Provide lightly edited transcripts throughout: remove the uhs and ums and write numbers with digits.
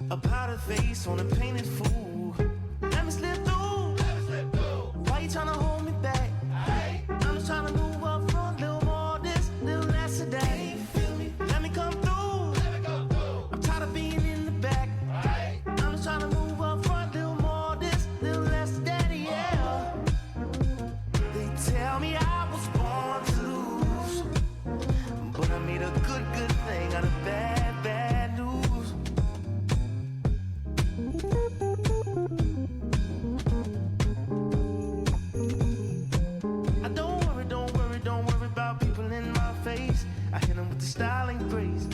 A powdered face on a painted fool. Let me slip through. Why you tryna hold me back? I'm just tryna move up front, little more this, little less of that. Let me come through. I'm tired of being in the back. I'm just tryna move up front, little more this, little less of that, yeah. They tell me I was born to lose, but I made a good thing out of bad news. I don't worry about people in my face. I hit them with the style and grace,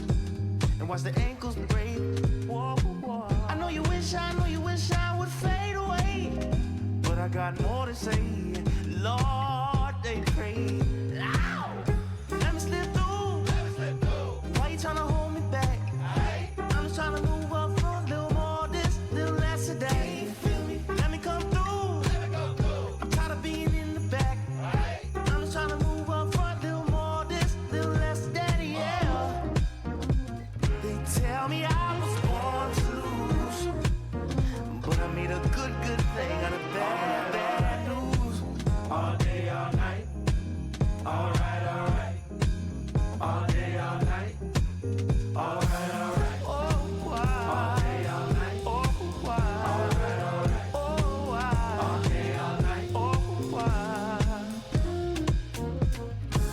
and watch the ankles break. Whoa, whoa. I know you wish I would fade away, but I got more to say. Lord, they pray. Ow! Let me slip through. Why you tryna hold me back? I'm just tryna move up front, little more this, little less of that. Let me come through. I'm tired of being in the back. I'm just tryna move up front, little more this, little less of that, yeah. They tell me I was born to lose, but I made a good thing out of bad news. All day, all night. Alright, alright. All day, all night. Alright, alright. Oh, why? All day, all night. Oh, why? Alright, alright. Oh, why? All day, all night. Oh, why?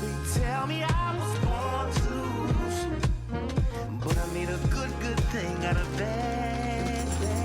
They tell me I was born to lose, but I made a good thing out of bad news.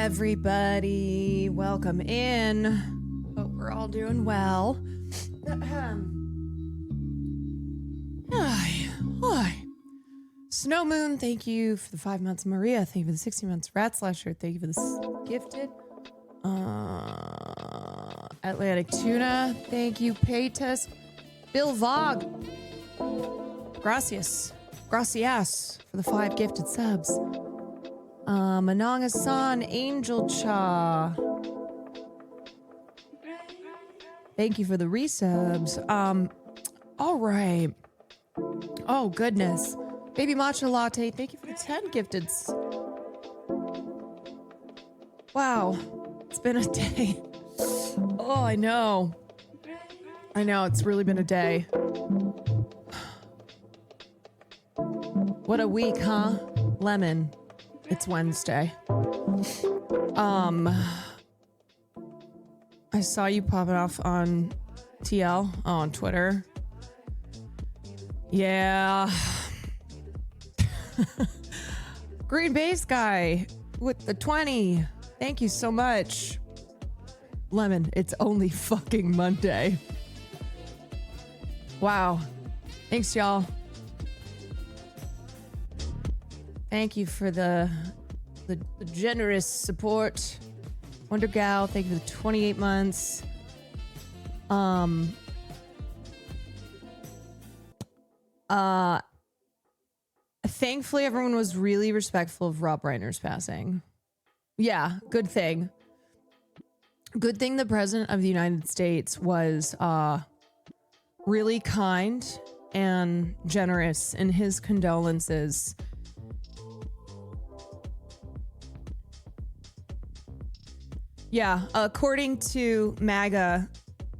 everybody. Welcome in. Hope we're all doing well. Hi. Snow Moon, thank you for the 5 months. Maria, thank you for the 60 months. Rat Slasher, thank you for the gifted. Atlantic Tuna, thank you. Paytus. Bill Vog. Gracias for the 5 gifted subs. Mananga-san, Angel Cha. Thank you for the resubs. All right. Oh, goodness. Baby Matcha Latte, thank you for the 10 gifted. Wow. It's been a day. Oh, I know. I know, it's really been a day. What a week, huh? Lemon. It's Wednesday. I saw you popping off on TL on Twitter. Yeah. Green Base guy with the 20. Thank you so much. Lemon, it's only fucking Monday. Wow. Thanks, y'all. Thank you for the generous support. Wonder Gal, thank you for the 28 months. Thankfully, everyone was really respectful of Rob Reiner's passing. Yeah, good thing. Good thing the President of the United States was really kind and generous in his condolences. Yeah, according to MAGA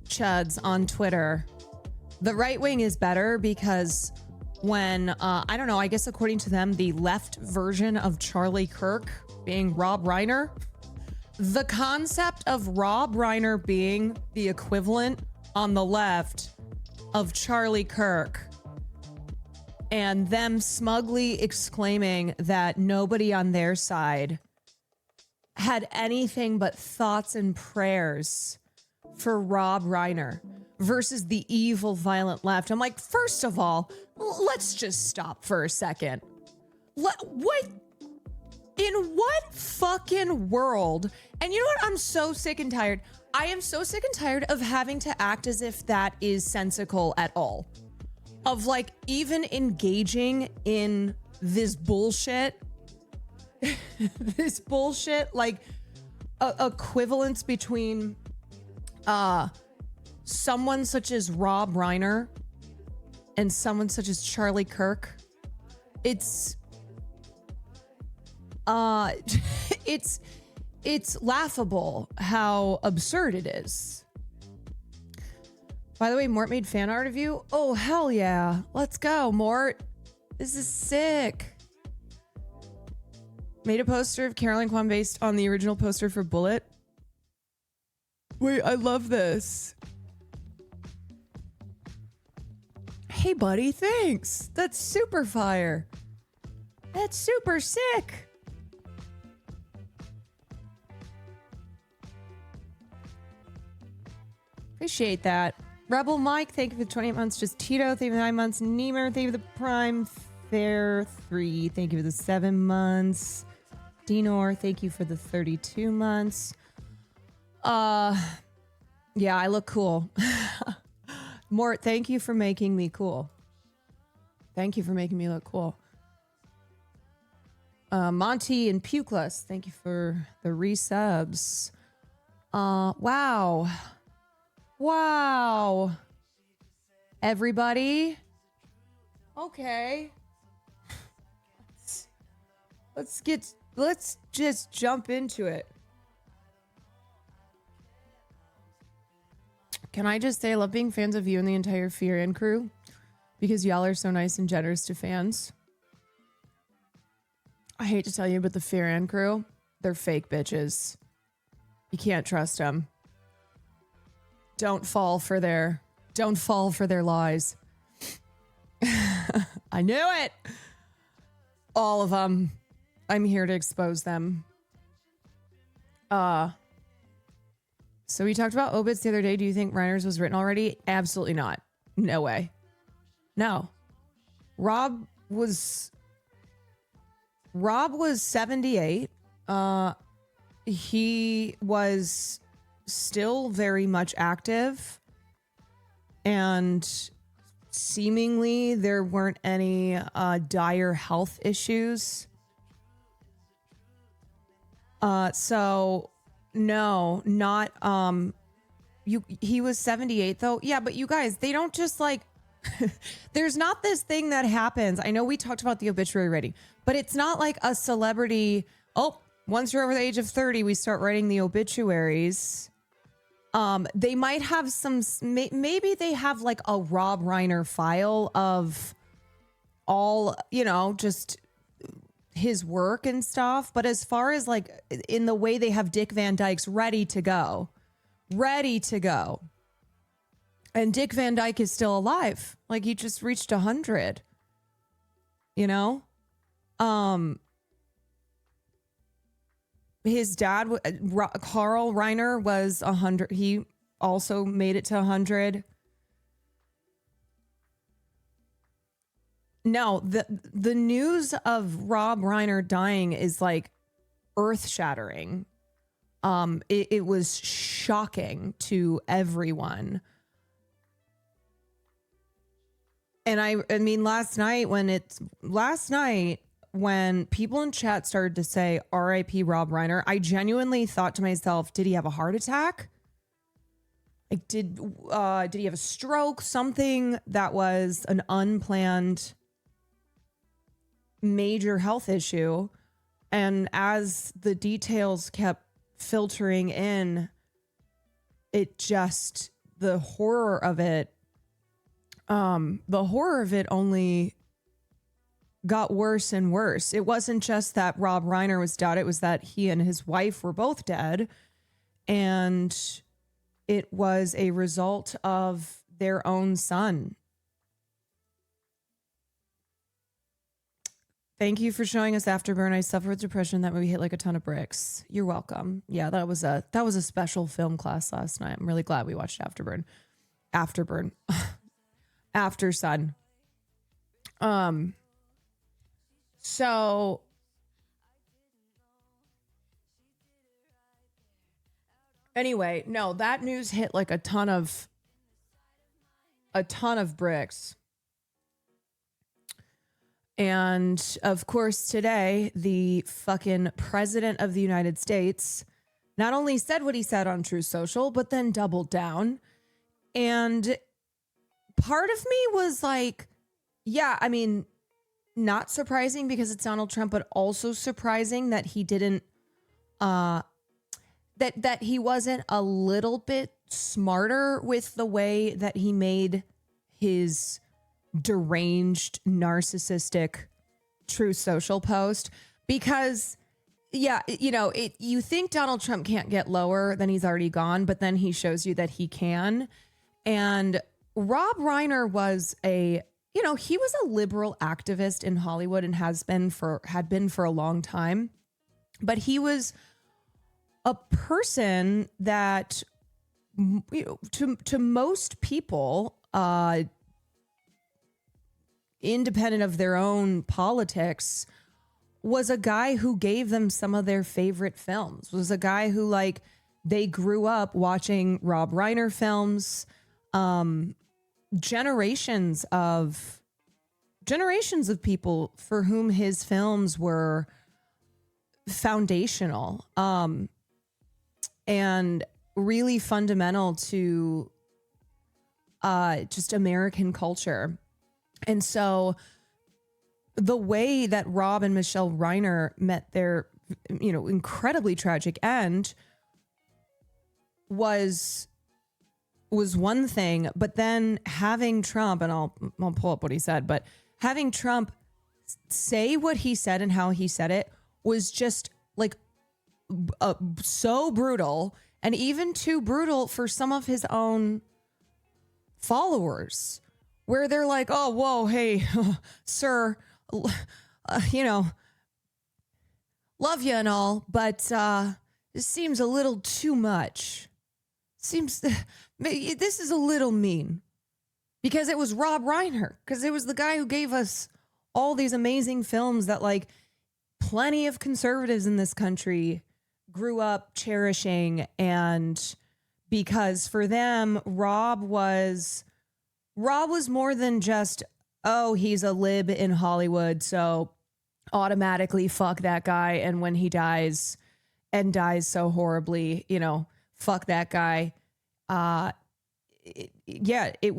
chuds on Twitter, the right wing is better because when, I don't know, I guess according to them, the left version of Charlie Kirk being Rob Reiner, the concept of Rob Reiner being the equivalent on the left of Charlie Kirk and them smugly exclaiming that nobody on their side had anything but thoughts and prayers for Rob Reiner versus the evil, violent left. I'm like, first of all, let's just stop for a second. What? In what fucking world? And you know what? I'm so sick and tired. I am so sick and tired of having to act as if that is sensical at all. Of like even engaging in this bullshit. This bullshit, like equivalence between someone such as Rob Reiner and someone such as Charlie Kirk. It's it's laughable how absurd it is. By the way, Mort made fan art of you. Oh, hell yeah. Let's go, Mort. This is sick. Made a poster of Caroline Kwan based on the original poster for Bullet. Wait, I love this. Hey, buddy, thanks. That's super fire. That's super sick. Appreciate that. Rebel Mike, thank you for the 28 months. Just Tito, thank you for the 9 months. Nemer, thank you for the Prime Fair 3. Thank you for the 7 months. Dinor, thank you for the 32 months. Yeah, I look cool. Mort, thank you for making me cool. Thank you for making me look cool. Monty and Pukless, thank you for the resubs. Wow. Wow. Everybody. Okay. Let's just jump into it. Can I just say I love being fans of you and the entire Fear and crew because y'all are so nice and generous to fans. I hate to tell you, but the Fear and crew, they're fake bitches. You can't trust them. Don't fall for their lies. I knew it. All of them. I'm here to expose them. So we talked about obits the other day. Do you think Reiner's was written already? Absolutely not. No way. No. Rob was 78. He was still very much active, and seemingly there weren't any dire health issues. So no, not he was 78 though. Yeah, but you guys, they don't just like There's not this thing that happens. I know we talked about the obituary writing, but it's not like a celebrity. Oh, once you're over the age of 30, we start writing the obituaries. They might have some, maybe they have like a Rob Reiner file of all, just his work and stuff. But as far as like in the way they have Dick Van Dyke's ready to go. And Dick Van Dyke is still alive. Like he just reached 100, his dad, Carl Reiner, was 100. He also made it to 100. No, the news of Rob Reiner dying is like earth shattering. It was shocking to everyone. And I mean, last night when people in chat started to say R.I.P. Rob Reiner, I genuinely thought to myself, did he have a heart attack? Like, did he have a stroke? Something that was an unplanned major health issue. And as the details kept filtering in, the horror of it only got worse and worse. It wasn't just that Rob Reiner was dead. It was that he and his wife were both dead. And it was a result of their own son. Thank you for showing us Afterburn. I suffer with depression. That movie hit like a ton of bricks. You're welcome. Yeah, that was a special film class last night. I'm really glad we watched Afterburn. After Sun. So anyway, no, that news hit like a ton of bricks. And of course, today, the fucking president of the United States not only said what he said on Truth Social, but then doubled down. And part of me was like, yeah, I mean, not surprising because it's Donald Trump, but also surprising that he didn't, that he wasn't a little bit smarter with the way that he made his deranged, narcissistic Truth Social post. Because, yeah, you think Donald Trump can't get lower than he's already gone, but then he shows you that he can. And Rob Reiner was he was a liberal activist in Hollywood and had been for a long time. But he was a person that, to most people, independent of their own politics, was a guy who gave them some of their favorite films, was a guy who, like, they grew up watching Rob Reiner films. Generations of people for whom his films were foundational, and really fundamental to just American culture. And so the way that Rob and Michelle Reiner met their, incredibly tragic end was one thing, but then having Trump, and I'll pull up what he said, but having Trump say what he said and how he said it was just like so brutal, and even too brutal for some of his own followers, where they're like, oh, whoa, hey, sir, love you and all, but this seems a little too much. This is a little mean. Because it was Rob Reiner, because it was the guy who gave us all these amazing films that, like, plenty of conservatives in this country grew up cherishing. And because for them, Rob was more than just, oh, he's a lib in Hollywood, so automatically fuck that guy. And when he dies and dies so horribly, fuck that guy. It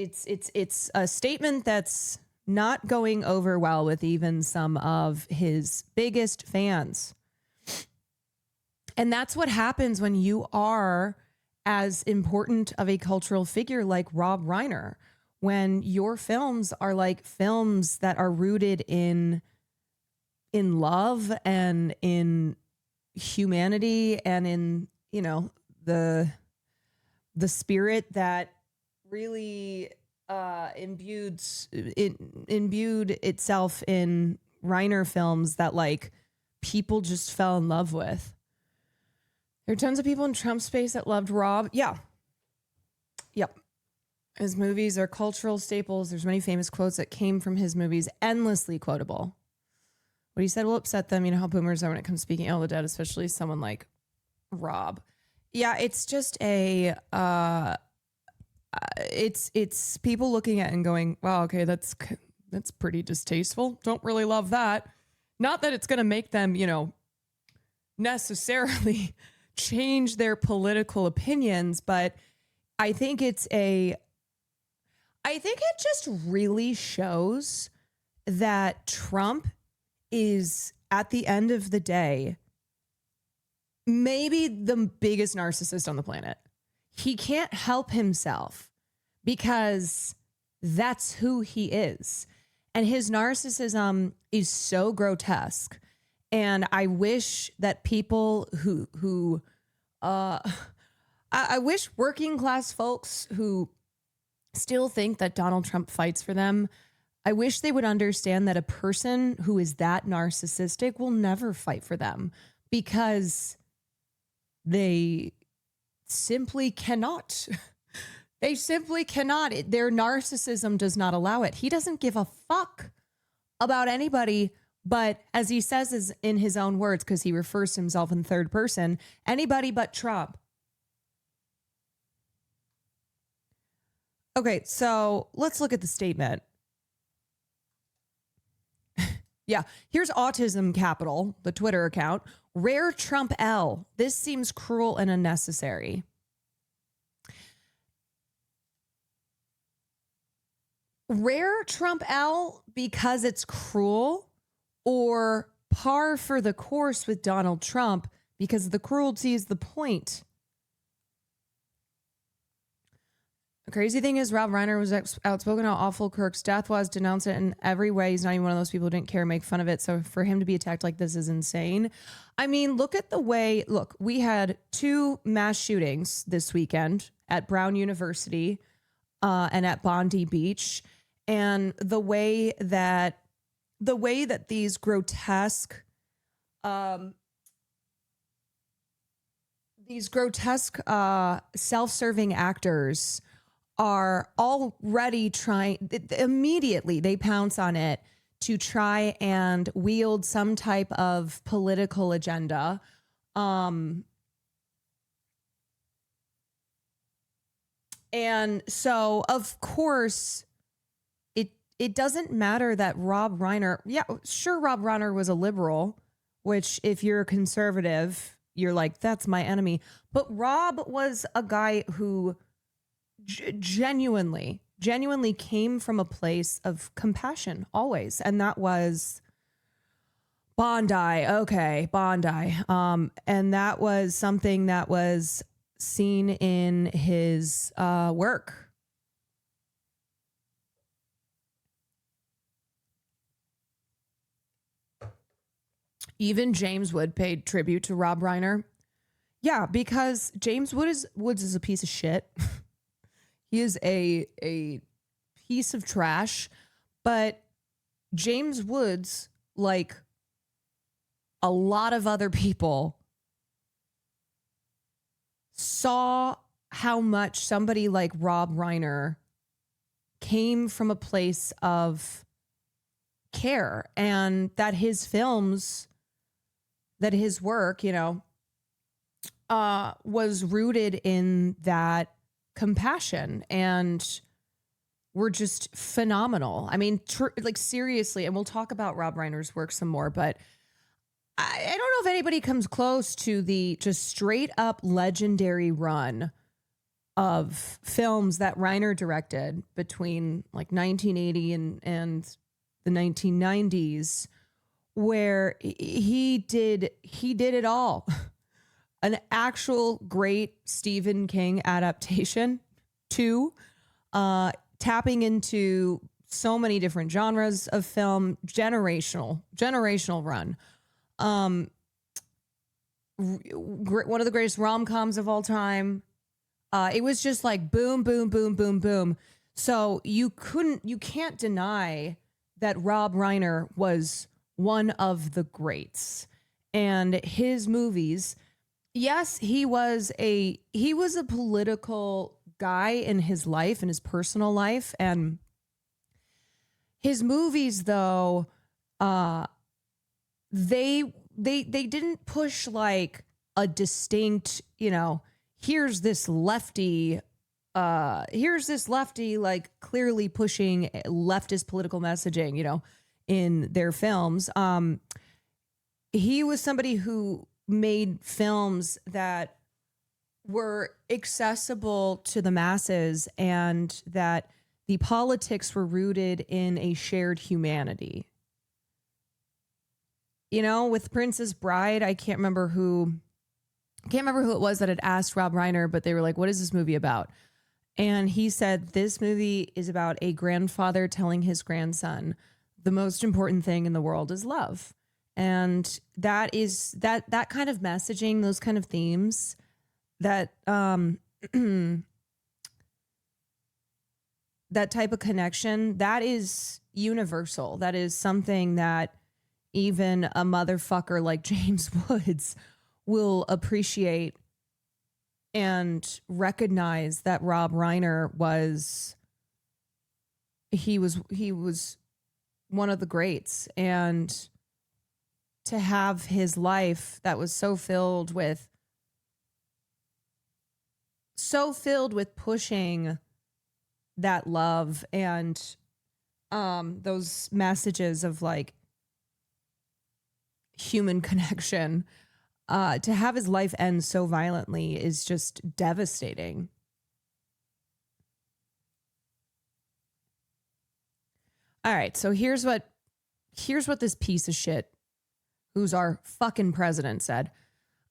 it's a statement that's not going over well with even some of his biggest fans. And that's what happens when you are as important of a cultural figure like Rob Reiner, when your films are like films that are rooted in love and in humanity and in, you know, the spirit that really imbued itself in Reiner films that like people just fell in love with. There are tons of people in Trump space that loved Rob. Yeah. Yep. His movies are cultural staples. There's many famous quotes that came from his movies, endlessly quotable. What he said will upset them. You know how boomers are when it comes to speaking ill of the dead, especially someone like Rob. Yeah, it's just it's people looking at it and going, wow, okay, that's pretty distasteful. Don't really love that. Not that it's going to make them, you know, necessarily change their political opinions, but I think it just really shows that Trump is, at the end of the day, maybe the biggest narcissist on the planet. He can't help himself because that's who he is. And his narcissism is so grotesque. And I wish that people I wish working class folks who still think that Donald Trump fights for them, I wish they would understand that a person who is that narcissistic will never fight for them because they simply cannot. They simply cannot. Their narcissism does not allow it. He doesn't give a fuck about anybody, but as he says is in his own words, because he refers to himself in third person, anybody but Trump. Okay, so let's look at the statement. Yeah, here's Autism Capital, the Twitter account. Rare Trump L. This seems cruel and unnecessary. Rare Trump L because it's cruel, or par for the course with Donald Trump because the cruelty is the point. The crazy thing is Rob Reiner was outspoken how awful Kirk's death was, denounced it in every way. He's not even one of those people who didn't care, make fun of it. So for him to be attacked like this is insane. I mean, look at the way, we had 2 mass shootings this weekend at Brown University and at Bondi Beach. And the way that these grotesque self-serving actors are already immediately they pounce on it to try and wield some type of political agenda. And so, of course, it doesn't matter that Rob Reiner, yeah, sure, Rob Reiner was a liberal, which if you're a conservative, you're like, that's my enemy. But Rob was a guy who genuinely came from a place of compassion always. And that was Bondi. Okay, Bondi. And that was something that was seen in his work. Even James Wood paid tribute to Rob Reiner. Yeah, because James Woods is a piece of shit. He is a piece of trash. But James Woods, like a lot of other people, saw how much somebody like Rob Reiner came from a place of care, and that his films, that his work, was rooted in that compassion and were just phenomenal. I mean, seriously, and we'll talk about Rob Reiner's work some more, but I don't know if anybody comes close to the just straight up legendary run of films that Reiner directed between like 1980 and the 1990s, where he did it all. An actual great Stephen King adaptation, too, tapping into so many different genres of film, generational run. One of the greatest rom-coms of all time. It was just like boom, boom, boom, boom, boom. So you can't deny that Rob Reiner was one of the greats. And his movies, yes, he was a political guy in his life, in his personal life. And his movies, though, they didn't push like a distinct, here's this lefty, like clearly pushing leftist political messaging, in their films. He was somebody who made films that were accessible to the masses and that the politics were rooted in a shared humanity. With Princess Bride, I can't remember who it was that had asked Rob Reiner, but they were like, what is this movie about? And he said, this movie is about a grandfather telling his grandson, the most important thing in the world is love. And that is that kind of messaging, those kind of themes, that that type of connection, that is universal. That is something that even a motherfucker like James Woods will appreciate and recognize that Rob Reiner was one of the greats. And to have his life that was so filled with pushing that love and those messages of like human connection, to have his life end so violently is just devastating. All right, so here's what this piece of shit, who's our fucking president, said.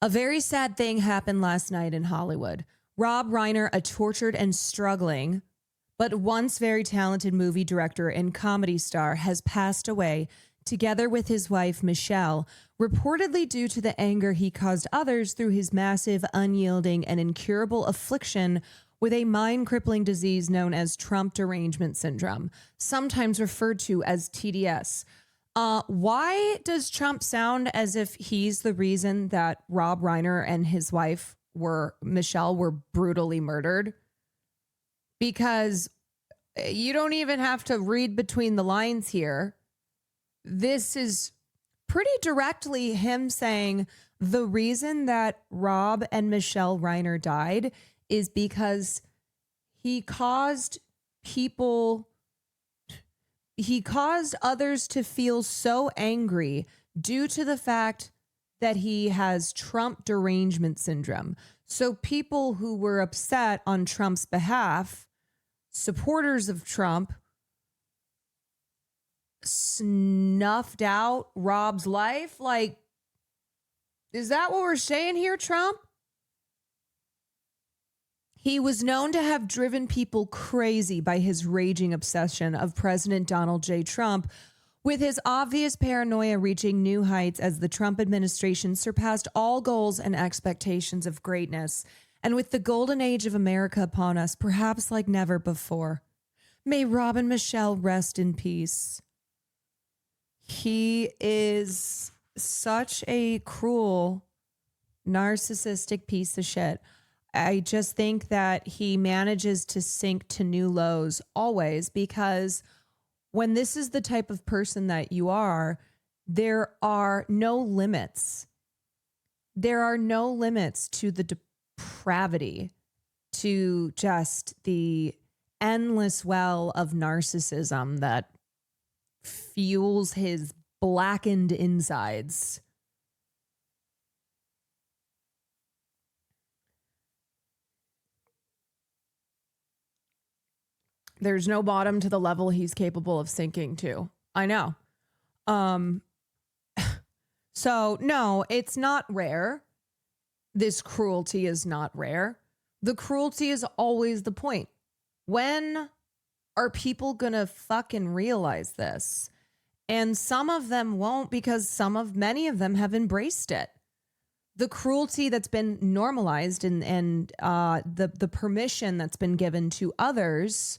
A very sad thing happened last night in Hollywood. Rob Reiner, a tortured and struggling, but once very talented movie director and comedy star, has passed away, together with his wife, Michelle, reportedly due to the anger he caused others through his massive, unyielding, and incurable affliction with a mind-crippling disease known as Trump derangement syndrome, sometimes referred to as TDS. Why does Trump sound as if he's the reason that Rob Reiner and his wife, Michelle, were brutally murdered? Because you don't even have to read between the lines here. This is pretty directly him saying the reason that Rob and Michelle Reiner died is because he caused others to feel so angry due to the fact that he has Trump derangement syndrome. So people who were upset on Trump's behalf, supporters of Trump, snuffed out Rob's life. Like, is that what we're saying here, Trump? He was known to have driven people crazy by his raging obsession of President Donald J. Trump, with his obvious paranoia reaching new heights as the Trump administration surpassed all goals and expectations of greatness, and with the golden age of America upon us, perhaps like never before. May Rob and Michelle rest in peace. He is such a cruel, narcissistic piece of shit. I just think that he manages to sink to new lows always, because when this is the type of person that you are, there are no limits. There are no limits to the depravity, to just the endless well of narcissism that fuels his blackened insides. There's no bottom to the level he's capable of sinking to. I know. So no, it's not rare. This cruelty is not rare. The cruelty is always the point. When are people gonna fucking realize this? And some of them won't, because many of them have embraced it. The cruelty that's been normalized and the permission that's been given to others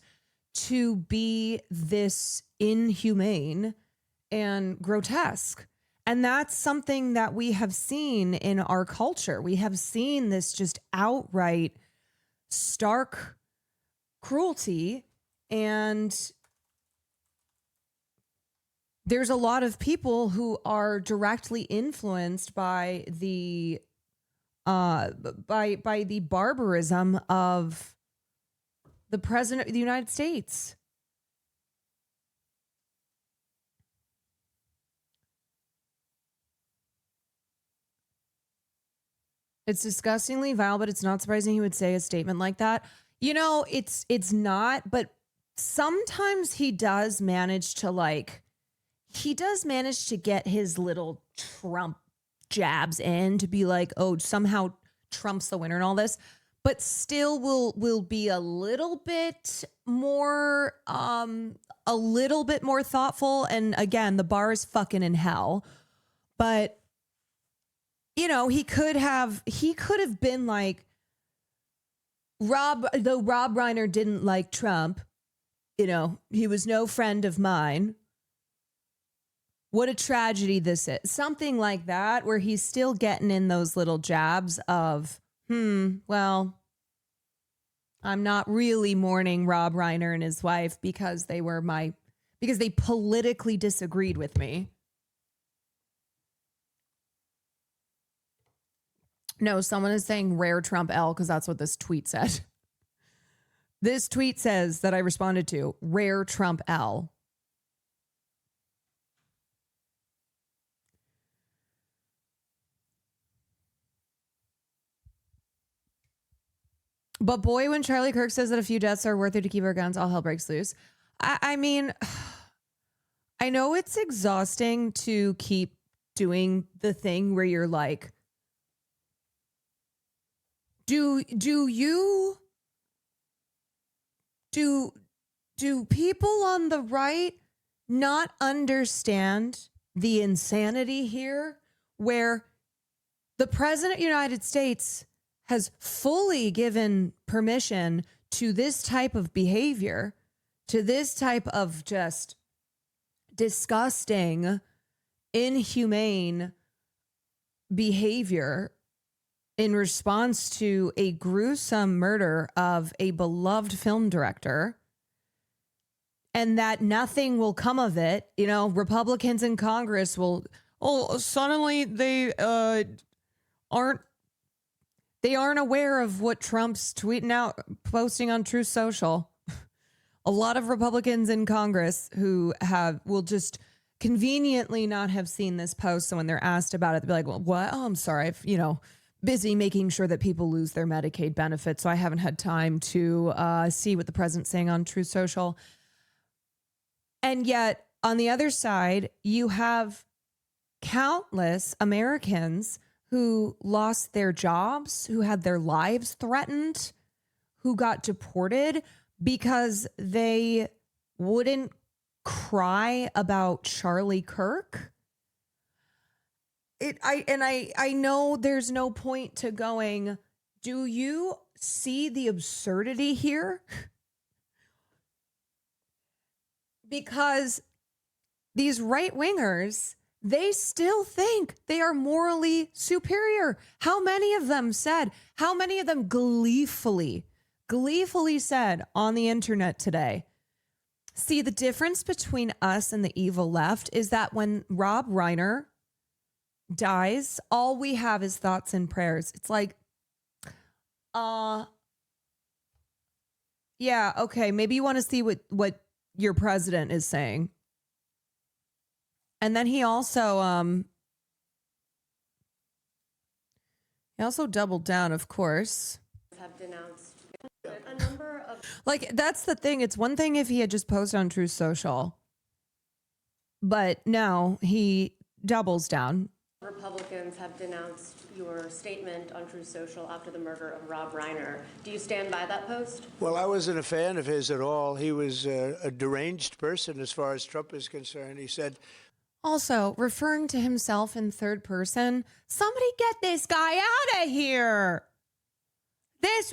to be this inhumane and grotesque. And that's something that we have seen in our culture. We have seen this just outright stark cruelty, and there's a lot of people who are directly influenced by the by the barbarism of the president of the United States. It's disgustingly vile, but it's not surprising he would say a statement like that. You know, it's not, but sometimes he does manage to get his little Trump jabs in to be like, oh, somehow Trump's the winner and all this, but still will be a little bit more thoughtful. And again, the bar is fucking in hell. But you know, he could have been like, though Rob Reiner didn't like Trump, you know, he was no friend of mine. What a tragedy this is. Something like that, where he's still getting in those little jabs of, well, I'm not really mourning Rob Reiner and his wife because they politically disagreed with me. No, someone is saying rare Trump L because that's what this tweet said. This tweet says that I responded to, rare Trump L. But boy, when Charlie Kirk says that a few deaths are worth it to keep our guns, all hell breaks loose. I mean, I know it's exhausting to keep doing the thing where you're like, do people on the right not understand the insanity here, where the president of the United States has fully given permission to this type of behavior, to this type of just disgusting, inhumane behavior in response to a gruesome murder of a beloved film director, and that nothing will come of it. You know, Republicans in Congress will, suddenly they aren't aware of what Trump's tweeting out, posting on Truth Social. A lot of Republicans in Congress who will just conveniently not have seen this post. So when they're asked about it, they'll be like, well, what? Oh, I'm sorry. I've, busy making sure that people lose their Medicaid benefits. So I haven't had time to see what the president's saying on Truth Social. And yet on the other side, you have countless Americans who lost their jobs, who had their lives threatened, who got deported because they wouldn't cry about Charlie Kirk. I know there's no point to going, do you see the absurdity here? Because these right-wingers, they still think they are morally superior. How many of them gleefully said on the internet today, see, the difference between us and the evil left is that when Rob Reiner dies, all we have is thoughts and prayers. It's like, yeah, okay, maybe you want to see what your president is saying. And then he also doubled down, of course. Have denounced a number of Like, that's the thing. It's one thing if he had just posted on Truth Social, but no, he doubles down. Republicans have denounced your statement on Truth Social after the murder of Rob Reiner. Do you stand by that post? Well, I wasn't a fan of his at all. He was a deranged person as far as Trump is concerned. He said, Also, referring to himself in third person, somebody get this guy out of here. This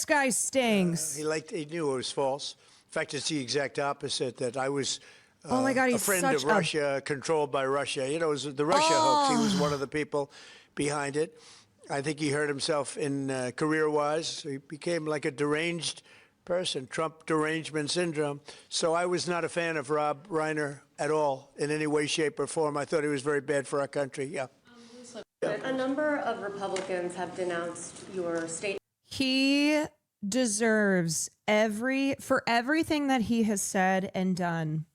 guy stinks. he knew it was false. In fact, it's the exact opposite, that I was Oh my God, a he's friend such of Russia, controlled by Russia. You know, it was the Russia hoax. He was one of the people behind it. I think he hurt himself in career-wise. He became like a deranged person, Trump derangement syndrome. So I was not a fan of Rob Reiner at all in any way, shape, or form. I thought he was very bad for our country. Yeah. A number of Republicans have denounced your statement. He deserves for everything that he has said and done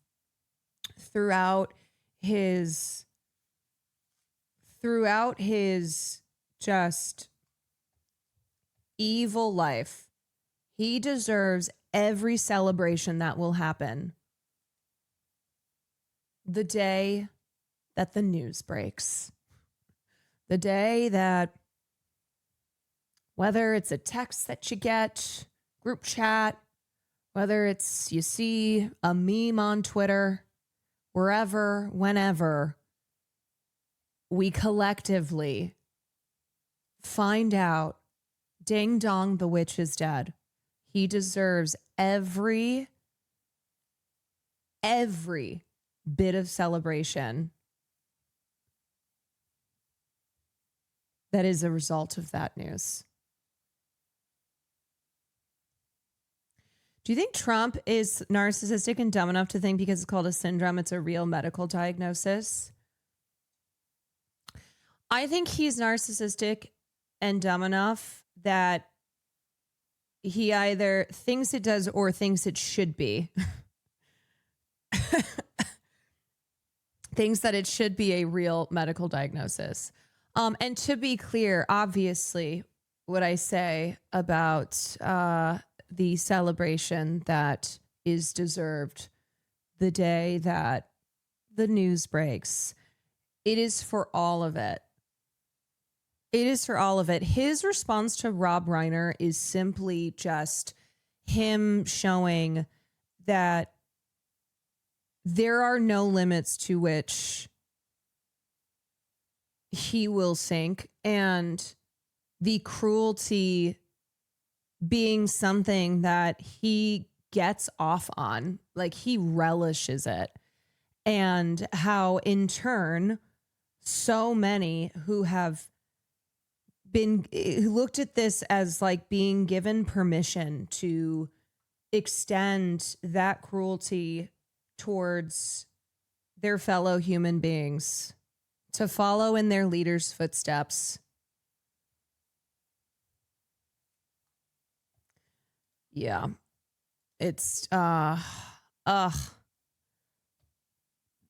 throughout his just evil life. He deserves every celebration that will happen the day that the news breaks. The day that, whether it's a text that you get, group chat, whether it's you see a meme on Twitter, wherever, whenever, we collectively find out, ding dong, the witch is dead. He deserves every bit of celebration that is a result of that news. Do you think Trump is narcissistic and dumb enough to think because it's called a syndrome, it's a real medical diagnosis? I think he's narcissistic and dumb enough that he either thinks it does or thinks it should be. Thinks that it should be a real medical diagnosis. And to be clear, obviously, what I say about the celebration that is deserved the day that the news breaks, it is for all of it. It is for all of it. His response to Rob Reiner is simply just him showing that there are no limits to which he will sink, and the cruelty being something that he gets off on, like he relishes it, and how in turn so many who have been looked at this as like being given permission to extend that cruelty towards their fellow human beings, to follow in their leaders' footsteps. Yeah. It's,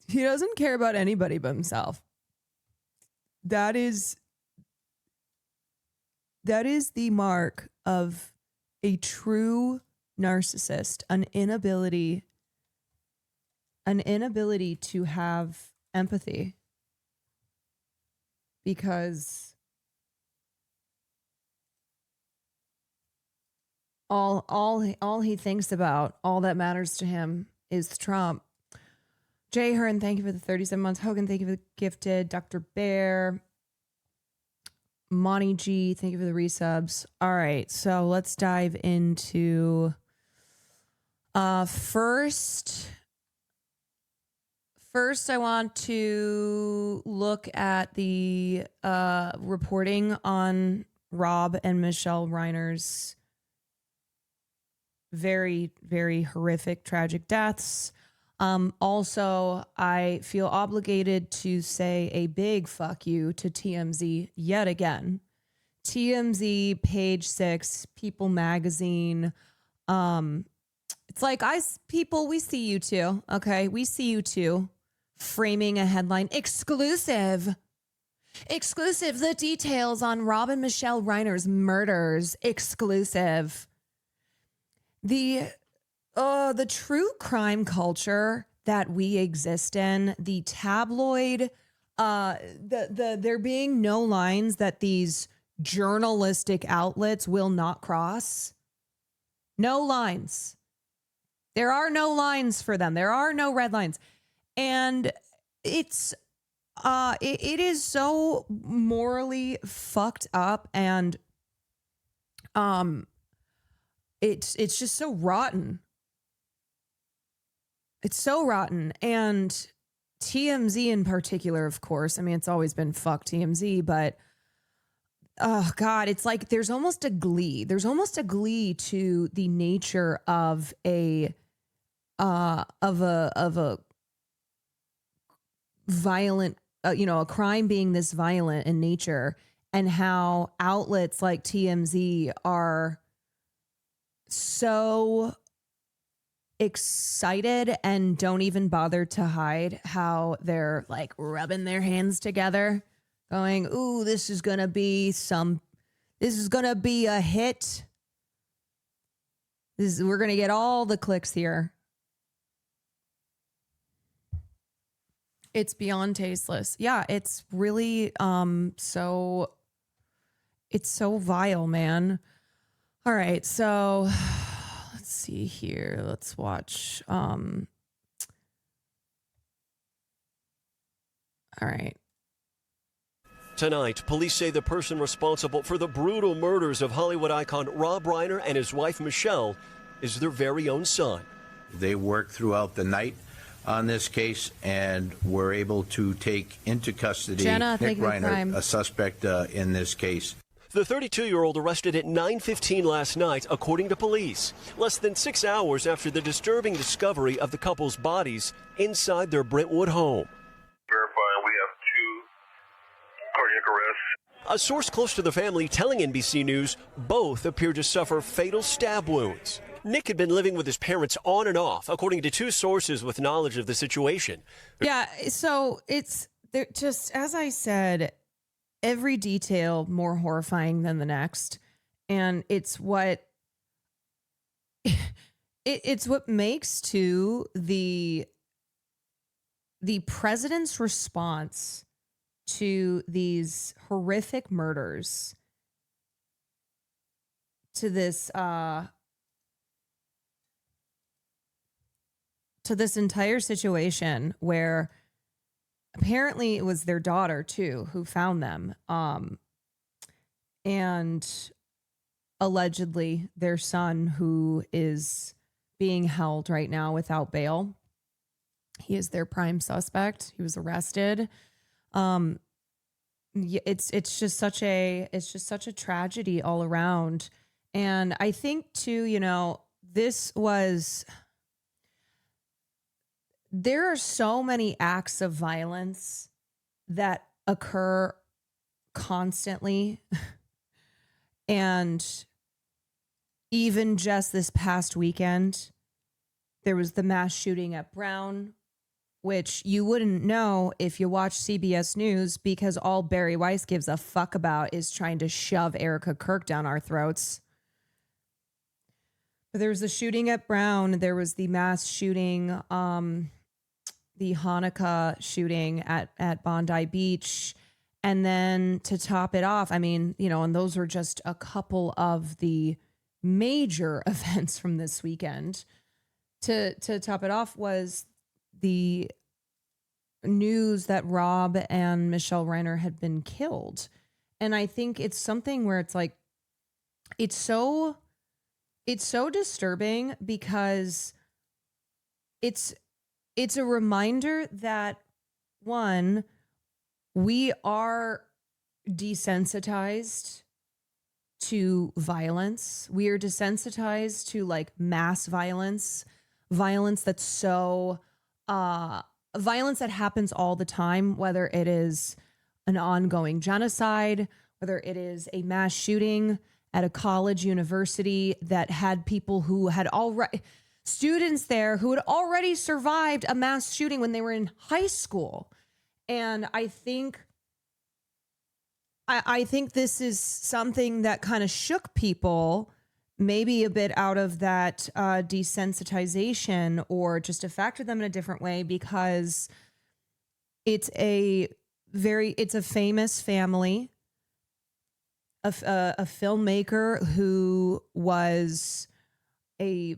he doesn't care about anybody but himself. That is the mark of a true narcissist, an inability to have empathy. Because all he thinks about, all that matters to him is Trump. Jay Hearn, thank you for the 37 months. Hogan, thank you for the gifted. Dr. Bear. Monty G, thank you for the resubs. All right, so let's dive into First, I want to look at the reporting on Rob and Michelle Reiner's very, very horrific, tragic deaths. Also, I feel obligated to say a big fuck you to TMZ yet again. TMZ, Page 6, People Magazine. It's like, people, we see you too. Okay, we see you too. Framing a headline, exclusive, the details on Rob and Michelle Reiner's murders, exclusive. The true crime culture that we exist in, the tabloid, there being no lines that these journalistic outlets will not cross. No lines. There are no lines for them. There are no red lines. And it is so morally fucked up, and it's just so rotten. It's so rotten. And TMZ in particular, of course. I mean, it's always been fuck TMZ, but oh God, it's like there's almost a glee. There's almost a glee to the nature of a violent, a crime being this violent in nature, and how outlets like TMZ are so excited and don't even bother to hide how they're like rubbing their hands together, going, "Ooh, this is gonna be a hit. We're gonna get all the clicks here." It's beyond tasteless. Yeah, it's really it's so vile, man. All right, so let's see here. Let's watch. All right. Tonight, police say the person responsible for the brutal murders of Hollywood icon Rob Reiner and his wife Michelle is their very own son. They worked throughout the night on this case and were able to take into custody Jenna, Nick Reiner, a suspect in this case. The 32-year-old arrested at 9:15 last night, according to police, less than 6 hours after the disturbing discovery of the couple's bodies inside their Brentwood home. Verifying we have 2 cardiac arrests. A source close to the family telling NBC News both appear to suffer fatal stab wounds. Nick had been living with his parents on and off, according to 2 sources with knowledge of the situation. Yeah, so it's just, as I said, every detail more horrifying than the next. And it's what it's what makes to the president's response to these horrific murders, to this entire situation where apparently it was their daughter too who found them, and allegedly their son, who is being held right now without bail. He is their prime suspect. He was arrested. It's just such a tragedy all around. And I think too, there are so many acts of violence that occur constantly. And even just this past weekend, there was the mass shooting at Brown, which you wouldn't know if you watch CBS News, because all Barry Weiss gives a fuck about is trying to shove Erica Kirk down our throats. But there was the shooting at Brown. There was the mass shooting, the Hanukkah shooting at Bondi Beach. And then to top it off, I mean, and those are just a couple of the major events from this weekend. To top it off was the news that Rob and Michelle Reiner had been killed. And I think it's something where it's like, it's so disturbing, because it's a reminder that, one, we are desensitized to violence. We are desensitized to like mass violence that's so violence that happens all the time, whether it is an ongoing genocide, whether it is a mass shooting at a college university that had people who had already, students there who had already survived a mass shooting when they were in high school. And I think this is something that kind of shook people maybe a bit out of that desensitization, or just affected them in a different way, because it's a famous family, a filmmaker who was a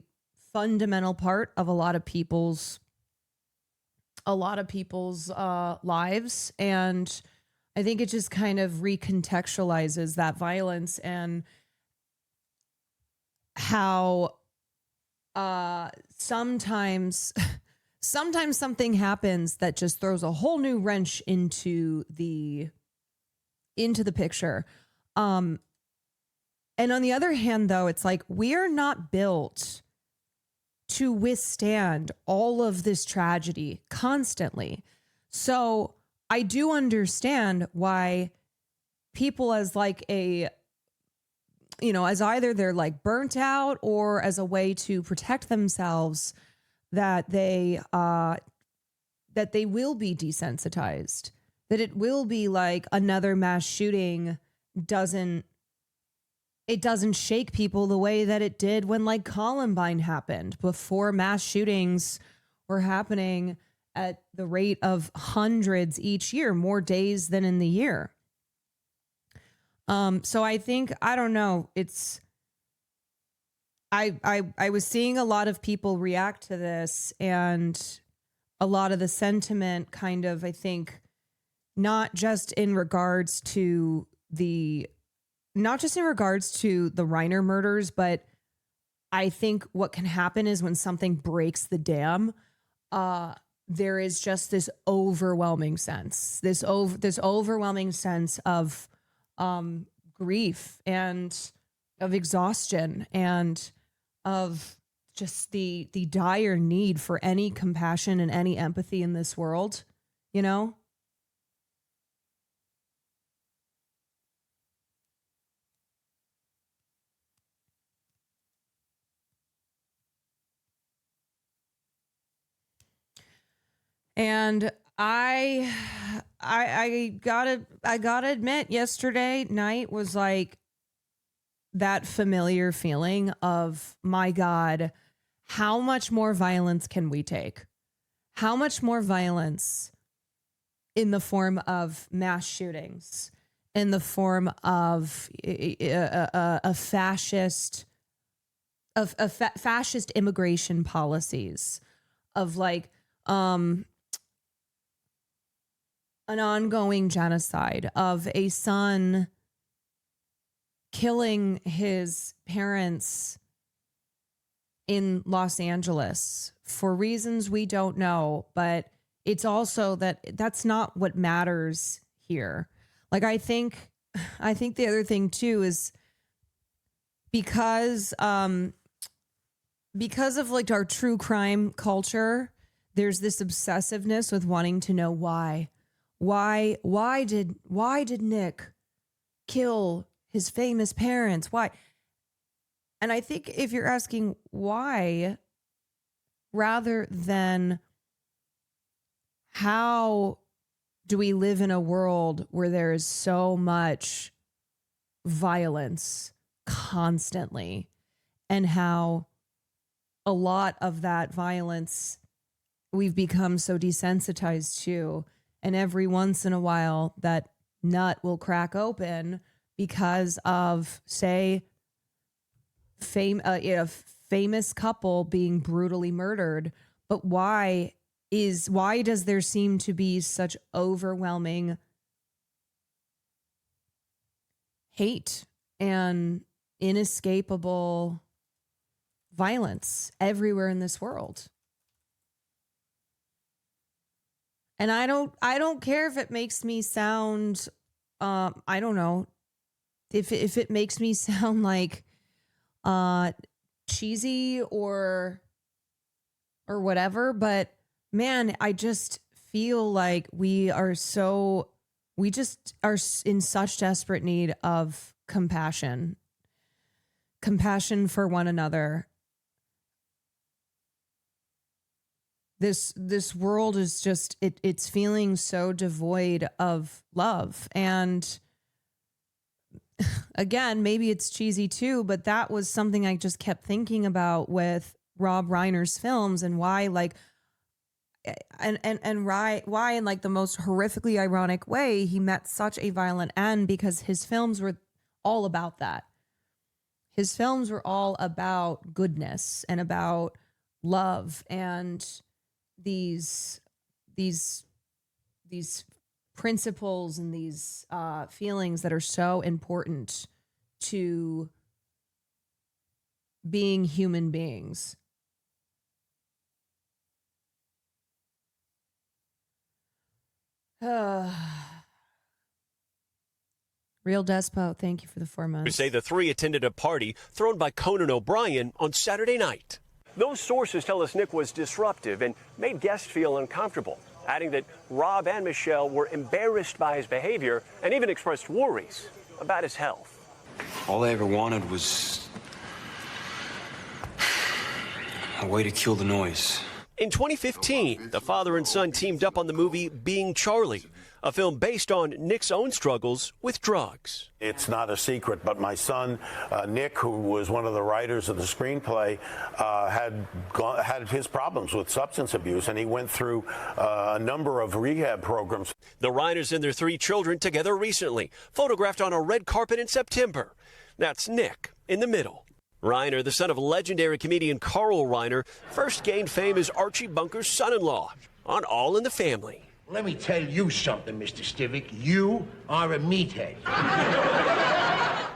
fundamental part of a lot of people's lives. And I think it just kind of recontextualizes that violence, and how sometimes something happens that just throws a whole new wrench into the picture. And on the other hand, though, it's like, we are not built to withstand all of this tragedy constantly. So I do understand why people, as like as either they're like burnt out, or as a way to protect themselves, that they will be desensitized, that it will be like another mass shooting doesn't shake people the way that it did when like Columbine happened, before mass shootings were happening at the rate of hundreds each year, more days than in the year. So I think, I don't know, I was seeing a lot of people react to this, and a lot of the sentiment kind of, I think, not just in regards to the Reiner murders, but I think what can happen is when something breaks the dam, there is just this overwhelming sense of grief, and of exhaustion, and of just the dire need for any compassion and any empathy in this world, you know? And I gotta admit, yesterday night was like that familiar feeling of, my God, how much more violence can we take? How much more violence in the form of mass shootings, in the form of fascist immigration policies, of like an ongoing genocide, of a son killing his parents in Los Angeles for reasons we don't know, but it's also that's not what matters here. Like, I think the other thing too is because of like our true crime culture, there's this obsessiveness with wanting to know why. Why did Nick kill his famous parents? Why? And I think if you're asking why, rather than how do we live in a world where there is so much violence constantly, and how a lot of that violence we've become so desensitized to, and every once in a while that nut will crack open because of, say, famous couple being brutally murdered. But why does there seem to be such overwhelming hate and inescapable violence everywhere in this world? And I don't care if it makes me sound, I don't know, if it makes me sound like cheesy or whatever, but man, I just feel like we just are in such desperate need of compassion for one another. This world is just, it's feeling so devoid of love. And again, maybe it's cheesy too, but that was something I just kept thinking about with Rob Reiner's films and why, like, why in like the most horrifically ironic way he met such a violent end, because his films were all about that. His films were all about goodness and about love and these principles and these feelings that are so important to being human beings. Real Despo, thank you for the 4 months. Who say the three attended a party thrown by Conan O'Brien on Saturday night. Those sources tell us Nick was disruptive and made guests feel uncomfortable, adding that Rob and Michelle were embarrassed by his behavior and even expressed worries about his health. All I ever wanted was a way to kill the noise. In 2015, the father and son teamed up on the movie Being Charlie, a film based on Nick's own struggles with drugs. It's not a secret, but my son, Nick, who was one of the writers of the screenplay, had his problems with substance abuse, and he went through a number of rehab programs. The Reiners and their 3 children together recently, photographed on a red carpet in September. That's Nick in the middle. Reiner, the son of legendary comedian Carl Reiner, first gained fame as Archie Bunker's son-in-law on All in the Family. Let me tell you something, Mr. Stivic. You are a meathead.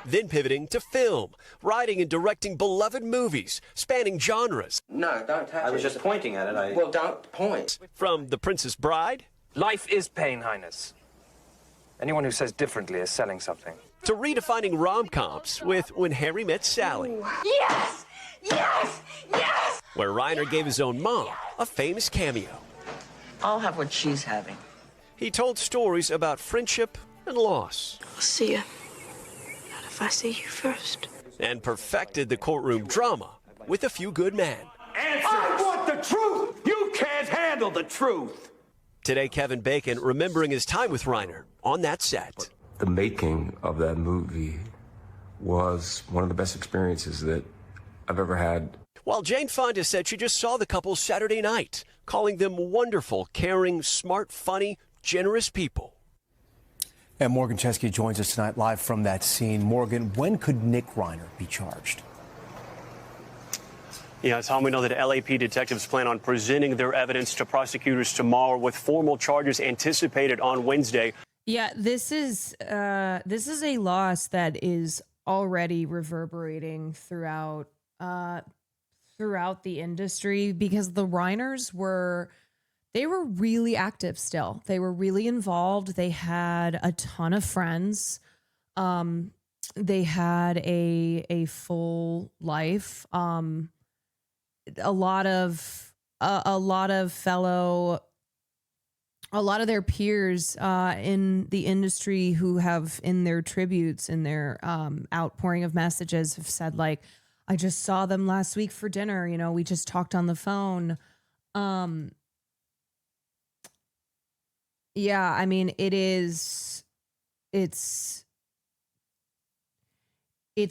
Then pivoting to film, writing and directing beloved movies spanning genres. No, don't touch it. I was just pointing at it. Well, don't point. From The Princess Bride. Life is pain, Highness. Anyone who says differently is selling something. To redefining rom-coms with When Harry Met Sally. Yes! Yes! Yes! Where Reiner gave his own mom a famous cameo. I'll have what she's having. He told stories about friendship and loss. I'll see you. Not if I see you first. And perfected the courtroom drama with A Few Good Men. Answer! I want the truth! You can't handle the truth! Today, Kevin Bacon remembering his time with Reiner on that set. The making of that movie was one of the best experiences that I've ever had. While Jane Fonda said she just saw the couple Saturday night, calling them wonderful, caring, smart, funny, generous people. And Morgan Chesky joins us tonight live from that scene. Morgan, when could Nick Reiner be charged? Yeah, Tom, we know that LAP detectives plan on presenting their evidence to prosecutors tomorrow with formal charges anticipated on Wednesday. Yeah, this is a loss that is already reverberating throughout the industry, because the Reiners were really active still. They were really involved. They had a ton of friends. They had a full life. A lot of their peers in the industry who have in their tributes, in their outpouring of messages, have said, like, I just saw them last week for dinner. You know, we just talked on the phone. Yeah, I mean, it's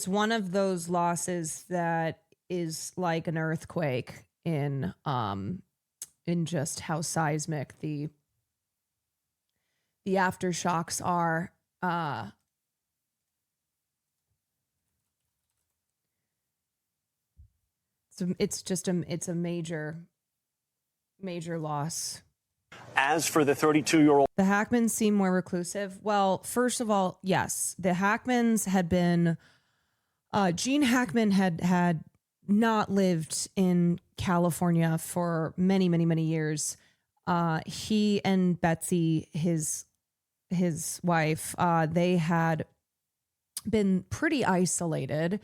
one of those losses that is like an earthquake in just how seismic the aftershocks are. So it's a major loss. As for the 32-year-old, the Hackmans seem more reclusive. Well, first of all, yes, the Hackmans had been. Gene Hackman had not lived in California for many, many, many years. He and Betsy, his wife, they had been pretty isolated,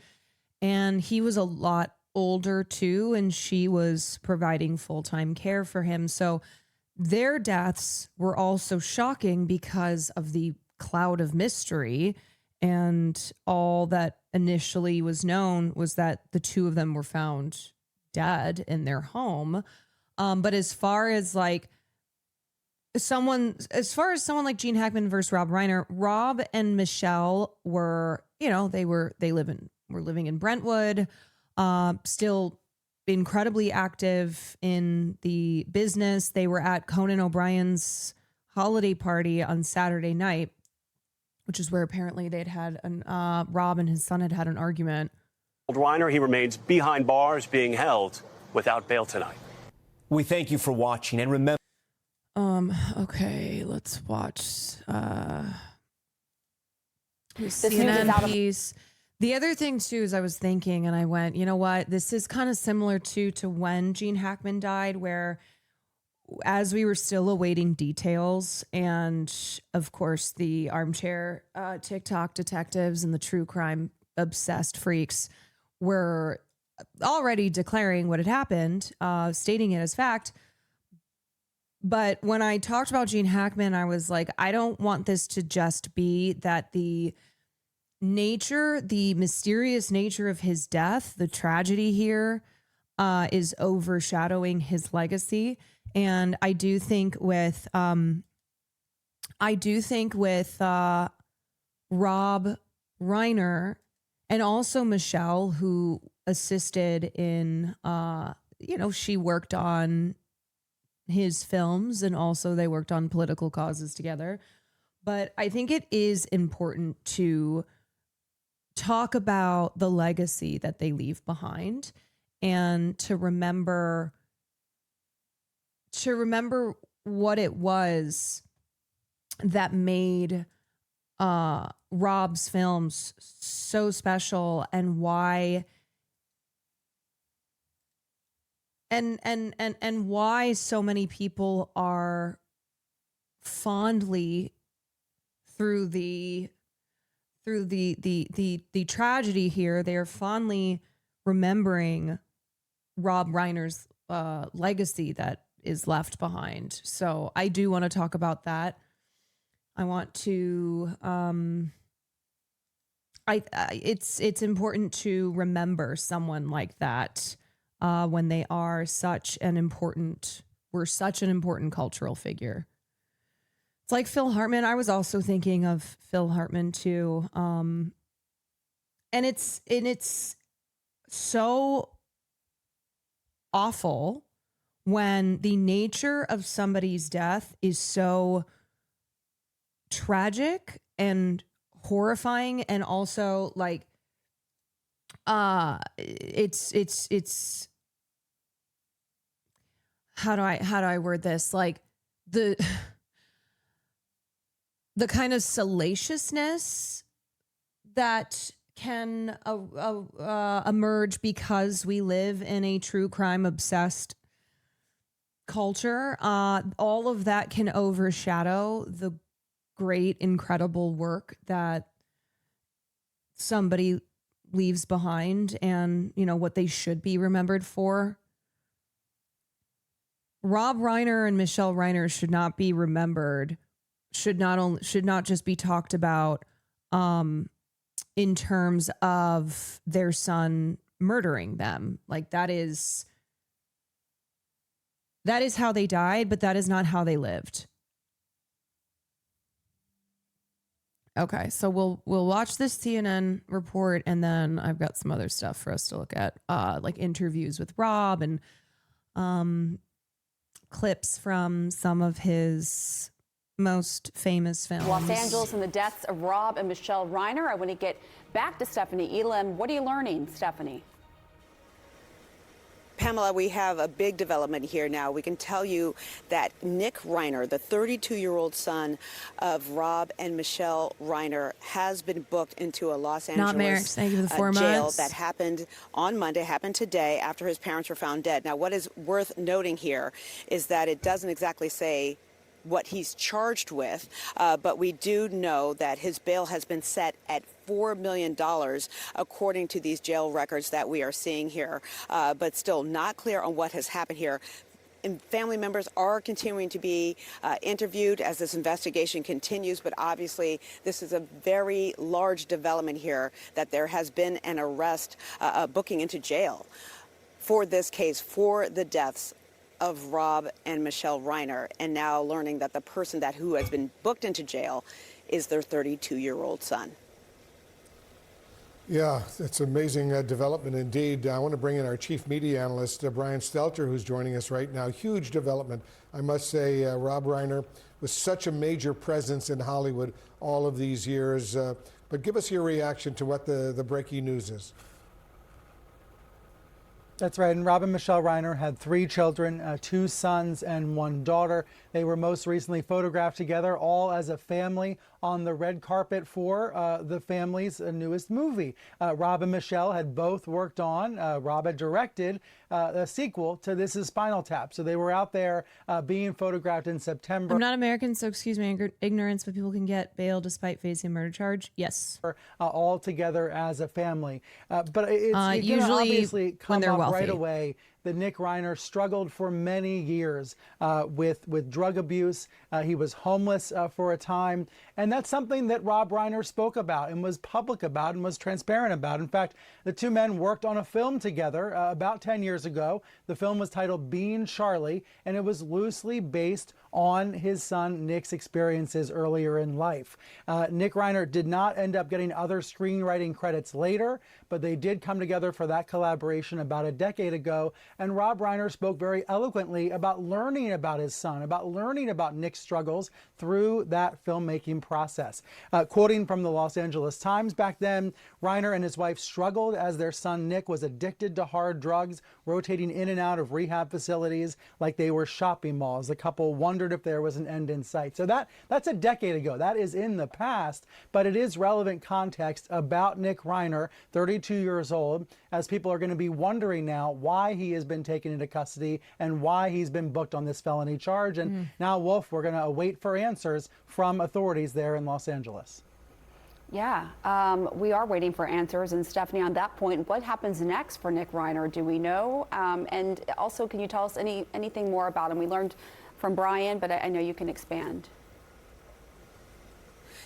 and he was a lot older too, and she was providing full-time care for him. So their deaths were also shocking because of the cloud of mystery, and all that initially was known was that the two of them were found dead in their home. But as far as like as far as someone like Gene Hackman versus Rob Reiner, Rob and Michelle were, were living in Brentwood, still incredibly active in the business. They were at Conan O'Brien's holiday party on Saturday night, which is where apparently they'd had Rob and his son had an argument. Reiner, he remains behind bars, being held without bail tonight. We thank you for watching, and remember. Okay, let's watch the CNN piece. The other thing too is I was thinking, and I went, you know what? This is kind of similar to when Gene Hackman died, where as we were still awaiting details, and of course the armchair TikTok detectives and the true crime obsessed freaks were already declaring what had happened, stating it as fact. But when I talked about Gene Hackman, I was like, I don't want this to just be that the mysterious nature of his death, the tragedy here, is overshadowing his legacy. And I do think with Rob Reiner and also Michelle, who assisted in, she worked on his films, and also they worked on political causes together. But I think it is important to talk about the legacy that they leave behind, and to remember what it was that made Rob's films so special, and why and why so many people are fondly through the tragedy here, they are fondly remembering Rob Reiner's legacy that is left behind. So I do want to talk about that. I want to it's important to remember someone like that when they are such an important cultural figure. It's like Phil Hartman. I was also thinking of Phil Hartman too. And it's so awful when the nature of somebody's death is so tragic and horrifying, and also like it's how do I word this? Like the kind of salaciousness that can emerge because we live in a true crime obsessed culture. All of that can overshadow the great, incredible work that somebody leaves behind, and what they should be remembered for. Rob Reiner and Michelle Reiner should not be remembered, should not just be talked about in terms of their son murdering them. Like that is how they died, but that is not how they lived. Okay, so we'll watch this CNN report, and then I've got some other stuff for us to look at, like interviews with Rob and clips from some of his most famous films. Los Angeles and the deaths of Rob and Michelle Reiner. I want to get back to Stephanie Elam. What are you learning, Stephanie? Pamela, we have a big development here now. We can tell you that Nick Reiner, the 32-year-old son of Rob and Michelle Reiner, has been booked into a Los Angeles jail that happened on Monday, happened today after his parents were found dead. Now, what is worth noting here is that it doesn't exactly say what he's charged with, but we do know that his bail has been set at $4 million, according to these jail records that we are seeing here, but still not clear on what has happened here. And family members are continuing to be interviewed as this investigation continues, but obviously this is a very large development here, that there has been an arrest, booking into jail for this case, for the deaths of Rob and Michelle Reiner, and now learning that the person who has been booked into jail is their 32-year-old son. Yeah, it's an amazing development indeed. I want to bring in our chief media analyst, Brian Stelter, who's joining us right now. Huge development. I must say, Rob Reiner was such a major presence in Hollywood all of these years. But give us your reaction to what the breaking news is. That's right. And Rob and Michelle Reiner had 3 children, 2 sons and 1 daughter. They were most recently photographed together, all as a family, on the red carpet for the family's newest movie. Rob and Michelle had both worked on, Rob had directed a sequel to This Is Spinal Tap. So they were out there being photographed in September. I'm not American, so excuse my ignorance, but people can get bail despite facing a murder charge. Yes. All together as a family. But it's usually obviously come when they're up wealthy. Right away that Nick Reiner struggled for many years with drug abuse. He was homeless for a time. And that's something that Rob Reiner spoke about and was public about and was transparent about. In fact, the 2 men worked on a film together about 10 years ago. The film was titled Being Charlie, and it was loosely based on his son Nick's experiences earlier in life. Nick Reiner did not end up getting other screenwriting credits later, but they did come together for that collaboration about a decade ago. And Rob Reiner spoke very eloquently about learning about his son, about learning about Nick's struggles through that filmmaking process. Quoting from the Los Angeles Times back then, Reiner and his wife struggled as their son Nick was addicted to hard drugs, rotating in and out of rehab facilities like they were shopping malls. The couple wondered if there was an end in sight. So that's a decade ago. That is in the past, but it is relevant context about Nick Reiner, 32 years old, as people are going to be wondering now why he has been taken into custody and why he's been booked on this felony charge. And now, Wolf, we're going to await for answers from authorities there in Los Angeles. Yeah, we are waiting for answers. And Stephanie, on that point, what happens next for Nick Reiner? Do we know? And also, can you tell us anything more about him? We learned from Brian, but I know you can expand.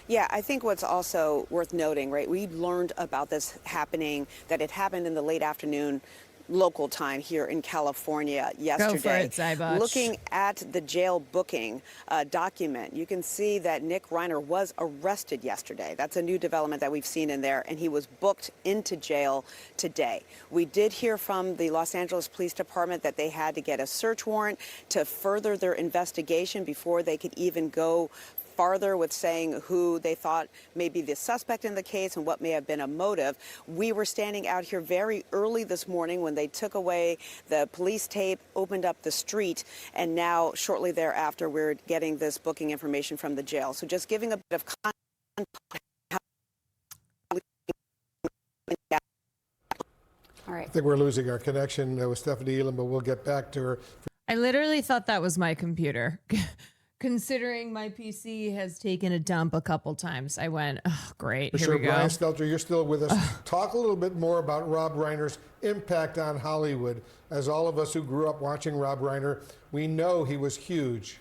Yeah, I think what's also worth noting, right, we learned about this happening, that it happened in the late afternoon local time here in California yesterday. Go for it, Zybach. Looking at the jail booking document, you can see that Nick Reiner was arrested yesterday. That's a new development that we've seen in there, and he was booked into jail today. We did hear from the Los Angeles Police Department that they had to get a search warrant to further their investigation before they could even go farther with saying who they thought may be the suspect in the case and what may have been a motive. We were standing out here very early this morning when they took away the police tape, opened up the street, and now shortly thereafter we're getting this booking information from the jail. So just giving a bit of context. All right. I think we're losing our connection with Stephanie Elam, but we'll get back to her. I literally thought that was my computer. Considering my PC has taken a dump a couple times, I went, oh, great, here we go. Brian Stelter, you're still with us. Talk a little bit more about Rob Reiner's impact on Hollywood. As all of us who grew up watching Rob Reiner, we know he was huge.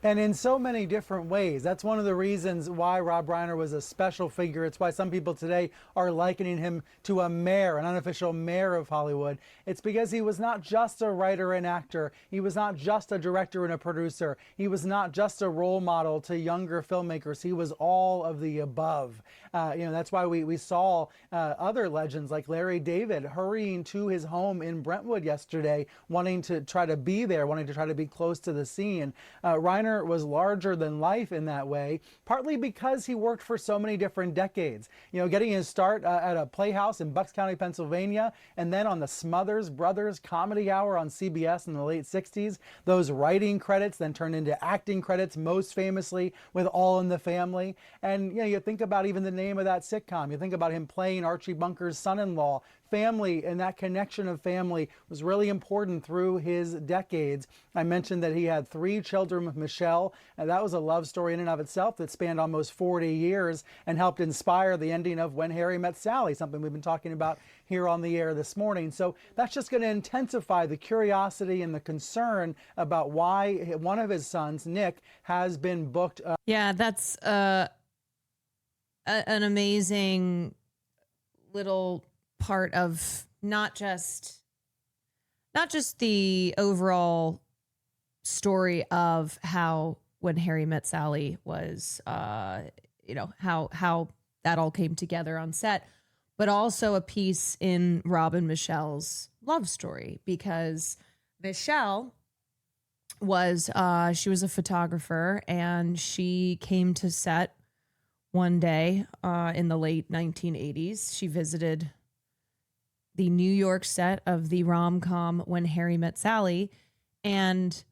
And in so many different ways. That's one of the reasons why Rob Reiner was a special figure. It's why some people today are likening him to a mayor, an unofficial mayor of Hollywood. It's because he was not just a writer and actor. He was not just a director and a producer. He was not just a role model to younger filmmakers. He was all of the above. That's why we saw other legends like Larry David hurrying to his home in Brentwood yesterday, wanting to try to be there, wanting to try to be close to the scene. Reiner was larger than life in that way, partly because he worked for so many different decades. Getting his start at a playhouse in Bucks County, Pennsylvania, and then on the Smothers Brothers Comedy Hour on CBS in the late 60s. Those writing credits then turned into acting credits, most famously with All in the Family. And you think about even the name of that sitcom. You think about him playing Archie Bunker's son-in-law. Family and that connection of family was really important through his decades. I mentioned that he had 3 children with Michelle, and that was a love story in and of itself that spanned almost 40 years and helped inspire the ending of When Harry Met Sally, something we've been talking about here on the air this morning. So that's just going to intensify the curiosity and the concern about why one of his sons, Nick, has been booked. Yeah, that's an amazing little part of not just not just the overall story of how When Harry Met Sally was, how that all came together on set, but also a piece in Rob and Michelle's love story, because Michelle was, she was a photographer, and she came to set one day in the late 1980s. She visited the New York set of the rom-com When Harry Met Sally, and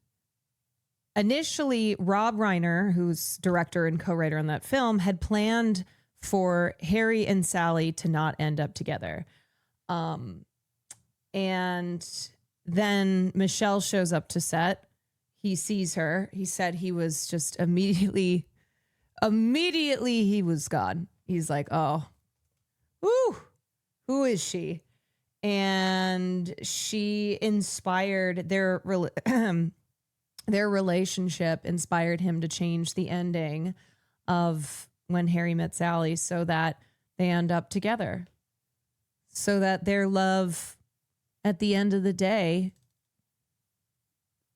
initially Rob Reiner, who's director and co-writer on that film, had planned for Harry and Sally to not end up together. And then Michelle shows up to set. He sees her. He said he was just immediately he was gone. He's like, oh, woo, who is she? And she inspired their relationship, inspired him to change the ending of When Harry Met Sally so that they end up together, so that their love, at the end of the day,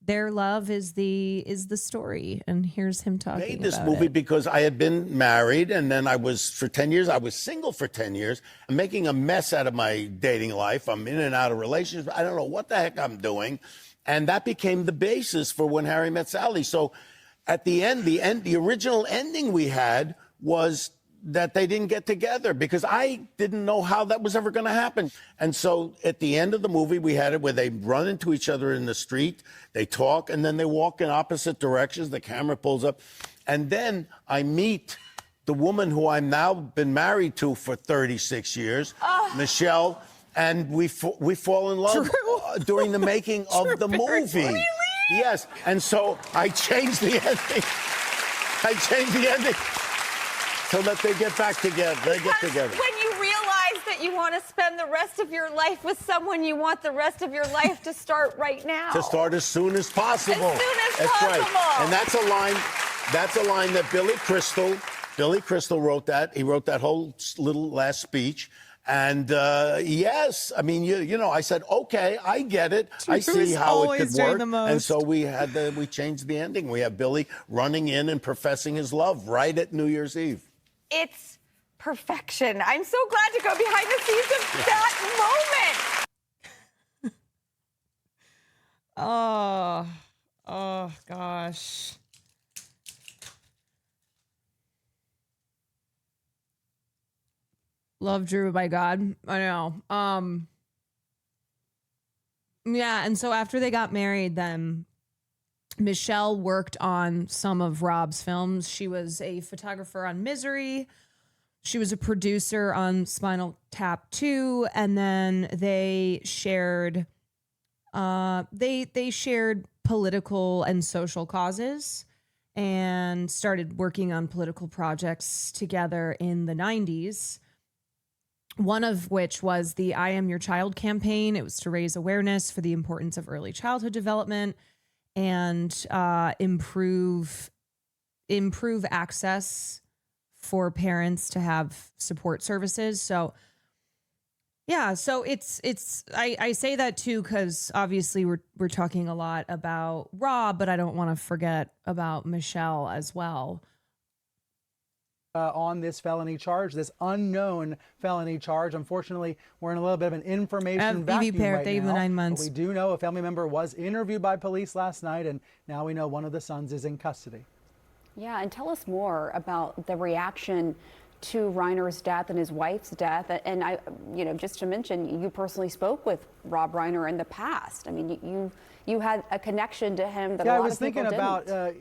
their love is the story. And here's him talking made this about movie it. because I had been married, and then I was, for 10 years, I was single for 10 years. I'm making a mess out of my dating life. I'm in and out of relationships. I don't know what the heck I'm doing. And that became the basis for When Harry Met Sally. So at the end, the original ending we had was that they didn't get together, because I didn't know how that was ever going to happen. And so at the end of the movie, we had it where they run into each other in the street, they talk, and then they walk in opposite directions. The camera pulls up. And then I meet the woman who I've now been married to for 36 years, Michelle, and we fall in love during the making of the movie. Really? Yes. And so I changed the ending. So that they get back together. They get together. When you realize that you want to spend the rest of your life with someone, you want the rest of your life to start right now. To start as soon as possible. As soon as that's possible. Right. And that's a line that Billy Crystal wrote that. He wrote that whole little last speech. And yes, I mean, you know, I said, okay, I get it. I see how it could work. And so we changed the ending. We have Billy running in and professing his love right at New Year's Eve. It's perfection. I'm so glad to go behind the scenes of that moment. Oh gosh. Love Drew by God. I know. Yeah, and so after they got married, then Michelle worked on some of Rob's films. She was a photographer on Misery. She was a producer on Spinal Tap 2, and then they shared they shared political and social causes and started working on political projects together in the 90s. One of which was the I Am Your Child campaign. It was to raise awareness for the importance of early childhood development and improve access for parents to have support services. So yeah, so I say that too because obviously we're talking a lot about Rob, but I don't want to forget about Michelle as well. On this felony charge, this unknown felony charge. Unfortunately, we're in a little bit of an information vacuum right now. 9 months. But we do know a family member was interviewed by police last night, and now we know one of the sons is in custody. Yeah, and tell us more about the reaction to Reiner's death and his wife's death. And I, you know, just to mention, you personally spoke with Rob Reiner in the past. I mean, you had a connection to him that a lot of people didn't.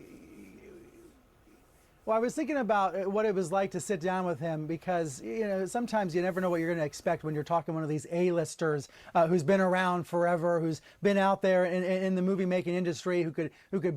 Well, I was thinking about what it was like to sit down with him because, you know, sometimes you never know what you're going to expect when you're talking to one of these A-listers who's been around forever, who's been out there in the movie-making industry, who could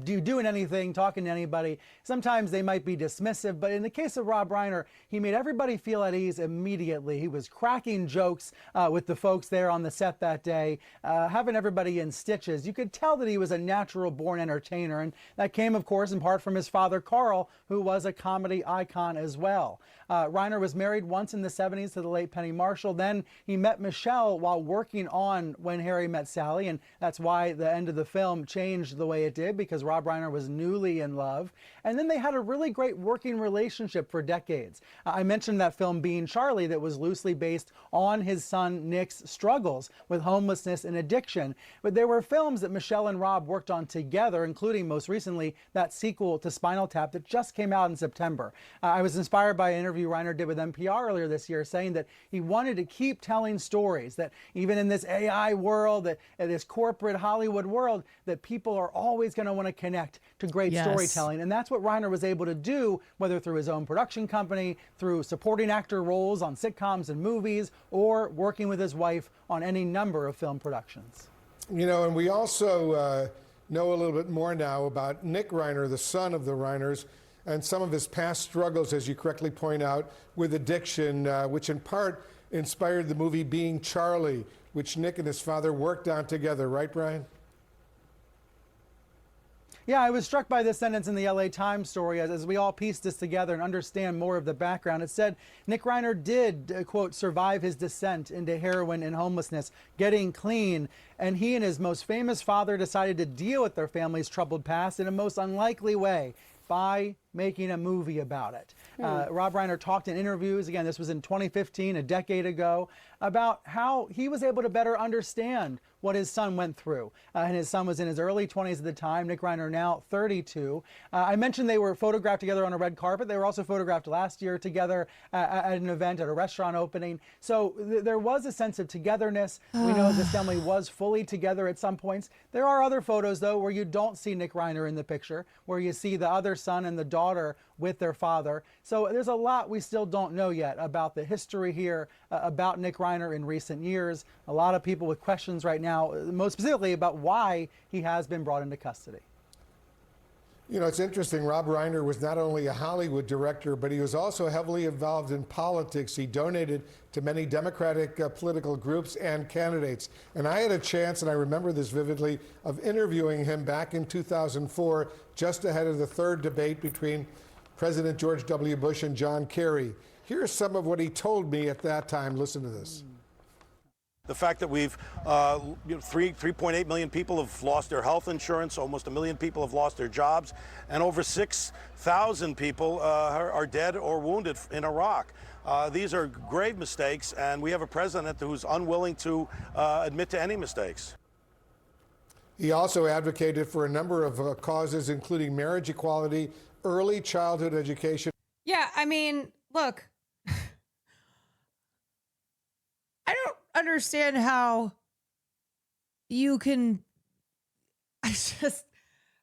doing anything, talking to anybody. Sometimes they might be dismissive, but in the case of Rob Reiner, he made everybody feel at ease immediately. He was cracking jokes with the folks there on the set that day, having everybody in stitches. You could tell that he was a natural-born entertainer, and that came, of course, in part from his father, Carl, who was was a comedy icon as well. Reiner was married once in the 70s to the late Penny Marshall. Then he met Michelle while working on When Harry Met Sally, and that's why the end of the film changed the way it did, because Rob Reiner was newly in love. And then they had a really great working relationship for decades. I mentioned that film Being Charlie that was loosely based on his son Nick's struggles with homelessness and addiction. But there were films that Michelle and Rob worked on together, including most recently that sequel to Spinal Tap that just came out in September. I was inspired by an interview Reiner did with NPR earlier this year, saying that he wanted to keep telling stories, that even in this AI world, that this corporate Hollywood world, that people are always going to want to connect to great storytelling. And that's what Reiner was able to do, whether through his own production company, through supporting actor roles on sitcoms and movies, or working with his wife on any number of film productions. You know, and we also know a little bit more now about Nick Reiner, the son of the Reiners, and some of his past struggles, as you correctly point out, with addiction, which in part inspired the movie Being Charlie, which Nick and his father worked on together. Right, Brian? Yeah, I was struck by this sentence in the LA Times story as we all piece this together and understand more of the background. It said Nick Reiner did, quote, survive his descent into heroin and homelessness, getting clean, and he and his most famous father decided to deal with their family's troubled past in a most unlikely way, by making a movie about it. Rob Reiner talked in interviews, again, this was in 2015, a decade ago, about how he was able to better understand what his son went through. And his son was in his early 20s at the time, Nick Reiner now 32. I mentioned they were photographed together on a red carpet. They were also photographed last year together at an event, at a restaurant opening. So there was a sense of togetherness. We know this family was fully together at some points. There are other photos, though, where you don't see Nick Reiner in the picture, where you see the other son and the daughter with their father. So there's a lot we still don't know yet about the history here, about Nick Reiner in recent years. A lot of people with questions right now, most specifically about why he has been brought into custody. You know, it's interesting. Rob Reiner was not only a Hollywood director, but he was also heavily involved in politics. He donated to many Democratic political groups and candidates. And I had a chance, and I remember this vividly, of interviewing him back in 2004, just ahead of the third debate between President George W. Bush and John Kerry. Here's some of what he told me at that time. Listen to this. The fact that we've 3.8 million people have lost their health insurance, almost 1 million people have lost their jobs, and over 6,000 people are dead or wounded in Iraq. These are grave mistakes, and we have a president who's unwilling to admit to any mistakes. He also advocated for a number of causes, including marriage equality, early childhood education. Yeah, I mean, look, I don't understand how you can,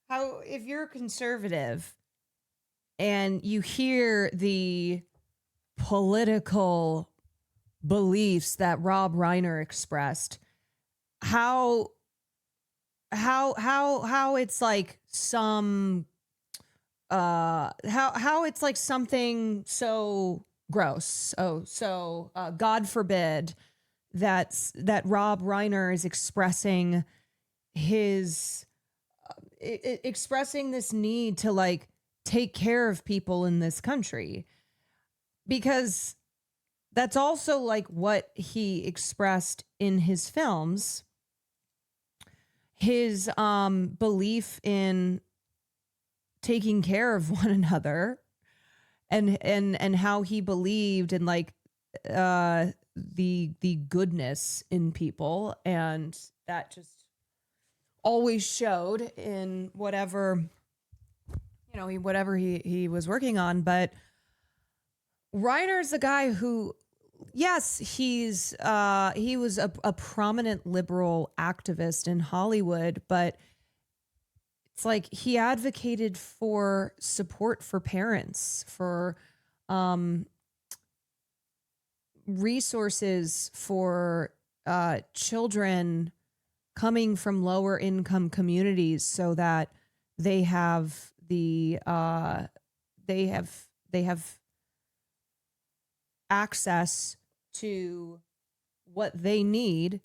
how if you're conservative and you hear the political beliefs that Rob Reiner expressed, how it's like some how it's like something so gross. So God forbid that Rob Reiner is expressing his expressing this need to like take care of people in this country, because that's also like what he expressed in his films, his belief in taking care of one another, and how he believed in like the goodness in people, and that just always showed in whatever he was working on. But Reiner's a guy who, yes, he was a prominent liberal activist in Hollywood, but it's like he advocated for support for parents, for resources for children coming from lower income communities, so that they have access to what they need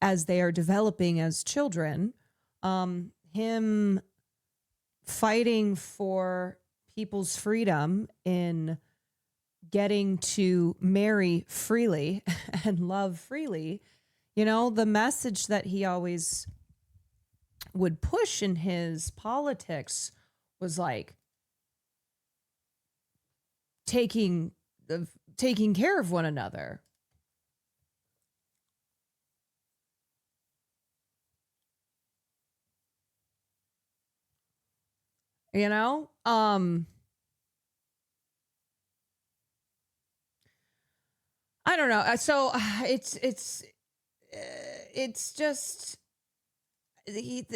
as they are developing as children. Him fighting for people's freedom in getting to marry freely and love freely, you know, the message that he always would push in his politics was like taking care of one another. You know, I don't know. So it's just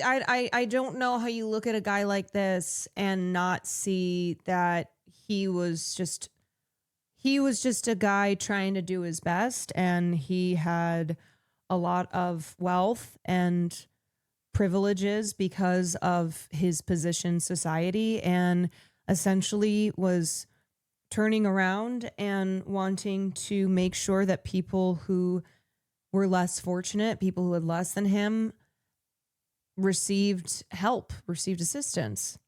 I don't know how you look at a guy like this and not see that he was just a guy trying to do his best, and he had a lot of wealth and privileges because of his position in society, and essentially was turning around and wanting to make sure that people who were less fortunate, people who had less than him, received help, received assistance.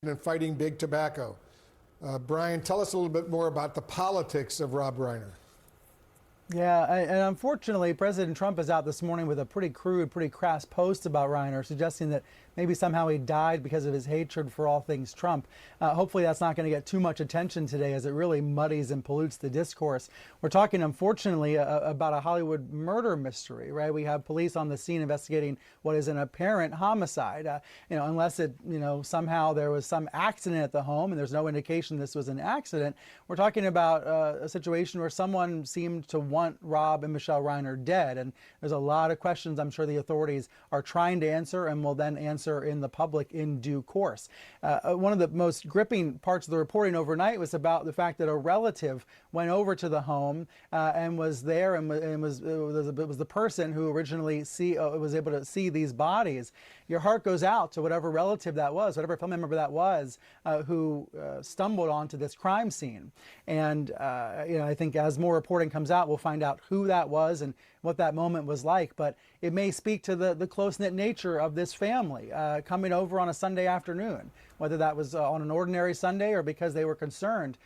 And fighting big tobacco. Brian, tell us a little bit more about the politics of Rob Reiner. Yeah, and unfortunately, President Trump is out this morning with a pretty crude, pretty crass post about Reiner, suggesting that maybe somehow he died because of his hatred for all things Trump. Hopefully that's not going to get too much attention today, as it really muddies and pollutes the discourse. We're talking, unfortunately, about a Hollywood murder mystery, right? We have police on the scene investigating what is an apparent homicide. Unless it, somehow there was some accident at the home and there's no indication this was an accident. We're talking about a situation where someone seemed to want Rob and Michelle Reiner dead. And there's a lot of questions I'm sure the authorities are trying to answer and will then answer in the public in due course. One of the most gripping parts of the reporting overnight was about the fact that a relative went over to the home and was there and was the person who originally was able to see these bodies. Your heart goes out to whatever relative that was, whatever family member that was, who stumbled onto this crime scene. And I think as more reporting comes out, we'll find out who that was and what that moment was like. But it may speak to the close-knit nature of this family coming over on a Sunday afternoon, whether that was on an ordinary Sunday or because they were concerned,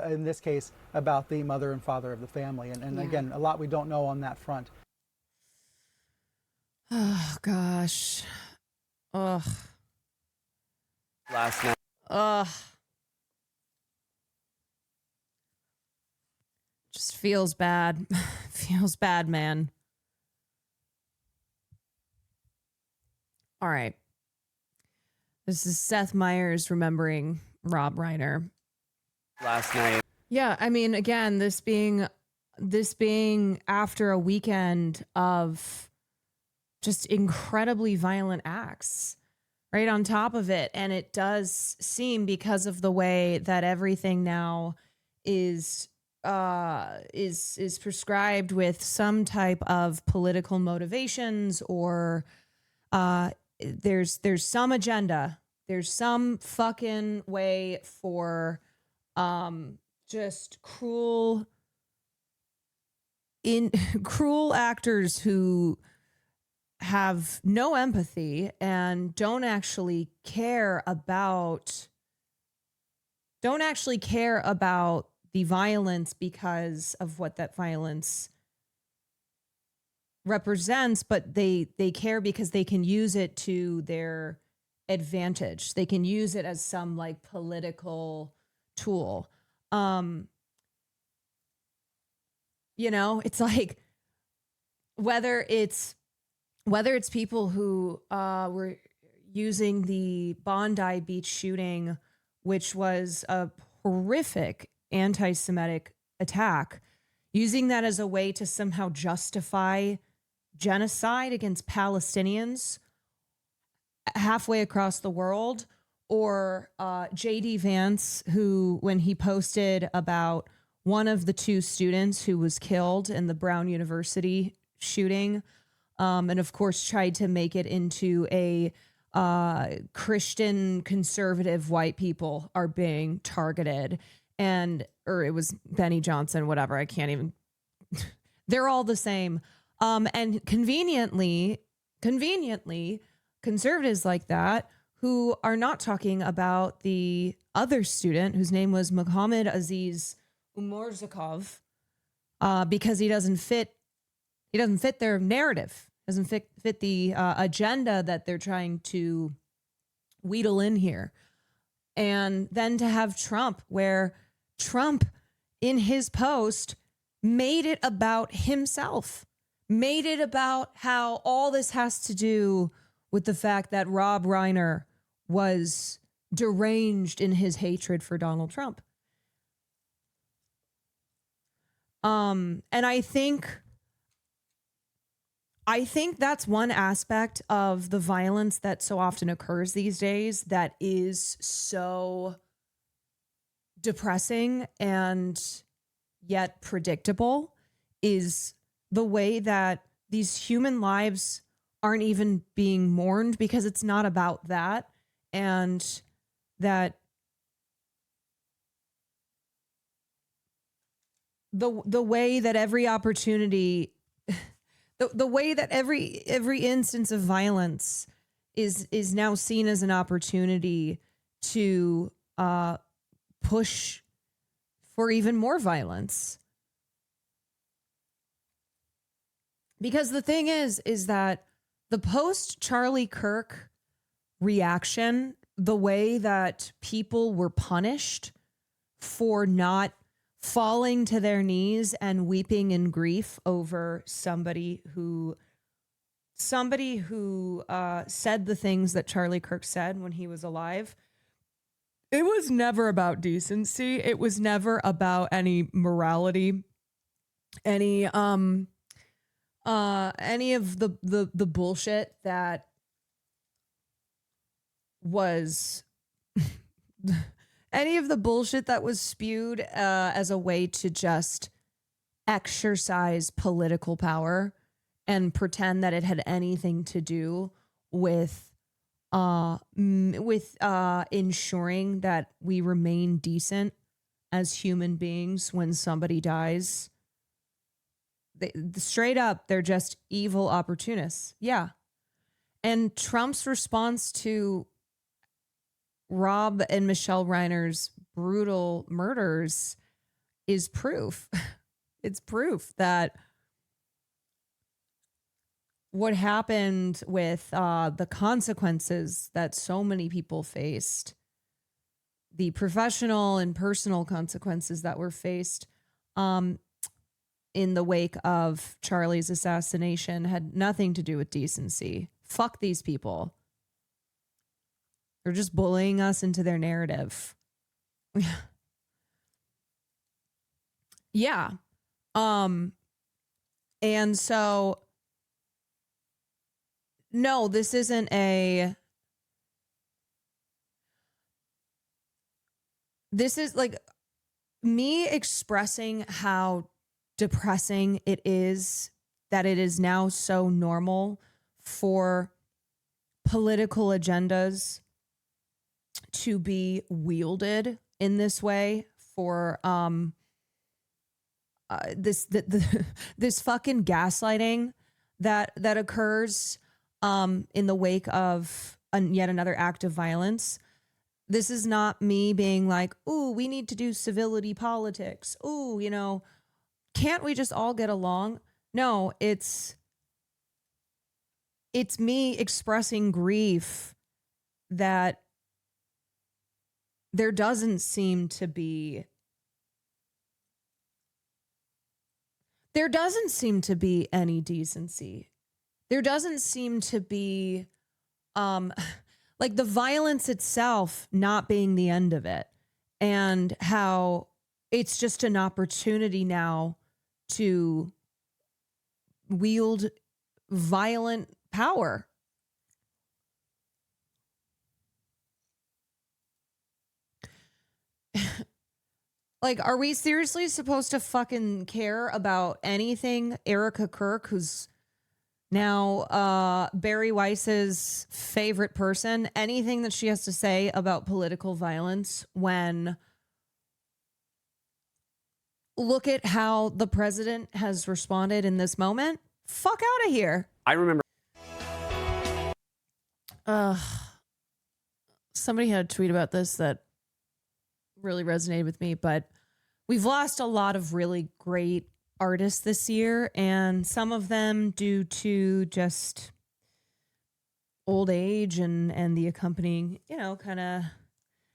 in this case, about the mother and father of the family. And again, a lot we don't know on that front. Oh, gosh. Ugh. Last night. Ugh. Just feels bad. Feels bad, man. All right. This is Seth Meyers remembering Rob Reiner. Last night. Yeah, I mean, again, this being after a weekend of just incredibly violent acts right on top of it. And it does seem, because of the way that everything now is prescribed with some type of political motivations, or there's some agenda. There's some fucking way for just cruel actors who have no empathy and don't actually care about the violence because of what that violence represents, but they care because they can use it to their advantage. They can use it as some like political tool. It's like whether it's people who were using the Bondi Beach shooting, which was a horrific anti-Semitic attack, using that as a way to somehow justify genocide against Palestinians halfway across the world, or J.D. Vance, who, when he posted about one of the two students who was killed in the Brown University shooting, and of course tried to make it into a Christian conservative white people are being targeted. Or it was Benny Johnson, whatever. I can't even, they're all the same. And conveniently, conservatives like that, who are not talking about the other student whose name was Mohammed Aziz Umorzakov, because he doesn't fit their narrative, doesn't fit the agenda that they're trying to wheedle in here. And then to have Trump, where Trump in his post made it about himself, made it about how all this has to do with the fact that Rob Reiner was deranged in his hatred for Donald Trump. And I think that's one aspect of the violence that so often occurs these days that is so depressing and yet predictable, is the way that these human lives aren't even being mourned, because it's not about that. And that the way that every opportunity, the way that every instance of violence is now seen as an opportunity to push for even more violence. Because the thing is that the post Charlie Kirk reaction, the way that people were punished for not falling to their knees and weeping in grief over somebody who said the things that Charlie Kirk said when he was alive. It was never about decency. It was never about any morality, any of the bullshit that was any of the bullshit that was spewed as a way to just exercise political power and pretend that it had anything to do with ensuring that we remain decent as human beings when somebody dies. Straight up, they're just evil opportunists. Yeah. And Trump's response to Rob and Michelle Reiner's brutal murders is proof. It's proof that what happened with the consequences that so many people faced, the professional and personal consequences that were faced in the wake of Charlie's assassination, had nothing to do with decency. Fuck these people. They're just bullying us into their narrative. Yeah. And so, no, this isn't this is like me expressing how depressing it is that it is now so normal for political agendas to be wielded in this way, for this fucking gaslighting that occurs in the wake of yet another act of violence. This is not me being like, ooh, we need to do civility politics. Ooh, can't we just all get along? No, it's me expressing grief that there doesn't seem to be any decency. There doesn't seem to be like the violence itself not being the end of it, and how it's just an opportunity now to wield violent power. Like, are we seriously supposed to fucking care about anything Erica Kirk, who's now Barry Weiss's favorite person, anything that she has to say about political violence, when look at how the president has responded in this moment? Fuck out of here. I remember. somebody had a tweet about this that really resonated with me, but we've lost a lot of really great artists this year, and some of them due to just old age and the accompanying, kind of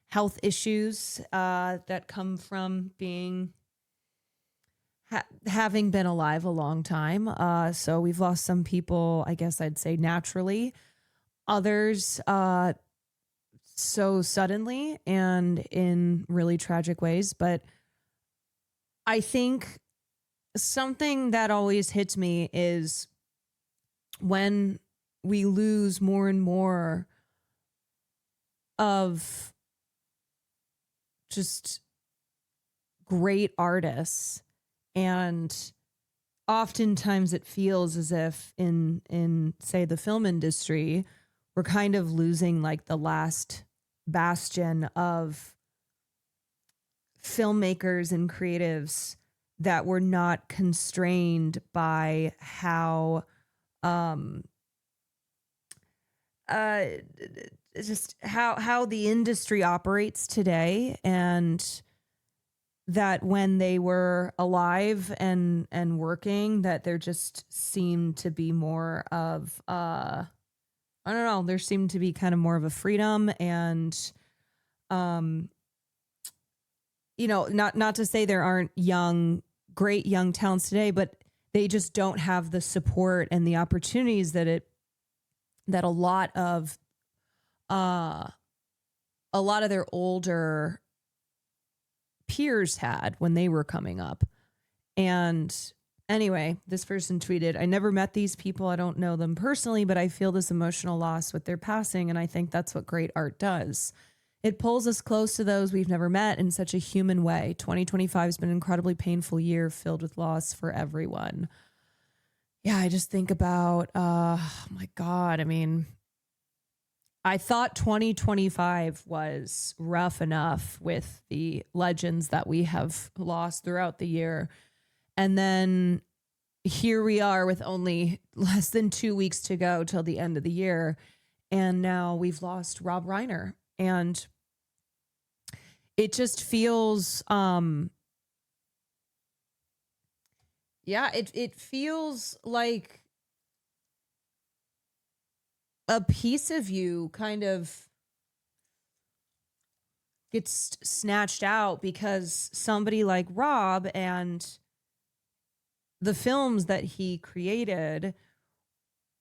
health issues that come from being having been alive a long time. So we've lost some people, I guess I'd say naturally, others so suddenly and in really tragic ways. But I think something that always hits me is when we lose more and more of just great artists, and oftentimes it feels as if in say the film industry, we're kind of losing like the last bastion of filmmakers and creatives that were not constrained by how just how the industry operates today, and that when they were alive and working, that there just seemed to be more of I don't know, there seemed to be kind of more of a freedom, and not to say there aren't great young talents today, but they just don't have the support and the opportunities that a lot of their older peers had when they were coming up. And anyway, this person tweeted, "I never met these people. I don't know them personally, but I feel this emotional loss with their passing. And I think that's what great art does. It pulls us close to those we've never met in such a human way. 2025 has been an incredibly painful year filled with loss for everyone." Yeah, I just think about, oh my God. I mean, I thought 2025 was rough enough with the legends that we have lost throughout the year. And then here we are with only less than 2 weeks to go till the end of the year. And now we've lost Rob Reiner. And it just feels, it feels like a piece of you kind of gets snatched out because somebody like Rob and the films that he created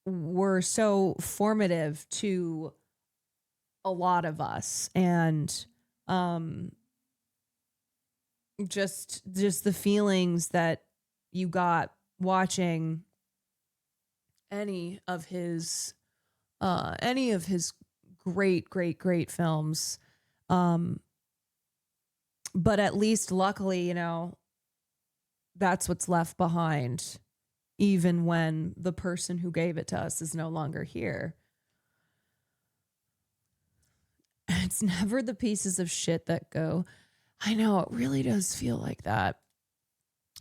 were so formative to a lot of us. And just the feelings that you got watching any of his great films. But at least luckily, that's what's left behind, even when the person who gave it to us is no longer here. It's never the pieces of shit that go. I know, it really does feel like that.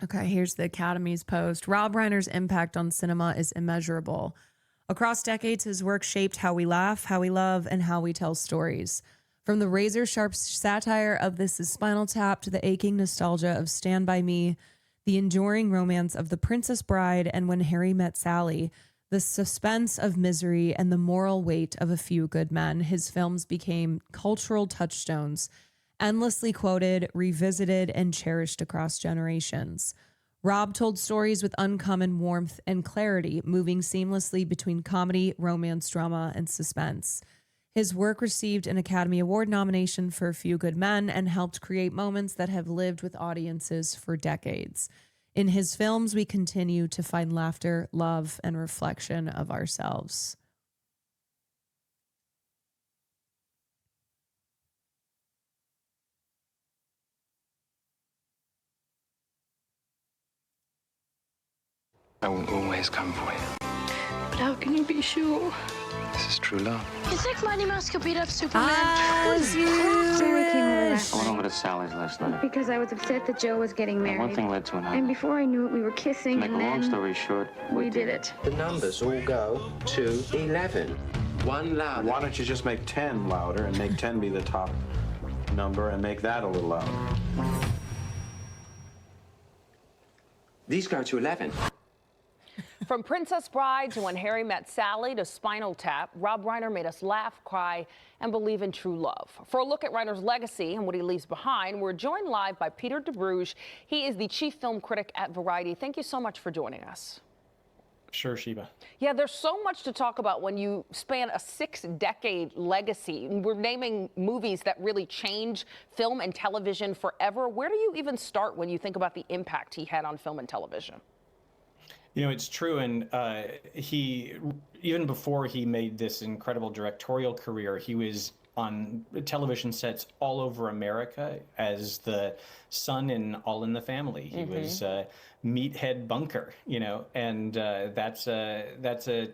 Okay, here's the Academy's post. Rob Reiner's impact on cinema is immeasurable. Across decades, his work shaped how we laugh, how we love, and how we tell stories. From the razor-sharp satire of This Is Spinal Tap to the aching nostalgia of Stand By Me, the enduring romance of The Princess Bride and When Harry Met Sally, the suspense of Misery, and the moral weight of A Few Good Men, his films became cultural touchstones, endlessly quoted, revisited, and cherished across generations. Rob told stories with uncommon warmth and clarity, moving seamlessly between comedy, romance, drama, and suspense. His work received an Academy Award nomination for A Few Good Men and helped create moments that have lived with audiences for decades. In his films, we continue to find laughter, love, and reflection of ourselves. I will always come for you. But how can you be sure? This is true love. You think Mighty Mouse could beat up Superman? Sarah came over last I went night over to Sally's last night. because I was upset that Joe was getting married. One thing led to another. And before I knew it, we were kissing, To make and a long then story short, we did it. The numbers all go to 11. One louder. Why don't you just make 10 louder and make 10 be the top number and make that a little louder? These go to 11. From Princess Bride to When Harry Met Sally to Spinal Tap, Rob Reiner made us laugh, cry, and believe in true love. For a look at Reiner's legacy and what he leaves behind, we're joined live by Peter DeBruge. He is the chief film critic at Variety. Thank you so much for joining us. Sure, Sheba. Yeah, there's so much to talk about when you span a 6-decade legacy. We're naming movies that really change film and television forever. Where do you even start when you think about the impact he had on film and television? You know, it's true, and he, even before he made this incredible directorial career, he was on television sets all over America as the son in All in the Family. He was Meathead Bunker, you know, and that's a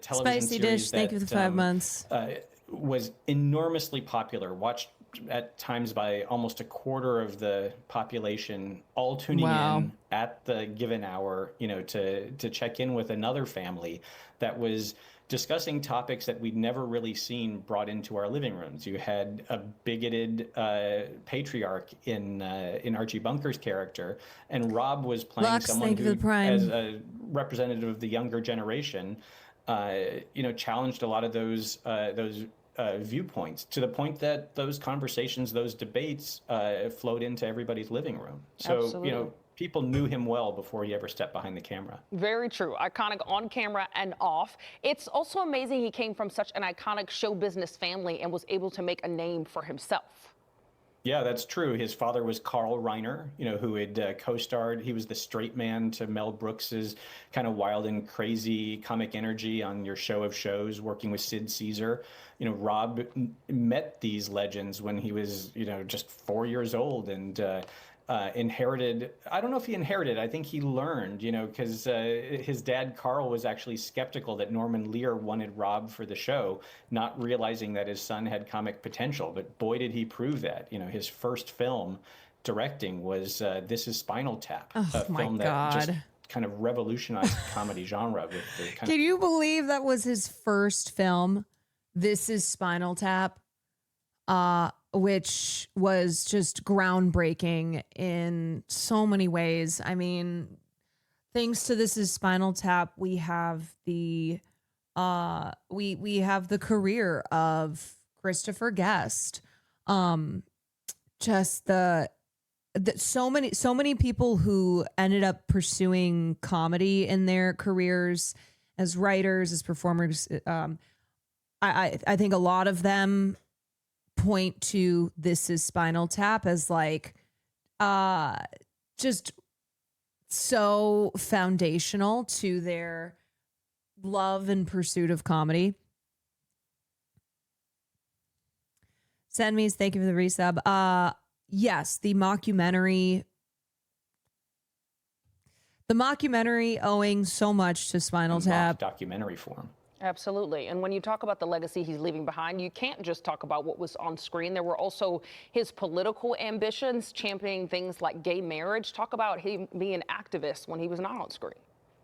television Spicy series Dish, that thank you for the 5 months. Was enormously popular, watched at times by almost a quarter of the population, all tuning in at the given hour, you know, to check in with another family that was discussing topics that we'd never really seen brought into our living rooms. You had a bigoted patriarch in Archie Bunker's character, and Rob was playing someone who, as a representative of the younger generation, you know, challenged a lot of those viewpoints, to the point that those conversations, those debates flowed into everybody's living room. So, Absolutely. You know, people knew him well before he ever stepped behind the camera. Very true. Iconic on camera and off. It's also amazing he came from such an iconic show business family and was able to make a name for himself. Yeah, that's true. His father was Carl Reiner, you know, who had co-starred. He was the straight man to Mel Brooks's kind of wild and crazy comic energy on Your Show of Shows, working with Sid Caesar. You know, Rob met these legends when he was, you know, just 4 years old, and inherited, I don't know if he inherited, I think he learned, you know, because his dad, Carl, was actually skeptical that Norman Lear wanted Rob for the show, not realizing that his son had comic potential. But boy, did he prove that. You know, his first film directing was This Is Spinal Tap, a film that just kind of revolutionized the comedy genre. With the kind Can you believe that was his first film? This Is Spinal Tap. Which was just groundbreaking in so many ways. I mean, thanks to This Is Spinal Tap, we have the we have the career of Christopher Guest. Just the so many people who ended up pursuing comedy in their careers as writers, as performers. I think a lot of them point to This Is Spinal Tap as like just so foundational to their love and pursuit of comedy. Senmis, thank you for the resub. Yes, the mockumentary owing so much to Spinal Tap. Documentary form. Absolutely. And when you talk about the legacy he's leaving behind, you can't just talk about what was on screen. There were also his political ambitions, championing things like gay marriage. Talk about him being an activist when he was not on screen.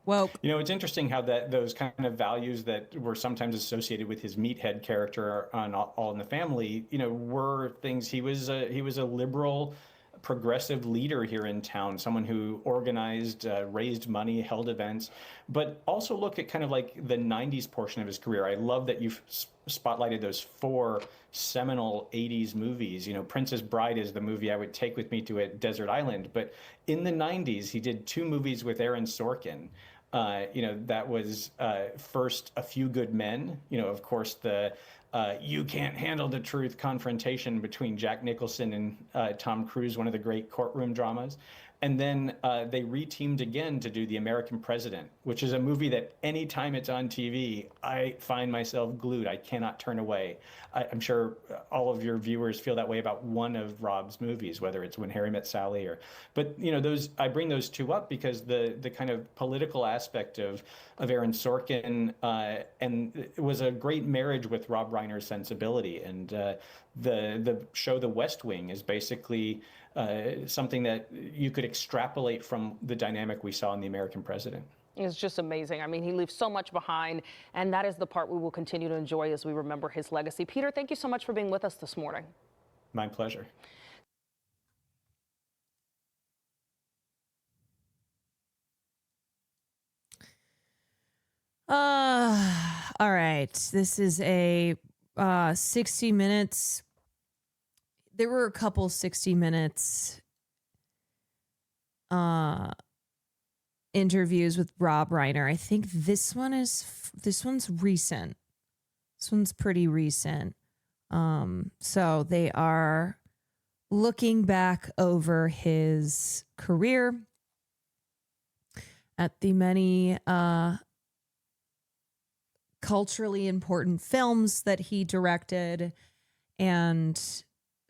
Well, you know, it's interesting how those kind of values that were sometimes associated with his meathead character on All in the Family, you know, were things. He was a liberal, progressive leader here in town, someone who organized, raised money, held events, but also look at kind of like the 90s portion of his career. I love that you've spotlighted those 4 seminal 80s movies. You know, Princess Bride is the movie I would take with me to a desert island, but in the 90s, he did 2 movies with Aaron Sorkin. You know, that was first A Few Good Men, you know, of course, the You Can't Handle the Truth confrontation between Jack Nicholson and Tom Cruise, one of the great courtroom dramas. And then they reteamed again to do The American President, which is a movie that anytime it's on TV, I find myself glued. I cannot turn away. I'm sure all of your viewers feel that way about one of Rob's movies, whether it's When Harry Met Sally but you know, I bring those 2 up because the kind of political aspect of Aaron Sorkin and it was a great marriage with Rob Reiner's sensibility. And the show The West Wing is basically something that you could extrapolate from the dynamic we saw in The American President. It's just amazing. I mean, he leaves so much behind, and that is the part we will continue to enjoy as we remember his legacy. Peter, thank you so much for being with us this morning. My pleasure. All right. This is a 60 Minutes. There were a couple 60 Minutes interviews with Rob Reiner. I think this one's recent. This one's pretty recent. So they are looking back over his career at the many culturally important films that he directed, and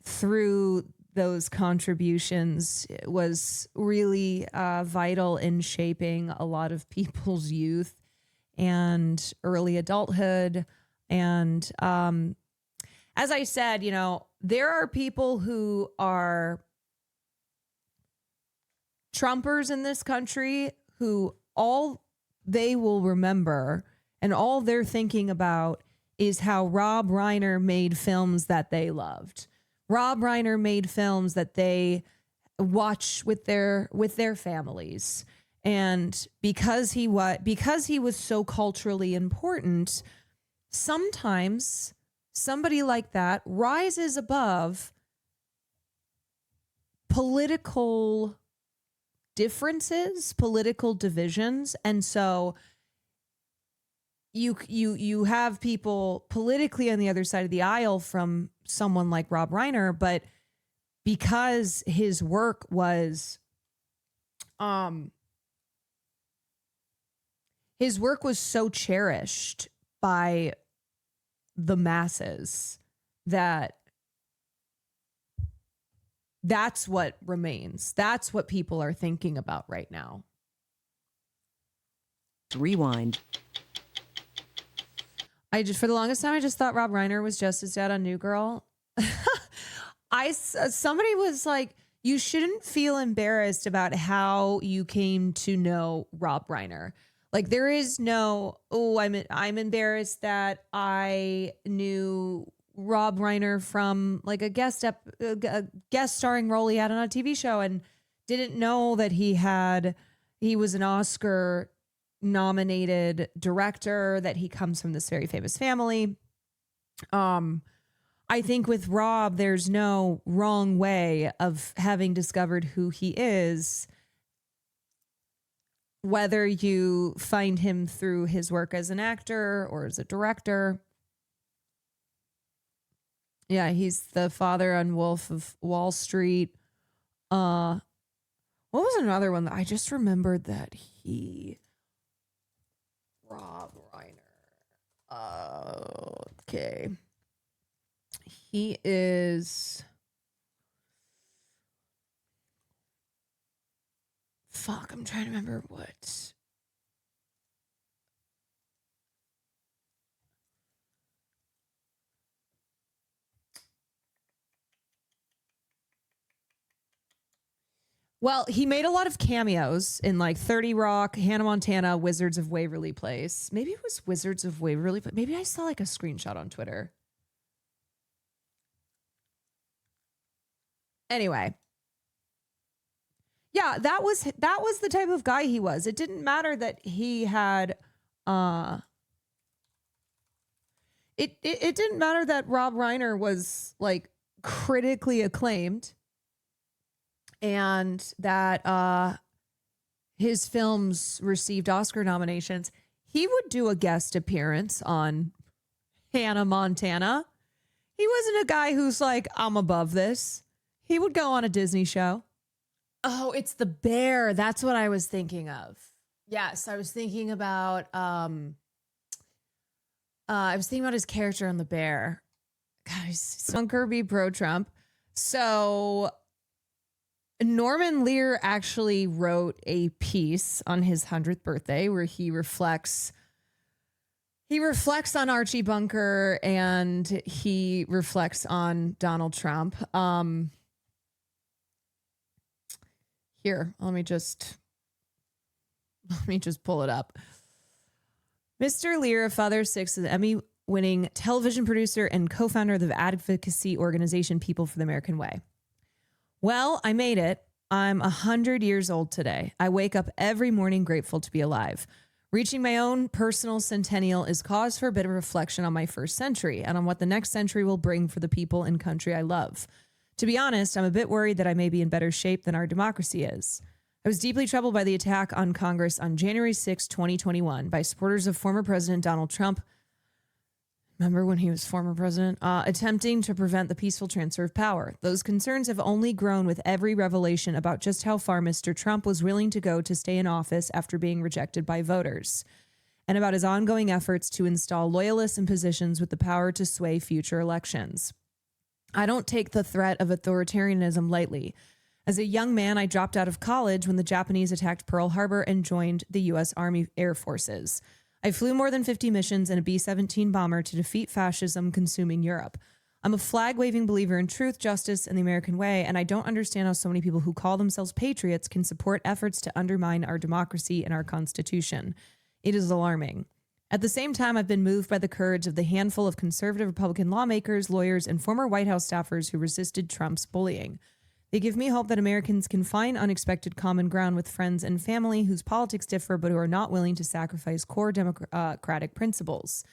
through those contributions was really vital in shaping a lot of people's youth and early adulthood. And as I said, you know, there are people who are Trumpers in this country who all they will remember and all they're thinking about is how Rob Reiner made films that they loved. Rob Reiner made films that they watch with their families. And because he was so culturally important, sometimes somebody like that rises above political differences, political divisions. And so you have people politically on the other side of the aisle from someone like Rob Reiner, but because his work was so cherished by the masses that that's what remains. That's what people are thinking about right now. Rewind. For the longest time, I just thought Rob Reiner was just his dad on New Girl. Somebody was like, you shouldn't feel embarrassed about how you came to know Rob Reiner. Like, there is no, I'm embarrassed that I knew Rob Reiner from like a guest starring role he had on a TV show and didn't know that he was an Oscar nominated director, that he comes from this very famous family. I think with Rob, there's no wrong way of having discovered who he is, whether you find him through his work as an actor or as a director. Yeah, he's the father on Wolf of Wall Street. What was another one that I just remembered that Rob Reiner. Okay. He is. Fuck, I'm trying to remember what. Well, he made a lot of cameos in like 30 Rock, Hannah Montana, Wizards of Waverly Place. Maybe it was Wizards of Waverly, but maybe I saw like a screenshot on Twitter. Anyway. Yeah, that was the type of guy he was. It didn't matter that he had it didn't matter that Rob Reiner was like critically acclaimed and that his films received Oscar nominations. He would do a guest appearance on Hannah Montana. He wasn't a guy who's like, I'm above this. He would go on a Disney show. Oh, it's the bear. That's what I was thinking of. Yes, I was thinking about his character on The Bear. God, he's John Kirby pro-Trump. So Norman Lear actually wrote a piece on his 100th birthday where he reflects on Archie Bunker and he reflects on Donald Trump. Here, let me just Let me just pull it up. Mr. Lear, father of six, is an Emmy-winning television producer and co-founder of the advocacy organization People for the American Way. Well, I made it. I'm 100 years old today. I wake up every morning grateful to be alive. Reaching my own personal centennial is cause for a bit of reflection on my first century and on what the next century will bring for the people and country I love. To be honest, I'm a bit worried that I may be in better shape than our democracy is. I was deeply troubled by the attack on Congress on January 6, 2021 by supporters of former President Donald Trump. Remember when he was former president? Attempting to prevent the peaceful transfer of power. Those concerns have only grown with every revelation about just how far Mr. Trump was willing to go to stay in office after being rejected by voters, and about his ongoing efforts to install loyalists in positions with the power to sway future elections. I don't take the threat of authoritarianism lightly. As a young man, I dropped out of college when the Japanese attacked Pearl Harbor and joined the U.S. Army Air Forces. I flew more than 50 missions in a B-17 bomber to defeat fascism consuming Europe. I'm a flag-waving believer in truth, justice, and the American way, and I don't understand how so many people who call themselves patriots can support efforts to undermine our democracy and our Constitution. It is alarming. At the same time, I've been moved by the courage of the handful of conservative Republican lawmakers, lawyers, and former White House staffers who resisted Trump's bullying. They give me hope that Americans can find unexpected common ground with friends and family whose politics differ but who are not willing to sacrifice core democratic principles.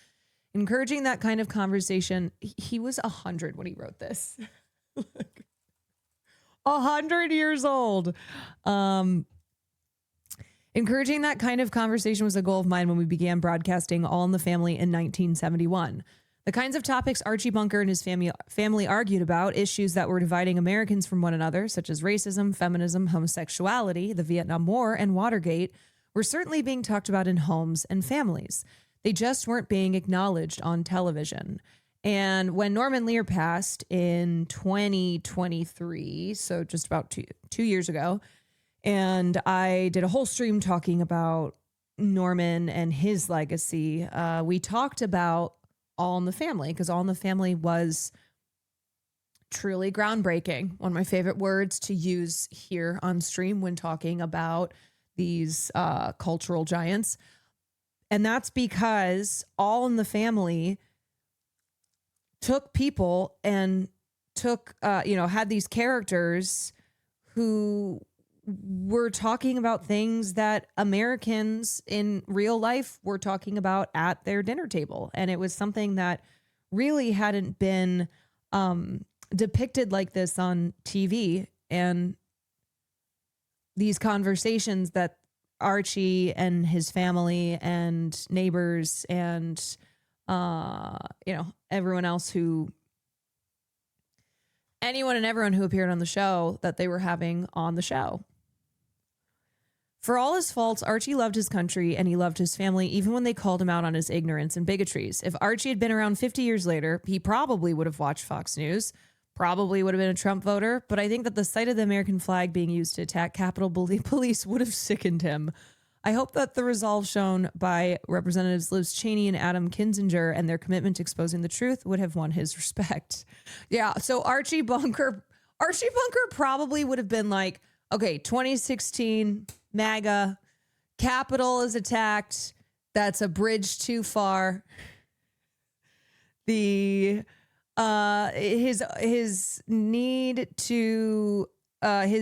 Encouraging that kind of conversation. He was 100 when he wrote this. 100 years old. Encouraging that kind of conversation was a goal of mine when we began broadcasting All in the Family in 1971. The kinds of topics Archie Bunker and his family argued about, issues that were dividing Americans from one another, such as racism, feminism, homosexuality, the Vietnam War, and Watergate, were certainly being talked about in homes and families. They just weren't being acknowledged on television. And when Norman Lear passed in 2023, so just about two years ago, and I did a whole stream talking about Norman and his legacy, we talked about All in the Family, because All in the Family was truly groundbreaking. One of my favorite words to use here on stream when talking about these cultural giants. And that's because All in the Family took people and had these characters who were talking about things that Americans in real life were talking about at their dinner table. And it was something that really hadn't been depicted like this on TV. And these conversations that Archie and his family and neighbors and, anyone and everyone who appeared on the show that they were having on the show. For all his faults, Archie loved his country and he loved his family, even when they called him out on his ignorance and bigotries. If Archie had been around 50 years later, he probably would have watched Fox News, probably would have been a Trump voter, but I think that the sight of the American flag being used to attack Capitol Police would have sickened him. I hope that the resolve shown by Representatives Liz Cheney and Adam Kinzinger and their commitment to exposing the truth would have won his respect. Yeah, so Archie Bunker probably would have been like, okay, 2016, MAGA, Capitol is attacked. That's a bridge too far. His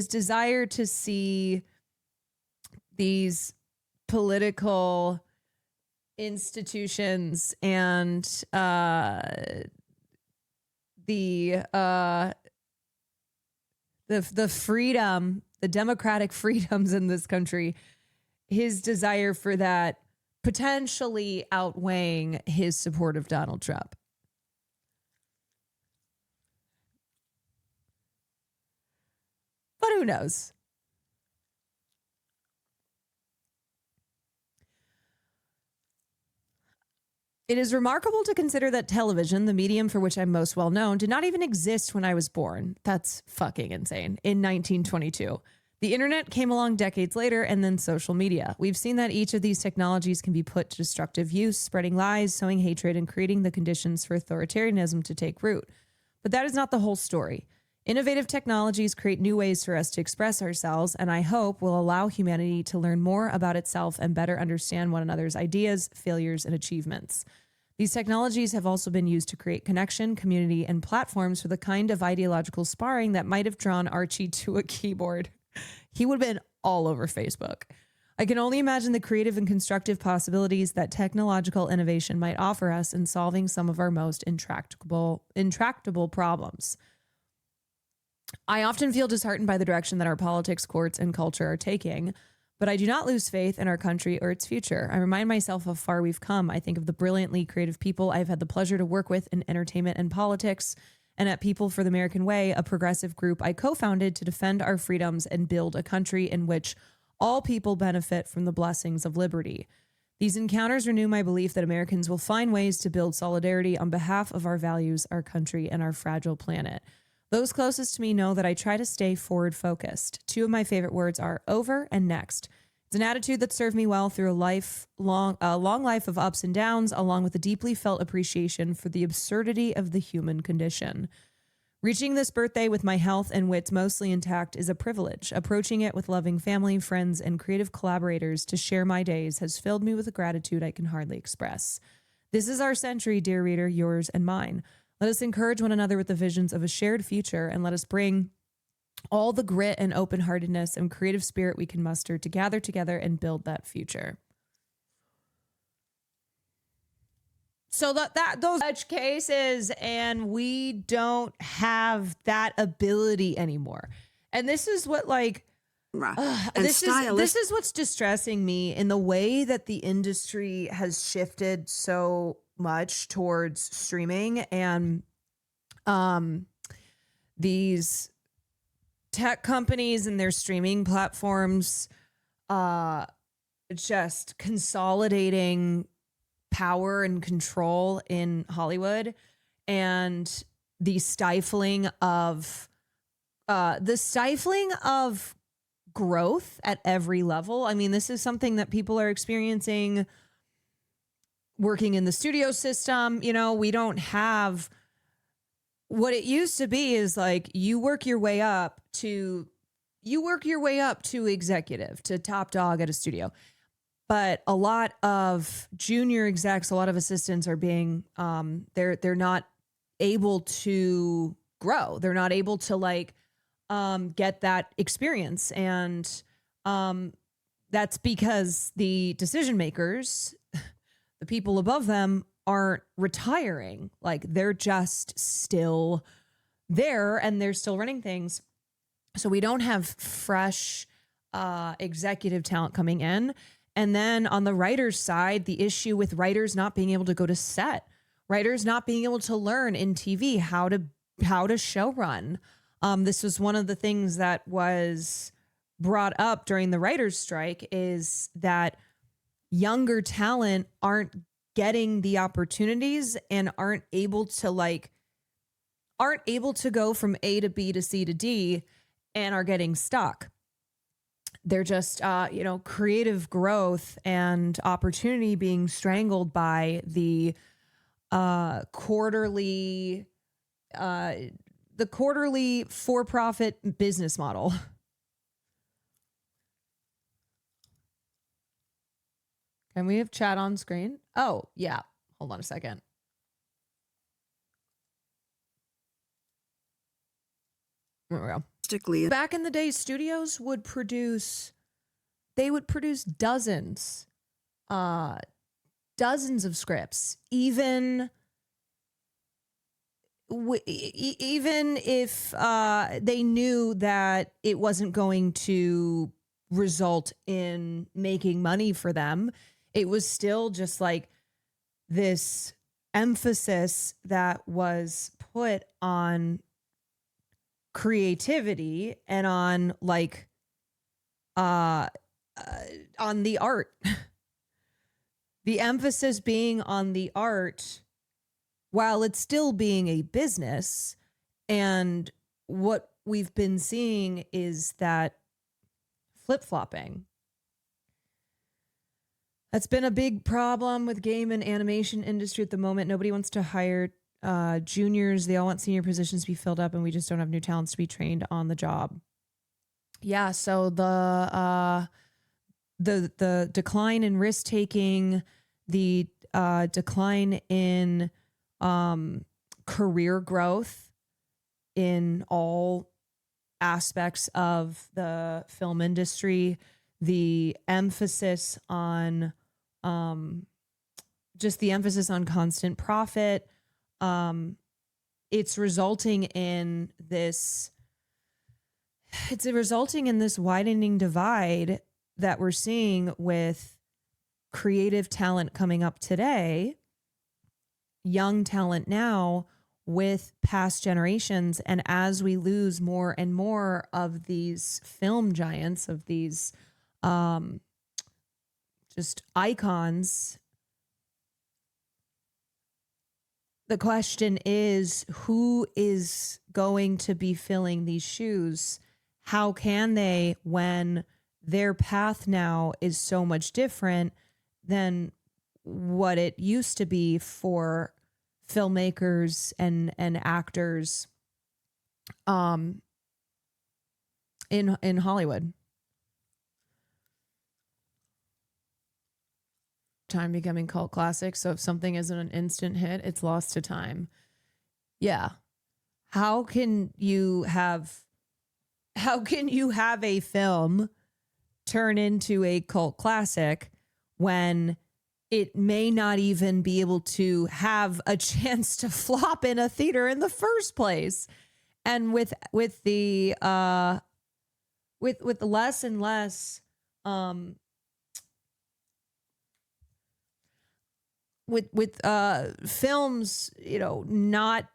desire to see these political institutions and the freedom, the democratic freedoms in this country, his desire for that potentially outweighing his support of Donald Trump. But who knows? It is remarkable to consider that television, the medium for which I'm most well known, did not even exist when I was born. That's fucking insane. In 1922. The internet came along decades later, and then social media. We've seen that each of these technologies can be put to destructive use, spreading lies, sowing hatred, and creating the conditions for authoritarianism to take root. But that is not the whole story. Innovative technologies create new ways for us to express ourselves, and I hope will allow humanity to learn more about itself and better understand one another's ideas, failures, and achievements. These technologies have also been used to create connection, community, and platforms for the kind of ideological sparring that might have drawn Archie to a keyboard. He would have been all over Facebook. I can only imagine the creative and constructive possibilities that technological innovation might offer us in solving some of our most intractable problems. I often feel disheartened by the direction that our politics, courts, and culture are taking, but I do not lose faith in our country or its future. I remind myself how far we've come. I think of the brilliantly creative people I've had the pleasure to work with in entertainment and politics, and at People for the American Way, a progressive group I co-founded to defend our freedoms and build a country in which all people benefit from the blessings of liberty. These encounters renew my belief that Americans will find ways to build solidarity on behalf of our values, our country, and our fragile planet. Those closest to me know that I try to stay forward-focused. Two of my favorite words are over and next. It's an attitude that served me well through a long life of ups and downs, along with a deeply felt appreciation for the absurdity of the human condition. Reaching this birthday with my health and wits mostly intact is a privilege. Approaching it with loving family, friends, and creative collaborators to share my days has filled me with a gratitude I can hardly express. This is our century, dear reader, yours and mine. Let us encourage one another with the visions of a shared future, and let us bring all the grit and open-heartedness and creative spirit we can muster to gather together and build that future. So those edge cases, and we don't have that ability anymore. And this is what this is what's distressing me in the way that the industry has shifted so much towards streaming, and these tech companies and their streaming platforms just consolidating power and control in Hollywood, and the stifling of growth at every level. I mean, this is something that people are experiencing working in the studio system. You know, we don't have what it used to be is like you work your way up to executive, to top dog at a studio. But a lot of junior execs, a lot of assistants are being, they're not able to grow. They're not able to get that experience. And that's because the decision makers, the people above them, aren't retiring. Like, they're just still there and they're still running things. So we don't have fresh executive talent coming in. And then on the writer's side, the issue with writers not being able to go to set, writers not being able to learn in TV how to show run. This was one of the things that was brought up during the writer's strike, is that younger talent aren't getting the opportunities and aren't able to go from A to B to C to D and are getting stuck. They're just, creative growth and opportunity being strangled by the quarterly for-profit business model. Can we have chat on screen? Oh, yeah. Hold on a second. There we go. Back in the day, studios would produce dozens of scripts, even if they knew that it wasn't going to result in making money for them. It was still just like this emphasis that was put on creativity and on on the art. The emphasis being on the art while it's still being a business. And what we've been seeing is that flip-flopping. That's been a big problem with game and animation industry at the moment. Nobody wants to hire juniors, they all want senior positions to be filled up, and we just don't have new talents to be trained on the job. Yeah, so the decline in risk taking, the decline in career growth in all aspects of the film industry, the emphasis on just the emphasis on constant profit, it's resulting in this widening divide that we're seeing with creative talent coming up today, young talent now, with past generations. And as we lose more and more of these film giants, of these just icons, the question is, who is going to be filling these shoes? How can they, when their path now is so much different than what it used to be for filmmakers and actors in Hollywood? Time becoming cult classics. So if something isn't an instant hit, it's lost to time. Yeah. How can you have a film turn into a cult classic when it may not even be able to have a chance to flop in a theater in the first place? And with the less and less with films, not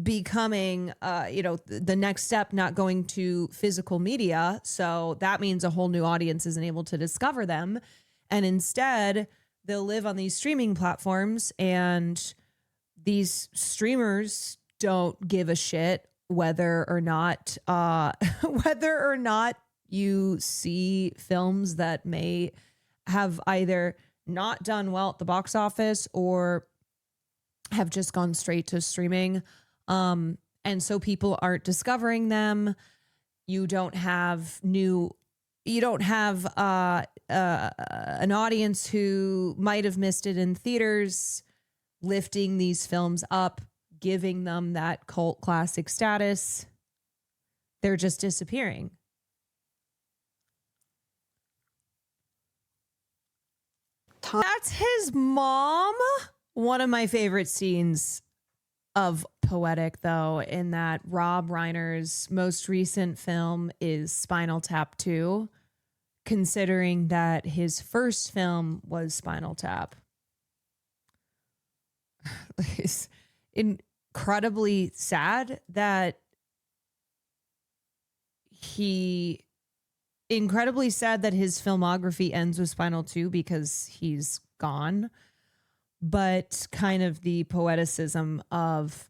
becoming, the next step, not going to physical media. So that means a whole new audience isn't able to discover them. And instead, they'll live on these streaming platforms, and these streamers don't give a shit whether or not you see films that may have either not done well at the box office or have just gone straight to streaming. And so people aren't discovering them. You don't have an audience who might have missed it in theaters, lifting these films up, giving them that cult classic status. They're just disappearing. That's his mom. One of my favorite scenes of Poetic, though, in that Rob Reiner's most recent film is Spinal Tap 2, considering that his first film was Spinal Tap. It's incredibly sad that his filmography ends with Spinal 2 because he's gone. But kind of the poeticism of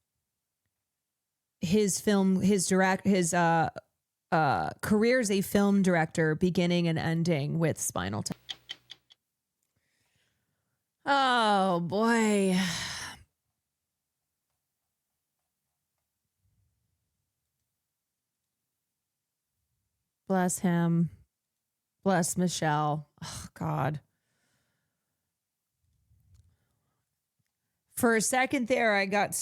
his career as a film director, beginning and ending with Spinal Tap. Oh boy. Bless him. Bless Michelle. Oh God. For a second there, I got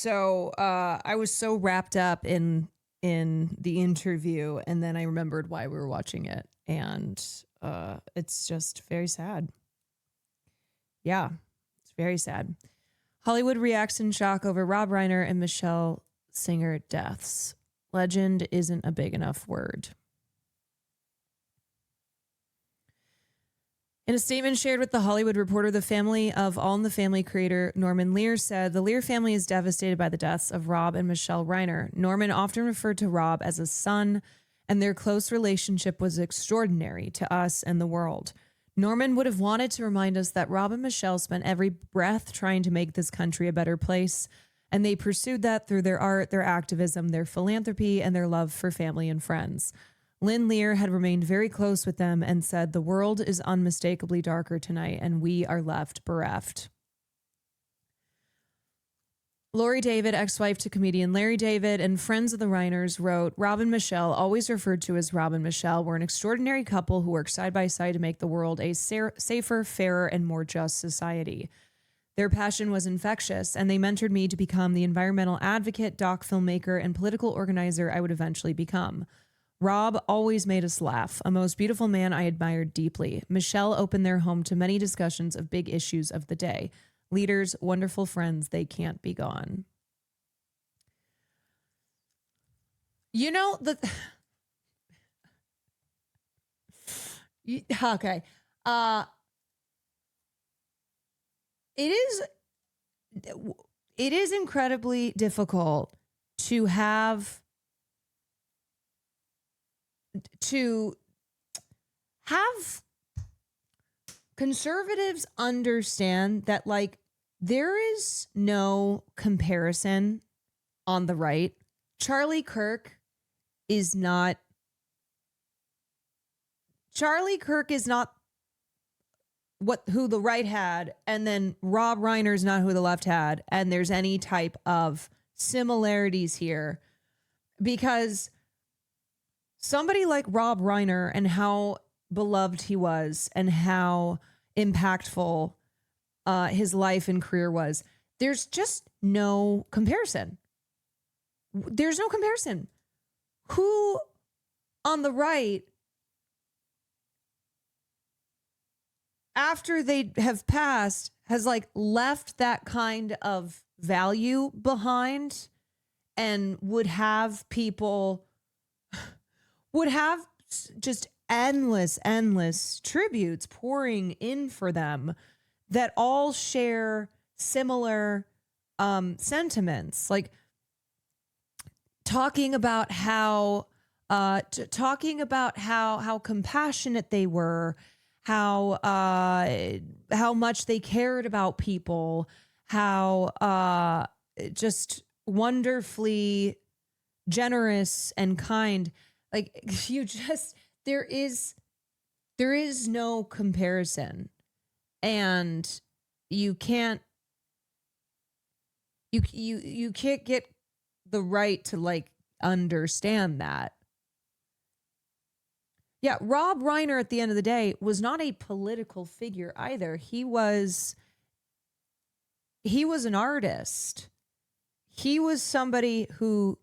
I was so wrapped up in the interview, and then I remembered why we were watching it, and it's just very sad. Yeah, it's very sad. Hollywood reacts in shock over Rob Reiner and Michelle Singer deaths. Legend isn't a big enough word. In a statement shared with The Hollywood Reporter, the family of All in the Family creator Norman Lear said, "The Lear family is devastated by the deaths of Rob and Michelle Reiner. Norman often referred to Rob as a son, and their close relationship was extraordinary to us and the world. Norman would have wanted to remind us that Rob and Michelle spent every breath trying to make this country a better place, and they pursued that through their art, their activism, their philanthropy, and their love for family and friends. Lynn Lear had remained very close with them and said, "The world is unmistakably darker tonight, and we are left bereft." Lori David, ex-wife to comedian Larry David, and friends of the Reiners wrote, Rob and Michelle, always referred to as Rob and Michelle, were an extraordinary couple who work side by side to make the world a safer, fairer, and more just society. Their passion was infectious, and they mentored me to become the environmental advocate, doc filmmaker, and political organizer I would eventually become. Rob always made us laugh, a most beautiful man I admired deeply. Michelle opened their home to many discussions of big issues of the day. Leaders, wonderful friends, they can't be gone. You know, okay. It is incredibly difficult to have conservatives understand that, like, there is no comparison on the right. Charlie Kirk is not who the right had, and then Rob Reiner is not who the left had, and there's any type of similarities here, because somebody like Rob Reiner and how beloved he was and how impactful his life and career was, there's just no comparison. There's no comparison. Who on the right, after they have passed, has like left that kind of value behind and would have people, would have just endless tributes pouring in for them that all share similar sentiments, like talking about how compassionate they were, how much they cared about people, how just wonderfully generous and kind. Like, there is no comparison, and you can't get the right to like understand that. Yeah, Rob Reiner at the end of the day was not a political figure either. He was an artist. He was somebody who,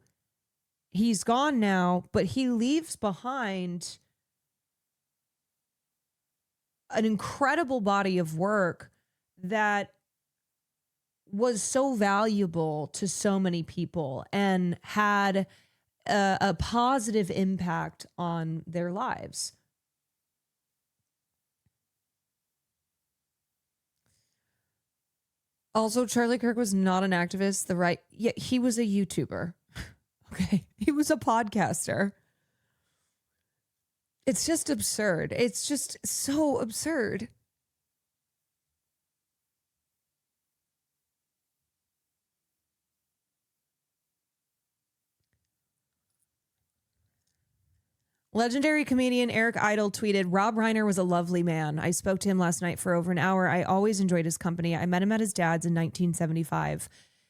he's gone now, but he leaves behind an incredible body of work that was so valuable to so many people and had a positive impact on their lives. Also, Charlie Kirk was not an activist. He was a YouTuber. Okay. He was a podcaster. It's just absurd. It's just so absurd. Legendary comedian Eric Idle tweeted, Rob Reiner was a lovely man. I spoke to him last night for over an hour. I always enjoyed his company. I met him at his dad's in 1975.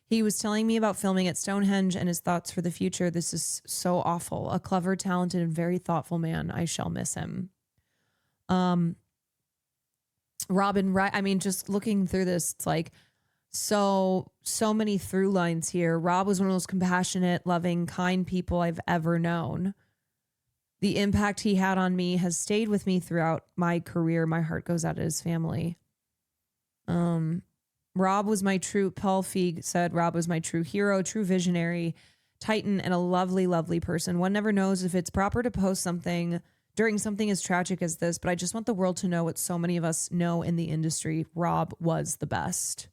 He was telling me about filming at Stonehenge and his thoughts for the future. This is so awful. A clever, talented, and very thoughtful man. I shall miss him. Robin, I mean, just looking through this, it's like so many through lines here. Rob was one of those compassionate, loving, kind people I've ever known. The impact he had on me has stayed with me throughout my career. My heart goes out to his family. Rob was my true, Paul Feig said, Rob was my true hero, true visionary, titan, and a lovely, lovely person. One never knows if it's proper to post something during something as tragic as this, but I just want the world to know what so many of us know in the industry. Rob was the best.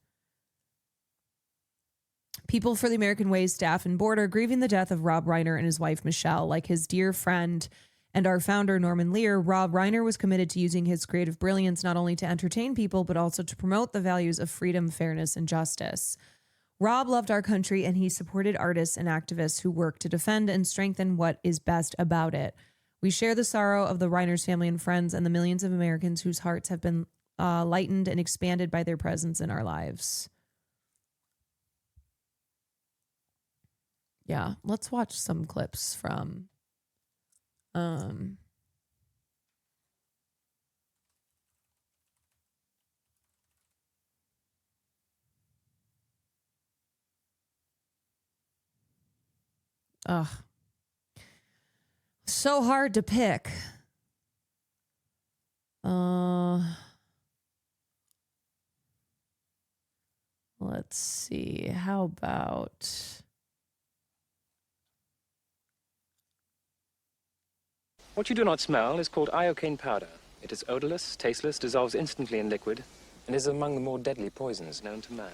People for the American Way staff and board are grieving the death of Rob Reiner and his wife, Michelle. Like his dear friend and our founder, Norman Lear, Rob Reiner was committed to using his creative brilliance not only to entertain people, but also to promote the values of freedom, fairness, and justice. Rob loved our country, and he supported artists and activists who work to defend and strengthen what is best about it. We share the sorrow of the Reiners family and friends and the millions of Americans whose hearts have been lightened and expanded by their presence in our lives. Yeah, let's watch some clips from ugh. So hard to pick. Let's see. How about What you do not smell is called iocane powder. It is odorless, tasteless, dissolves instantly in liquid, and is among the more deadly poisons known to man.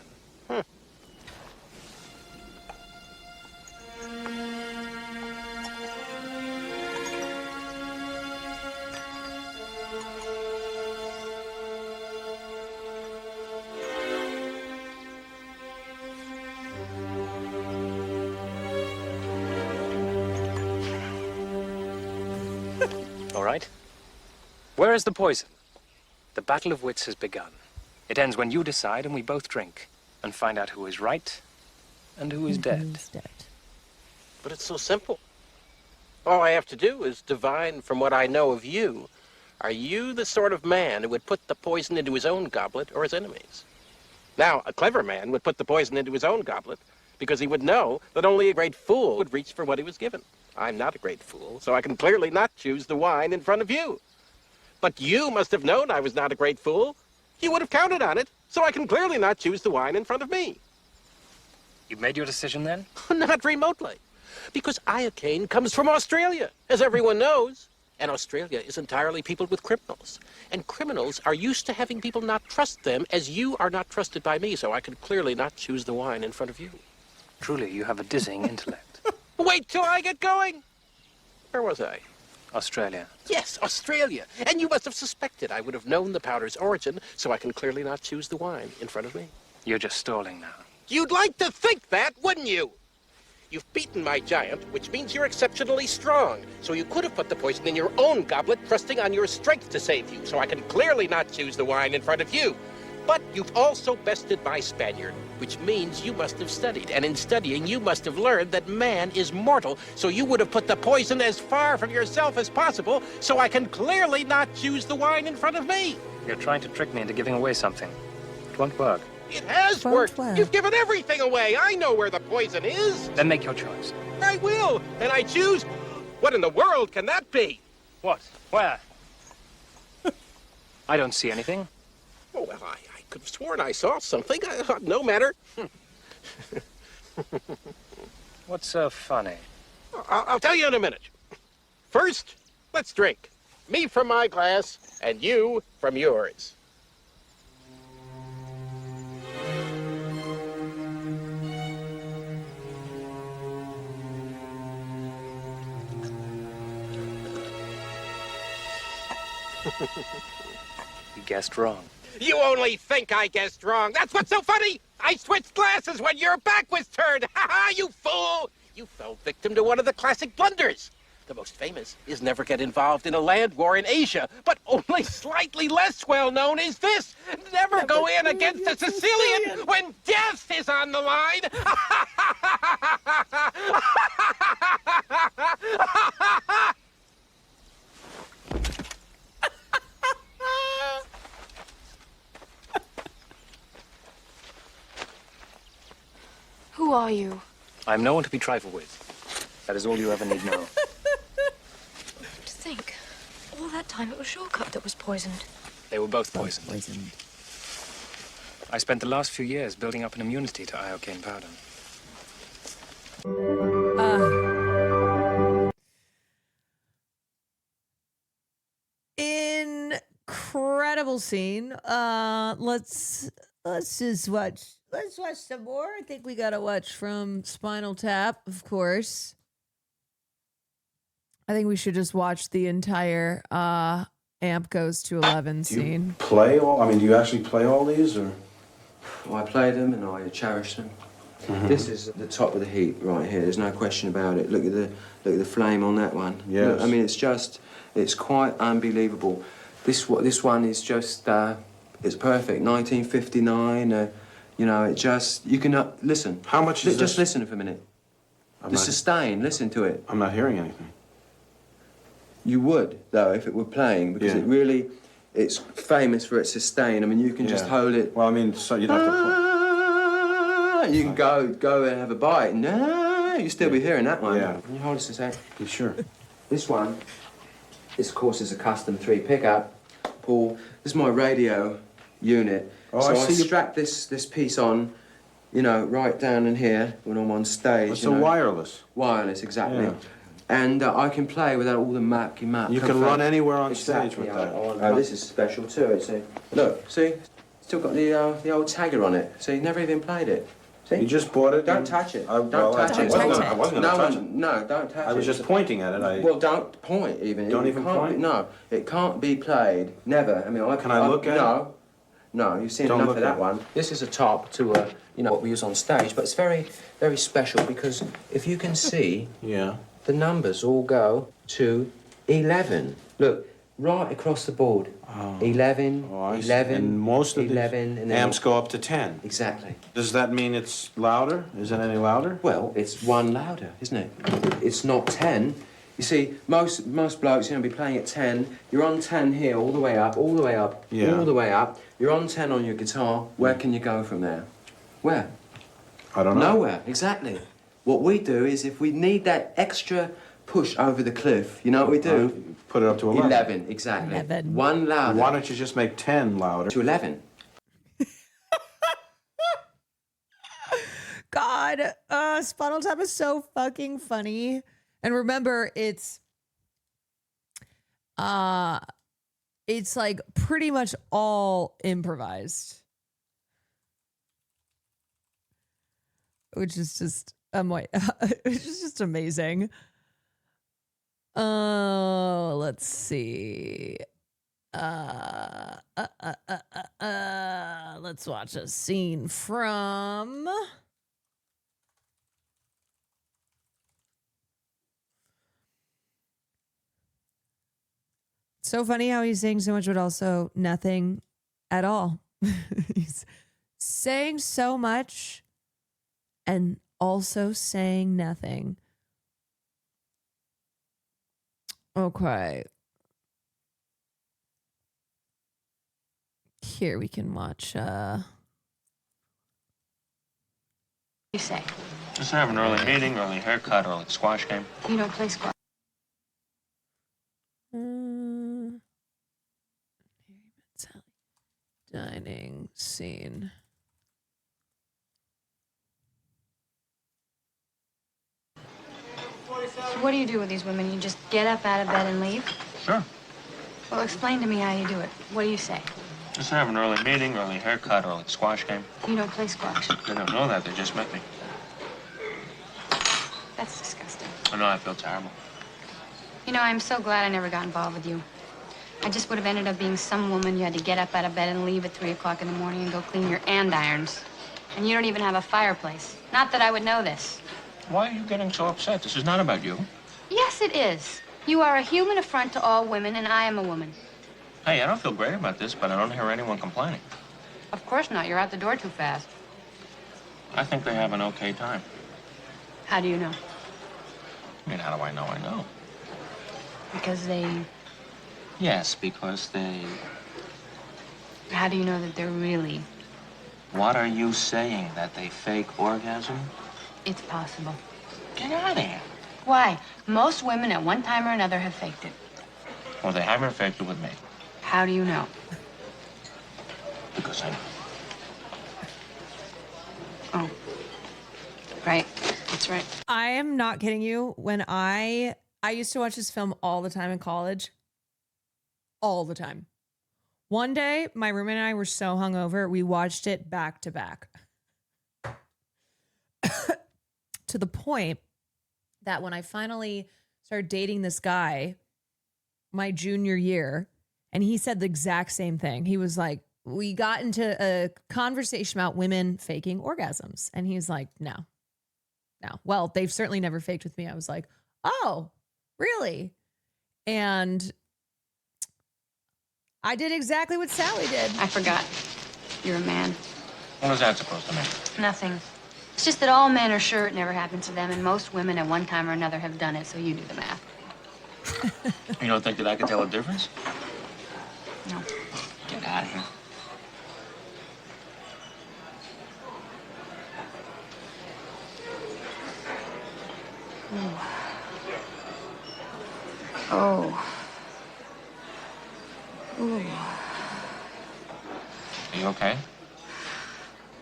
All right. Where is the poison? The battle of wits has begun. It ends when you decide and we both drink and find out who is right and who is dead. But it's so simple. All I have to do is divine from what I know of you. Are you the sort of man who would put the poison into his own goblet or his enemies? Now, a clever man would put the poison into his own goblet because he would know that only a great fool would reach for what he was given. I'm not a great fool, so I can clearly not choose the wine in front of you. But you must have known I was not a great fool. You would have counted on it, so I can clearly not choose the wine in front of me. You've made your decision then? Not remotely. Because iocane comes from Australia, as everyone knows. And Australia is entirely peopled with criminals. And criminals are used to having people not trust them, as you are not trusted by me, so I can clearly not choose the wine in front of you. Truly, you have a dizzying intellect. Wait till I get going. Where was I? Australia. Yes, Australia. And you must have suspected I would have known the powder's origin, so I can clearly not choose the wine in front of me. You're just stalling now. You'd like to think that, wouldn't you? You've beaten my giant, which means you're exceptionally strong. So you could have put the poison in your own goblet, trusting on your strength to save you, so I can clearly not choose the wine in front of you. But you've also bested my Spaniard, which means you must have studied. And in studying, you must have learned that man is mortal. So you would have put the poison as far from yourself as possible, so I can clearly not choose the wine in front of me. You're trying to trick me into giving away something. It won't work. It has worked. You've given everything away. I know where the poison is. Then make your choice. I will. And I choose. What in the world can that be? What? Where? I don't see anything. Oh, well, I could have sworn I saw something. No matter. What's so funny? I'll tell you in a minute. First, let's drink. Me from my glass, and you from yours. You guessed wrong. You only think I guessed wrong. That's what's so funny. I switched glasses when your back was turned. Ha ha, you fool. You fell victim to one of the classic blunders. The most famous is never get involved in a land war in Asia, but only slightly less well known is this. Never go in against a Sicilian when death is on the line. Who are you? I'm no one to be trifled with. That is all you ever need know. To think, all that time it was Shortcut that was poisoned. They were both poisoned. I spent the last few years building up an immunity to iocane powder. Incredible scene. Let's just watch. Let's watch some more. I think we gotta watch from Spinal Tap, of course. I think we should just watch the entire Amp Goes to 11 scene. Play all? I mean, do you actually play all these, or? I play them and I cherish them. This is at the top of the heap right here. There's no question about it. Look at the flame on that one. Yes. Look, I mean, it's quite unbelievable. This one is just it's perfect. 1959. You know, it just you can listen. How much is Just this? listen for a minute. The sustain, listen to it. I'm not hearing anything. You would, though, if it were playing, because Yeah. it really, it's famous for its sustain. I mean, you can just hold it. Well, I mean, so you'd have to And you can go and have a bite. No, you still be hearing that one. Yeah. Can you hold it a sec? You sure? This one, this of course is a custom 3 pickup. Paul, this is my radio unit. Oh, so I I see you- strap this piece on, you know, right down in here when I'm on stage. It's you a know. wireless. Wireless, exactly. Yeah. And I can play without all the muck. You can run anywhere on stage with that. Oh, this is special too. It's look, see, still got the old tagger on it. See, never even played it. See? You just bought it? Don't touch it. Don't well, touch it. I wasn't going to touch it. No, don't touch it. I was just pointing at it. Well, don't point even. Don't It even can't point? Be, no, it can't be played. Never. I mean, Can I look at it? No. No, you've seen Don't enough look of at that it. one. This is a top to you know, what we use on stage, but it's very, very special because if you can see, Yeah. the numbers all go to 11. Look, right across the board. 11, I see. 11, And most of 11, the and then amps go up to 10. Exactly. Does that mean it's louder? Is it any louder? Well, it's 1 louder, isn't it? It's not 10. You see, most blokes, you know, be playing at 10. You're on 10 here, all the way up, all the way up, Yeah. all the way up. You're on 10 on your guitar. Where can you go from there? Where? I don't know. Nowhere, exactly. What we do is if we need that extra push over the cliff, you know what we do? Put it up to 11. 11, exactly. 11. 1 louder. Why don't you just make 10 louder? To 11. God, Spinal Tap is so fucking funny. And remember, it's like pretty much all improvised, which is just which is just amazing. Let's see. Let's watch a scene from. So funny how he's saying so much, but also nothing at all. He's saying so much and also saying nothing. Okay. Here we can watch. You say? Just have an early meeting, early haircut, early squash game. You don't play squash. Dining scene. So what do you do with these women? You just get up out of bed and leave? Sure. Well, explain to me how you do it. What do you say? Just have an early meeting, early haircut, early squash game. You don't play squash. They don't know that. They just met me. That's disgusting. I know. I feel terrible. You know, I'm so glad I never got involved with you. I just would have ended up being some woman you had to get up out of bed and leave at 3 o'clock in the morning and go clean your andirons. And you don't even have a fireplace. Not that I would know this. Why are you getting so upset? This is not about you. Yes, it is. You are a human affront to all women, and I am a woman. Hey, I don't feel great about this, but I don't hear anyone complaining. Of course not. You're out the door too fast. I think they have an okay time. How do you know? I mean, how do I know? I know. Because they... Yes, because they... How do you know that they're really... What are you saying? That they fake orgasm? It's possible. Get out of here. Why? Most women at one time or another have faked it. Well, they haven't faked it with me. How do you know? Because I know. Oh. Right. That's right. I am not kidding you. When I used to watch this film all the time in college. All the time. One day, my roommate and I were so hungover, we watched it back to back. To the point that when I finally started dating this guy, my junior year, and he said the exact same thing. He was like, we got into a conversation about women faking orgasms. And he was like, no. Well, they've certainly never faked with me. I was like, oh, really? And I did exactly what Sally did. I forgot. You're a man. What is that supposed to mean? Nothing. It's just that all men are sure it never happened to them, and most women at one time or another have done it, so you do the math. You don't think that I could tell a difference? No. Get out of here. Oh. Ooh. Are you okay?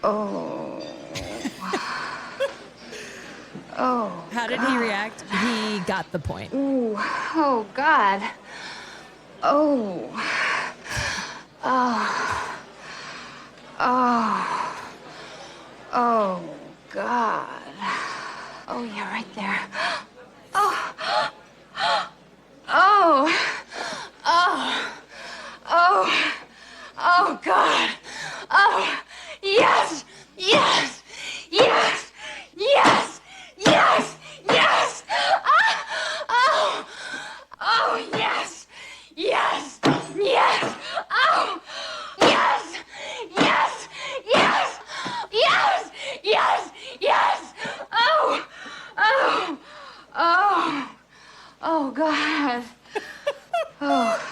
Oh. Oh. How did he react? He got the point. Ooh. Oh, God. Oh. Oh. Oh. Oh, God. Oh, yeah, right there. Oh. Oh. Oh. Oh. Oh, God. Oh. Yes. Yes. Yes. Yes. Yes. Yes. Oh. Oh, yes. Yes. Yes. Oh. Yes. Yes. Yes. Yes. Yes. Yes. Oh. Oh. Oh. Oh, God. Oh.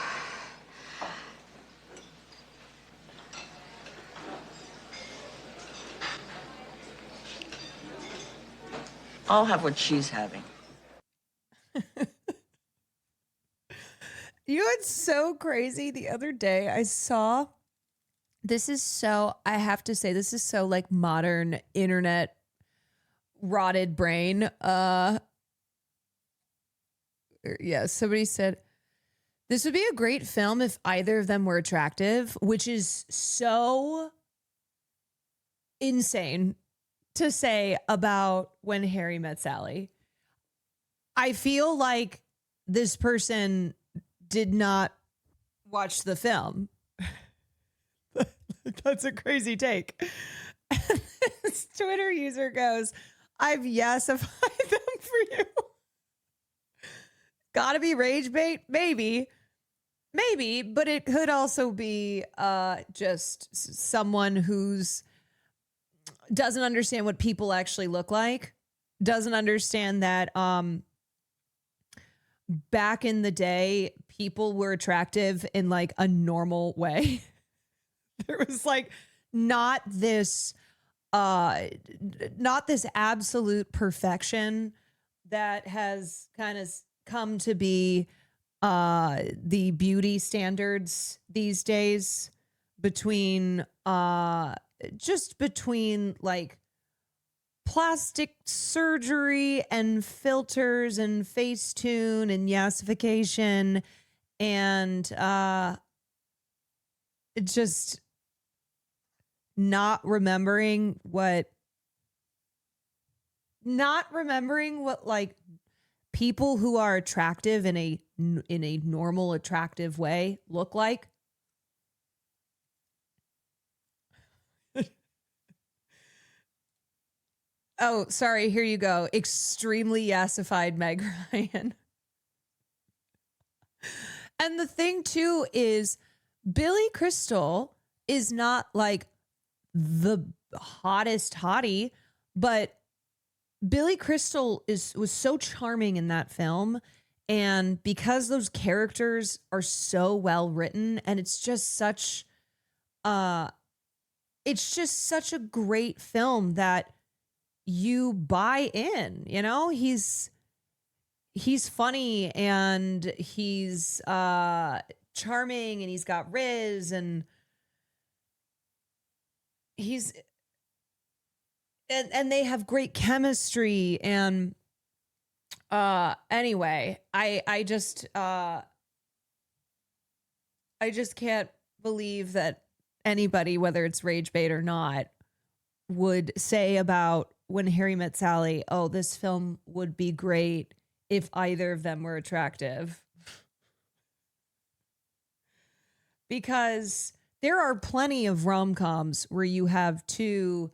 I'll have what she's having. You know what's so crazy? The other day I saw, I have to say, this is so like modern internet rotted brain. Yeah, somebody said, this would be a great film if either of them were attractive, which is so insane to say about When Harry Met Sally. I feel like this person did not watch the film. That's a crazy take. This Twitter user goes, I've yesified them for you. Gotta be rage bait? Maybe, but it could also be just someone who's doesn't understand what people actually look like, doesn't understand that back in the day, people were attractive in like a normal way. There was like not this absolute perfection that has kind of come to be the beauty standards these days between like plastic surgery and filters and Facetune and yassification and just not remembering what like people who are attractive in a normal attractive way look like. Oh, sorry. Here you go. Extremely yassified Meg Ryan. And the thing too is Billy Crystal is not like the hottest hottie, but Billy Crystal was so charming in that film. And because those characters are so well written and it's just such a great film that you buy in, you know, he's funny and he's charming and he's got Riz and and they have great chemistry. And anyway, I just can't believe that anybody, whether it's rage bait or not, would say about When Harry Met Sally, oh, this film would be great if either of them were attractive. Because there are plenty of rom-coms where you have two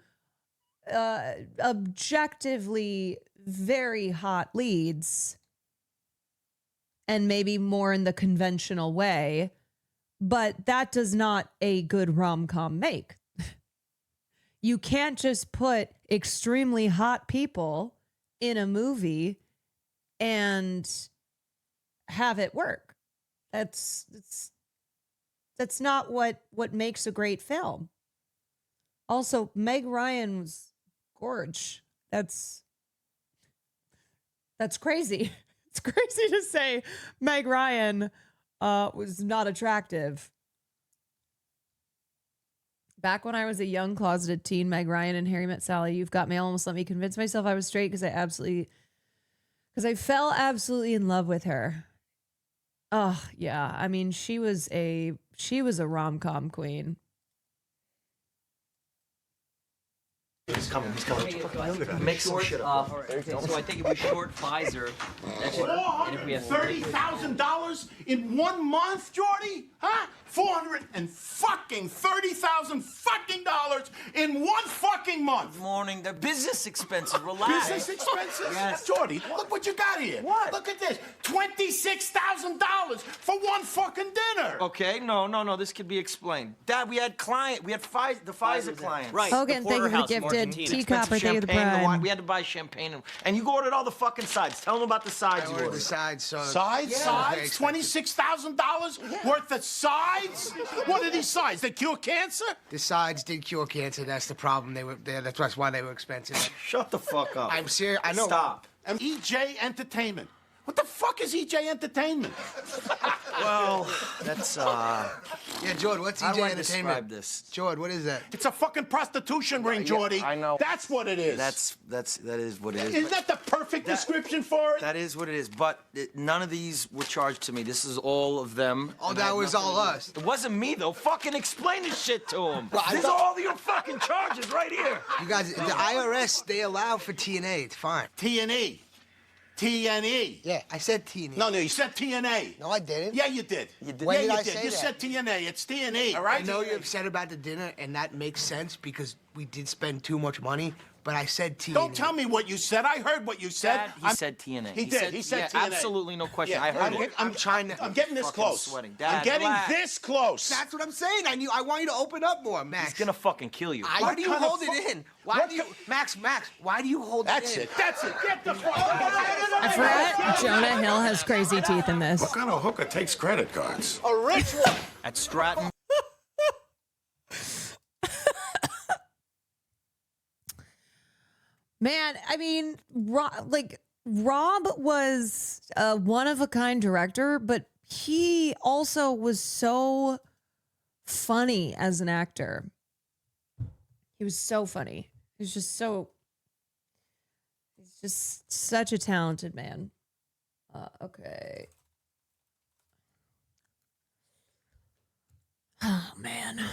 objectively very hot leads and maybe more in the conventional way, but that does not a good rom-com make. You can't just put extremely hot people in a movie and have it work. That's not what makes a great film. Also, Meg Ryan was gorge. That's crazy. It's crazy to say Meg Ryan was not attractive. Back when I was a young closeted teen, Meg Ryan and Harry Met Sally, You've Got Mail almost let me convince myself I was straight because I fell absolutely in love with her. Oh, yeah. I mean, she was a rom-com queen. He's coming. Make some shit up. So I think if we short Pfizer, that should. And if we have $30,000 in 1 month, Jordy? Huh? $430,000 fucking dollars in 1 fucking month. Morning, they're business expenses. Relax. Business expenses? Yes. Jordy, look what you got here. What? Look at this. $26,000 for 1 fucking dinner. Okay, no. This could be explained. Dad, we had the Pfizer client. Right. Hogan, thank you for the gifted teacup. Thank you for the prime. We had to buy champagne, and you ordered all the fucking sides. Tell them about the sides you ordered. The sides, so Sides? Yeah. Sides? $26,000 worth of sides? What are these sides? They cure cancer? The sides did cure cancer. That's the problem. That's why they were expensive. Shut the fuck up. I'm serious. I know. Stop. And EJ Entertainment. What the fuck is EJ Entertainment? Well, that's Yeah, Jordan, what's How EJ do I Entertainment? describe this? Jordan, what is that? It's a fucking prostitution ring, Jordy. Yeah, I know. That's what it is. That is what it is. Isn't that the perfect description for it? That is what it is. But none of these were charged to me. This is all of them. Oh, and that I had was nothing all to do- us. It wasn't me though. Fucking explain this shit to them. Well, I These thought- are all your fucking charges right here. You guys, the IRS, they allow for TNA. It's fine. TNE. TNE. Yeah, I said TNA. No, you said TNA. No, I didn't. Yeah, you did. You did. When Yeah, did you I did. say You that? said TNA. It's TNE, all right? I know you're upset about the dinner, and that makes sense because we did spend too much money, but I said TNA. Don't tell me what you said. I heard what you said. Dad, he said TNA. He did. He said yeah, TNA. absolutely no question. Yeah, I heard it. I'm trying to. I'm getting this Fucking close. sweating. I'm Dad, getting relax. this close. That's what I'm saying. I want you to open up more, Max. He's gonna fucking kill you. Why do you hold it in? Why do you, Max? Why do you hold it in? That's it. That's it. Get the fuck I forgot Jonah Hill has crazy teeth in this. What kind of hooker takes credit cards? A rich one. At Stratton. Man, I mean, Rob was a one-of-a-kind director, but he also was so funny as an actor. He was so funny. He's just such a talented man. Okay. Oh, man.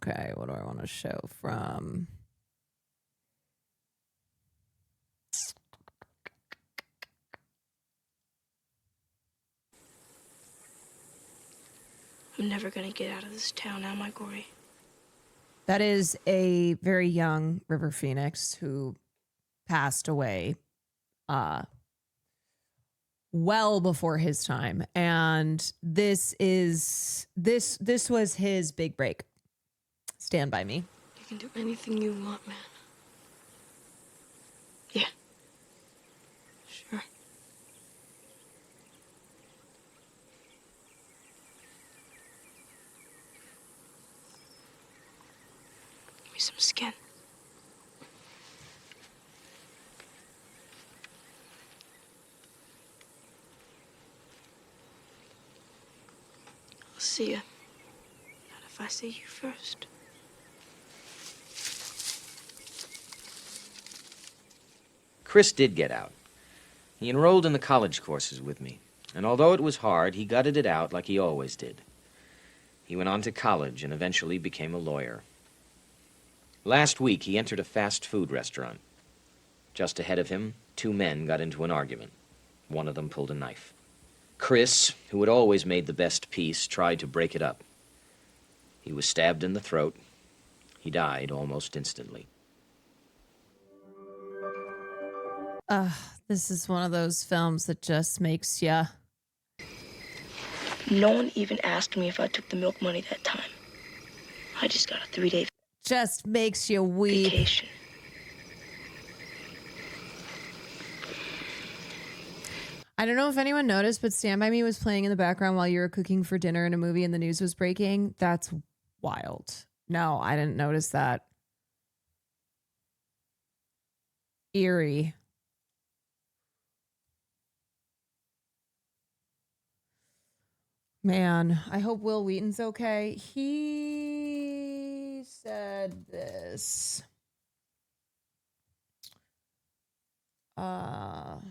Okay, what do I want to show from? I'm never gonna get out of this town, am I, Gory? That is a very young River Phoenix who passed away well before his time. And this was his big break. Stand By Me. You can do anything you want, man. Yeah. Sure. Give me some skin. I'll see you. Not if I see you first. Chris did get out. He enrolled in the college courses with me, and although it was hard, he gutted it out like he always did. He went on to college and eventually became a lawyer. Last week, he entered a fast food restaurant. Just ahead of him, two men got into an argument. One of them pulled a knife. Chris, who had always made the best peace, tried to break it up. He was stabbed in the throat. He died almost instantly. This is one of those films that just makes ya. No one even asked me if I took the milk money that time. I just got a 3-day Just makes you weep. vacation. I don't know if anyone noticed, but Stand By Me was playing in the background while you were cooking for dinner in a movie and the news was breaking. That's wild. No, I didn't notice that. Eerie. Man, I hope Will Wheaton's okay. He said this. Oh,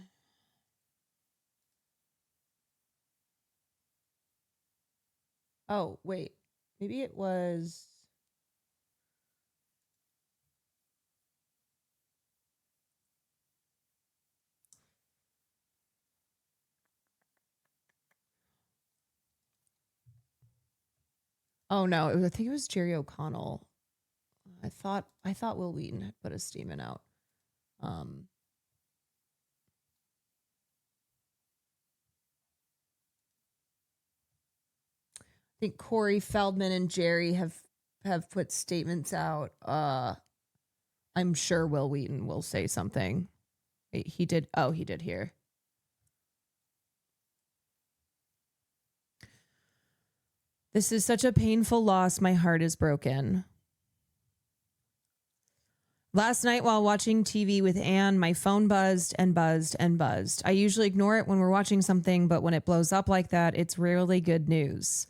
wait. Maybe it was. Oh no, I think it was Jerry O'Connell. I thought Will Wheaton had put a statement out. I think Corey Feldman and Jerry have put statements out. I'm sure Will Wheaton will say something. Wait, he did. Oh, he did here. This is such a painful loss. My heart is broken. Last night while watching TV with Anne, my phone buzzed and buzzed and buzzed. I usually ignore it when we're watching something, but when it blows up like that, it's rarely good news.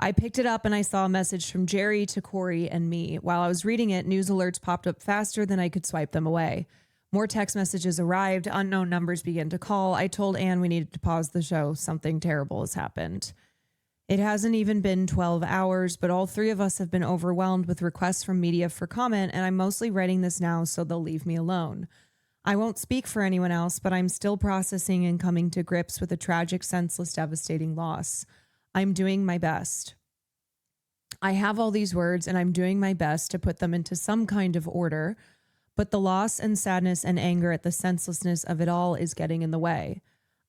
I picked it up and I saw a message from Jerry to Corey and me. While I was reading it, news alerts popped up faster than I could swipe them away. More text messages arrived. Unknown numbers began to call. I told Anne we needed to pause the show. Something terrible has happened. It hasn't even been 12 hours, but all three of us have been overwhelmed with requests from media for comment, and I'm mostly writing this now so they'll leave me alone. I won't speak for anyone else, but I'm still processing and coming to grips with a tragic, senseless, devastating loss. I'm doing my best. I have all these words, and I'm doing my best to put them into some kind of order, but the loss and sadness and anger at the senselessness of it all is getting in the way.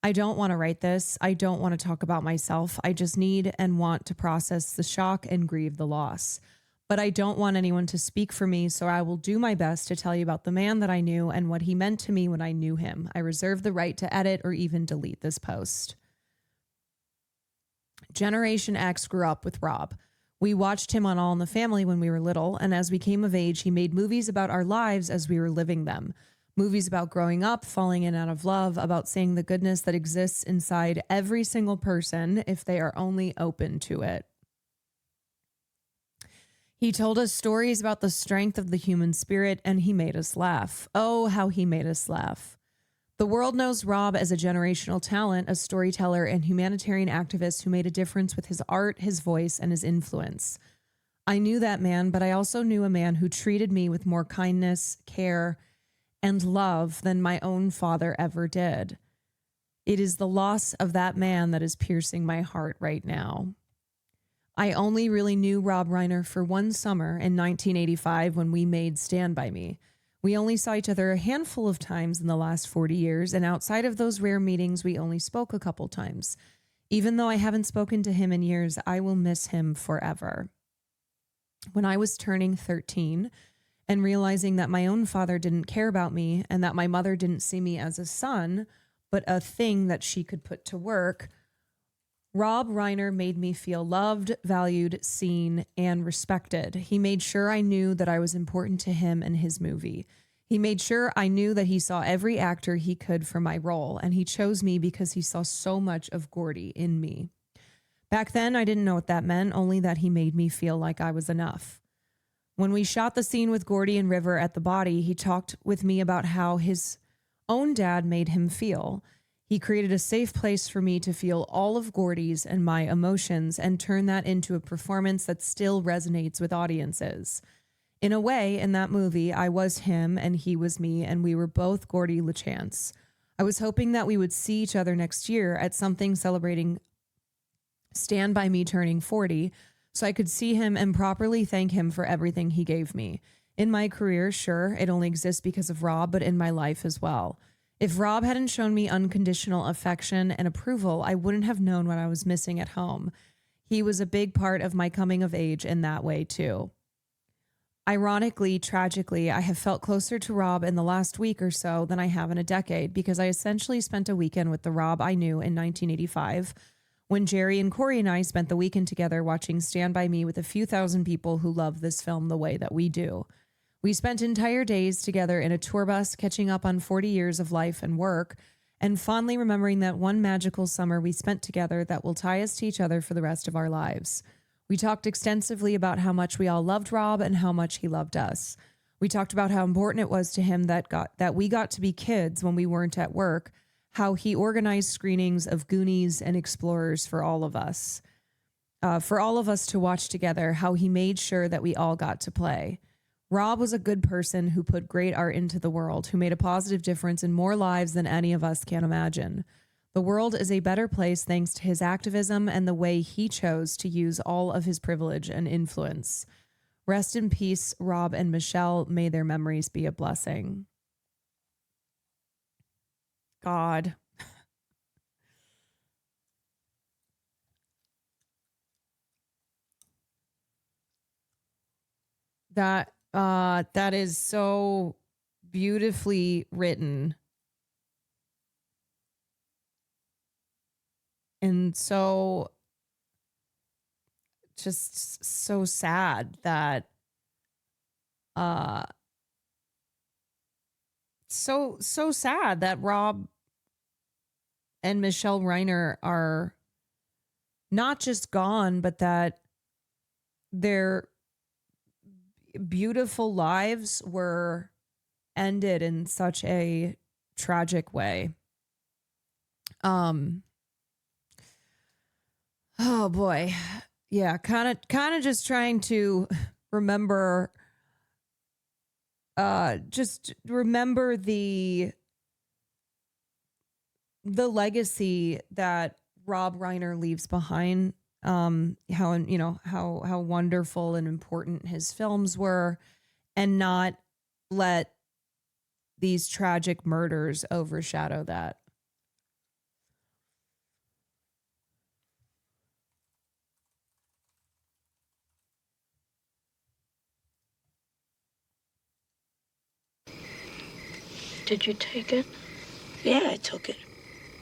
I don't want to write this. I don't want to talk about myself. I just need and want to process the shock and grieve the loss. But I don't want anyone to speak for me, so I will do my best to tell you about the man that I knew and what he meant to me when I knew him. I reserve the right to edit or even delete this post. Generation X grew up with Rob. We watched him on All in the Family when we were little, and as we came of age, he made movies about our lives as we were living them. Movies about growing up, falling in and out of love, about seeing the goodness that exists inside every single person if they are only open to it. He told us stories about the strength of the human spirit, and he made us laugh. Oh, how he made us laugh. The world knows Rob as a generational talent, a storyteller, and humanitarian activist who made a difference with his art, his voice, and his influence. I knew that man, but I also knew a man who treated me with more kindness, care, and love than my own father ever did. It is the loss of that man that is piercing my heart right now. I only really knew Rob Reiner for one summer in 1985 when we made Stand By Me. We only saw each other a handful of times in the last 40 years, and outside of those rare meetings, we only spoke a couple times. Even though I haven't spoken to him in years, I will miss him forever. When I was turning 13, and realizing that my own father didn't care about me and that my mother didn't see me as a son, but a thing that she could put to work, Rob Reiner made me feel loved, valued, seen, and respected. He made sure I knew that I was important to him and his movie. He made sure I knew that he saw every actor he could for my role, and he chose me because he saw so much of Gordy in me. Back then, I didn't know what that meant, only that he made me feel like I was enough. When we shot the scene with Gordy and River at the body, he talked with me about how his own dad made him feel. He created a safe place for me to feel all of Gordy's and my emotions and turn that into a performance that still resonates with audiences. In a way, in that movie, I was him and he was me, and we were both Gordy LaChance. I was hoping that we would see each other next year at something celebrating Stand By Me turning 40, so I could see him and properly thank him for everything he gave me. In my career, sure, it only exists because of Rob, but in my life as well. If Rob hadn't shown me unconditional affection and approval, I wouldn't have known what I was missing at home. He was a big part of my coming of age in that way, too. Ironically, tragically, I have felt closer to Rob in the last week or so than I have in a decade because I essentially spent a weekend with the Rob I knew in 1985 when Jerry and Corey and I spent the weekend together watching Stand By Me with a few thousand people who love this film the way that we do. We spent entire days together in a tour bus catching up on 40 years of life and work and fondly remembering that one magical summer we spent together that will tie us to each other for the rest of our lives. We talked extensively about how much we all loved Rob and how much he loved us. We talked about how important it was to him that we got to be kids when we weren't at work, how he organized screenings of Goonies and Explorers for all of us to watch together, how he made sure that we all got to play. Rob was a good person who put great art into the world, who made a positive difference in more lives than any of us can imagine. The world is a better place thanks to his activism and the way he chose to use all of his privilege and influence. Rest in peace, Rob and Michelle. May their memories be a blessing. God. That is so beautifully written. And so just so sad that so sad that Rob and Michelle Reiner are not just gone, but that their beautiful lives were ended in such a tragic way. Oh boy. Yeah, kind of just trying to remember just remember the legacy that Rob Reiner leaves behind. How wonderful and important his films were, and not let these tragic murders overshadow that. Did you take it? Yeah, I took it.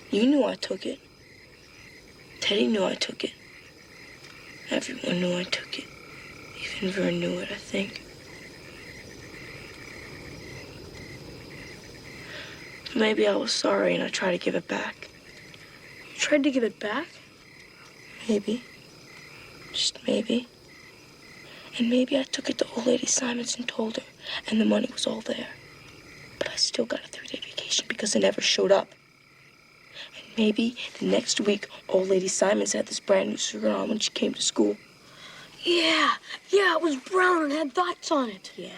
You knew I took it. Teddy knew I took it. Everyone knew I took it. Even Vern knew it, I think. Maybe I was sorry and I tried to give it back. You tried to give it back? Maybe. Just maybe. And maybe I took it to old lady Simons and told her, and the money was all there. But I still got a 3-day vacation because it never showed up. And maybe the next week, old lady Simons had this brand new skirt on when she came to school. Yeah, it was brown and had dots on it. Yeah.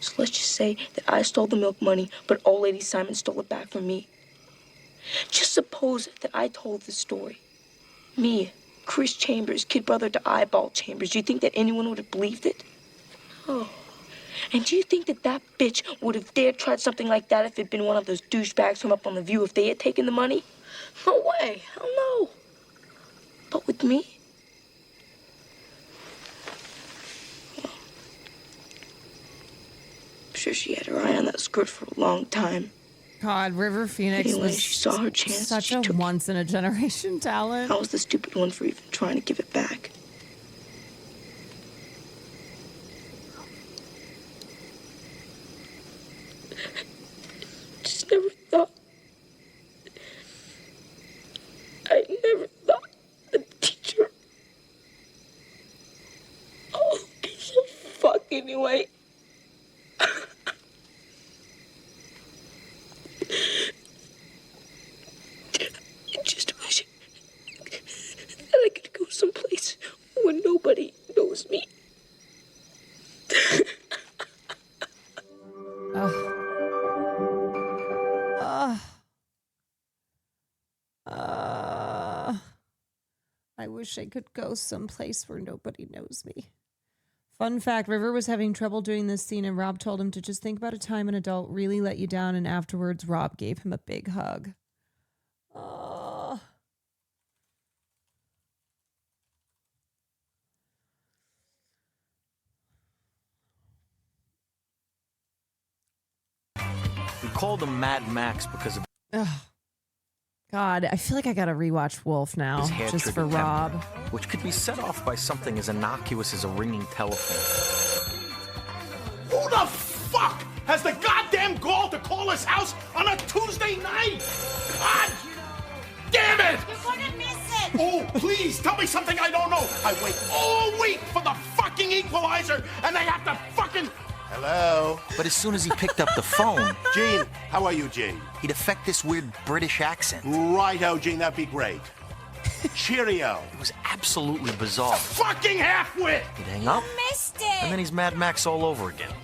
So let's just say that I stole the milk money, but old lady Simons stole it back from me. Just suppose that I told the story. Me, Chris Chambers, kid brother to Eyeball Chambers. Do you think that anyone would have believed it? Oh. And do you think that that bitch would have dared tried something like that if it'd been one of those douchebags from Up on the View if they had taken the money? No way. Hell no. But with me? Well, I'm sure she had her eye on that skirt for a long time. God, River Phoenix Anyway, was she saw her chance. such a once-in-a-generation talent. I was the stupid one for even trying to give it back. Just never thought. I never thought the teacher. Oh, piece of fuck anyway. I just wish that I could go someplace where nobody knows me. wish I could go someplace where nobody knows me. Fun fact, River was having trouble doing this scene and Rob told him to just think about a time an adult really let you down, and afterwards Rob gave him a big hug. Oh. We called him Mad Max because of Ugh. God, I feel like I gotta rewatch Wolf now, his hair just for trigger Rob. temper, which could be set off by something as innocuous as a ringing telephone. Who the fuck has the goddamn gall to call his house on a Tuesday night? God damn it! You're gonna miss it! Oh, please, tell me something I don't know. I wait all week for the fucking equalizer, and they have to fucking... Hello? But as soon as he picked up the phone... Gene, how are you, Gene? He'd affect this weird British accent. Righto, Gene, that'd be great. Cheerio. It was absolutely bizarre. Fucking halfwit! He'd hang up, Missed it! and then he's Mad Max all over again.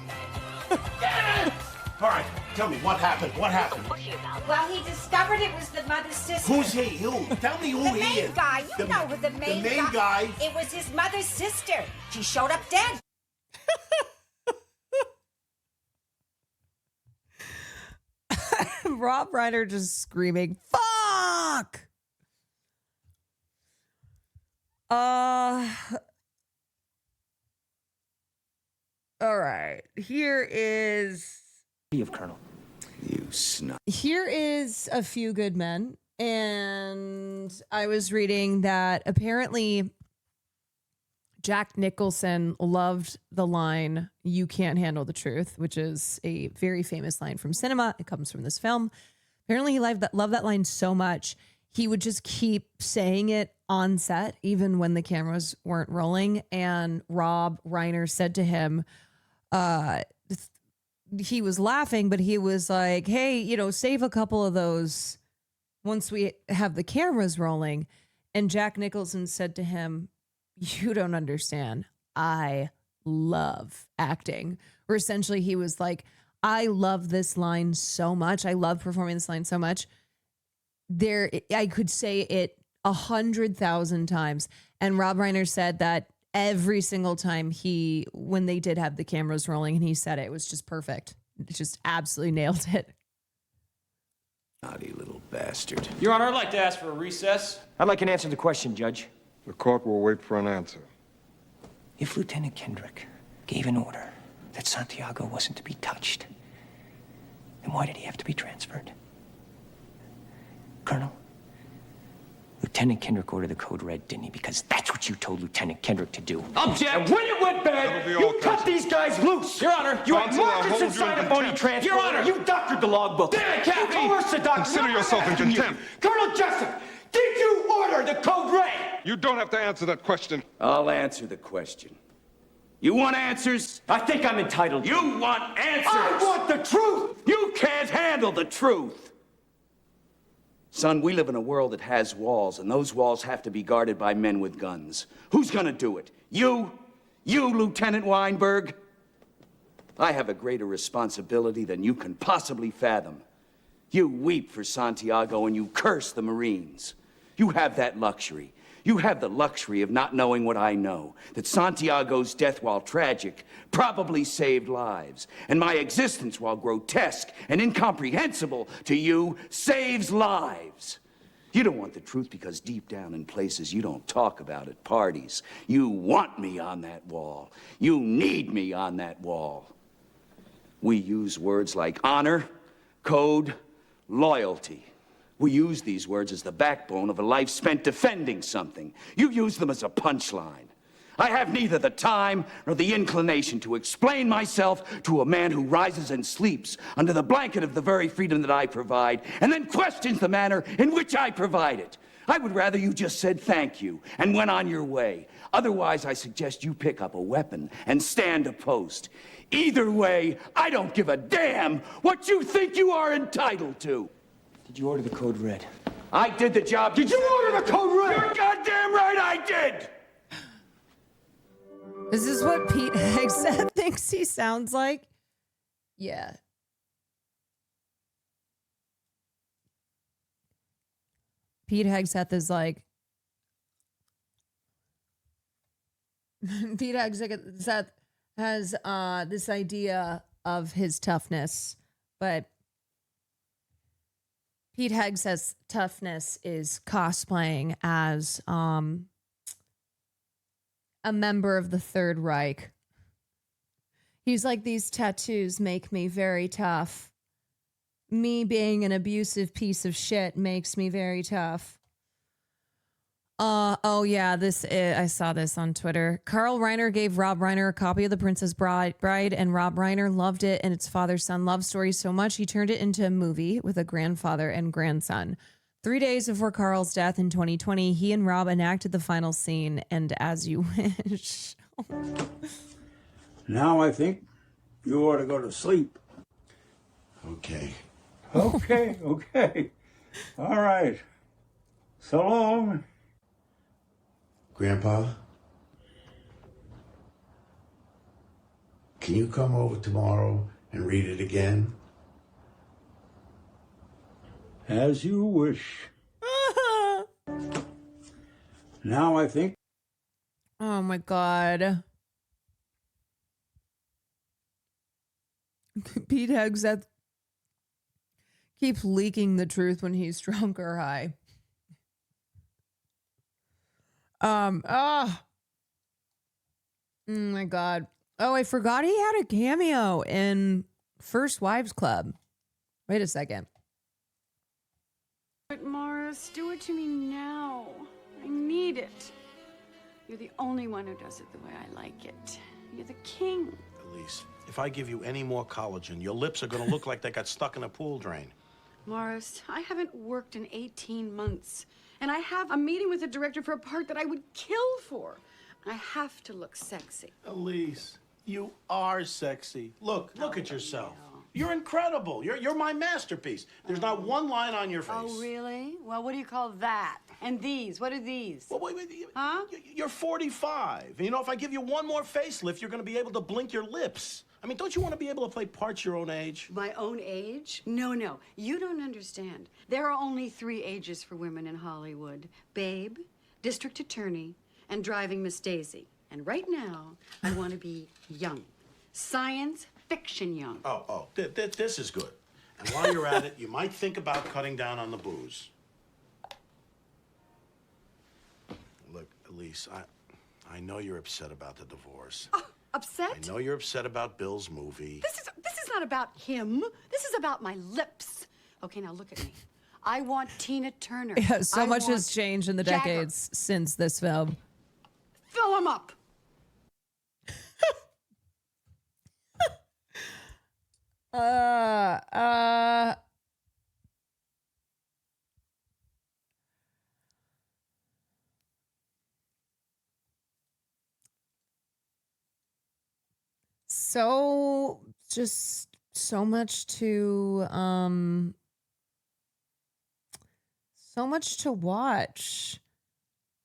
All right, tell me, what happened? What happened? Well, he discovered it was the mother's sister. Who's he? Who? Tell me who The he main is. guy. You know who the main guy. It was his mother's sister. She showed up dead. Rob Reiner just screaming, fuck! All right. Here is Colonel. You snot. Here is A Few Good Men. And I was reading that apparently Jack Nicholson loved the line, "You can't handle the truth," which is a very famous line from cinema. It comes from this film. Apparently he loved that line so much, he would just keep saying it on set, even when the cameras weren't rolling. And Rob Reiner said to him, he was laughing, but he was like, hey, save a couple of those once we have the cameras rolling. And Jack Nicholson said to him, you don't understand. I love acting. Or essentially he was like, I love this line so much. I love performing this line so much. I could say it 100,000 times. And Rob Reiner said that every single time when they did have the cameras rolling and he said it was just perfect. It just absolutely nailed it. Naughty little bastard. Your Honor, I'd like to ask for a recess. I'd like an answer to the question, Judge. The court will wait for an answer. If Lieutenant Kendrick gave an order that Santiago wasn't to be touched, then why did he have to be transferred? Colonel, Lieutenant Kendrick ordered the code red, didn't he? Because that's what you told Lieutenant Kendrick to do. Object! And when it went bad, you cut these guys loose! Your Honor! You had Counsel, I'll Marcus hold you inside in a phony contempt. transport! Your Honor! You doctored the logbook! Damn it, Captain! You coerced the doctor! Consider yourself in contempt. Colonel Jessup, did you order the code red? You don't have to answer that question. I'll answer the question. You want answers? I think I'm entitled. You want answers? I want the truth! You can't handle the truth! Son, we live in a world that has walls, and those walls have to be guarded by men with guns. Who's gonna do it? You? You, Lieutenant Weinberg? I have a greater responsibility than you can possibly fathom. You weep for Santiago and you curse the Marines. You have that luxury. You have the luxury of not knowing what I know, that Santiago's death, while tragic, probably saved lives, and my existence, while grotesque and incomprehensible to you, saves lives. You don't want the truth because deep down in places you don't talk about at parties, you want me on that wall. You need me on that wall. We use words like honor, code, loyalty. We use these words as the backbone of a life spent defending something. You use them as a punchline. I have neither the time nor the inclination to explain myself to a man who rises and sleeps under the blanket of the very freedom that I provide, and then questions the manner in which I provide it. I would rather you just said thank you and went on your way. Otherwise, I suggest you pick up a weapon and stand a post. Either way, I don't give a damn what you think you are entitled to. Did you order the code red? I did the job. Did you order the code red? You're goddamn right I did! Is this what Pete Hegseth thinks he sounds like? Yeah. Pete Hegseth is like, Pete Hegseth has this idea of his toughness, but Pete Hegseth's toughness is cosplaying as a member of the Third Reich. He's like, these tattoos make me very tough. Me being an abusive piece of shit makes me very tough. Oh yeah, I saw this on Twitter. Carl Reiner gave Rob Reiner a copy of The Princess Bride, and Rob Reiner loved it and its father-son love story so much he turned it into a movie with a grandfather and grandson. 3 days before Carl's death in 2020, he and Rob enacted the final scene, and As You Wish. Now I think you ought to go to sleep. Okay. Okay, okay. All right. So long. Grandpa? Can you come over tomorrow and read it again? As you wish. Now I think. Oh my God. Pete Hegseth keeps leaking the truth when he's drunk or high. Oh my God. Oh, I forgot he had a cameo in First Wives Club. Wait a second. But Morris, do what you mean now. I need it. You're the only one who does it the way I like it. You're the king. Elise, if I give you any more collagen, your lips are gonna look like they got stuck in a pool drain. Morris, I haven't worked in 18 months. And I have a meeting with the director for a part that I would kill for. I have to look sexy. Elise, you are sexy. Look at yourself. You're incredible. You're my masterpiece. There's not one line on your face. Oh, really? Well, what do you call that? And these? What are these? Well, wait. Huh? You're 45. You know, if I give you one more facelift, you're going to be able to blink your lips. I mean, don't you want to be able to play parts your own age? My own age? No. You don't understand. There are only 3 ages for women in Hollywood. Babe, district attorney, and driving Miss Daisy. And right now, I want to be young. Science fiction young. This is good. And while you're at it, you might think about cutting down on the booze. Look, Elise, I know you're upset about the divorce. Upset? I know you're upset about Bill's movie. This is not about him. This is about my lips. Okay, now look at me. I want Tina Turner. Yeah, so I much want has changed in the Jagger. decades since this film. Fill him up. So just so much to watch.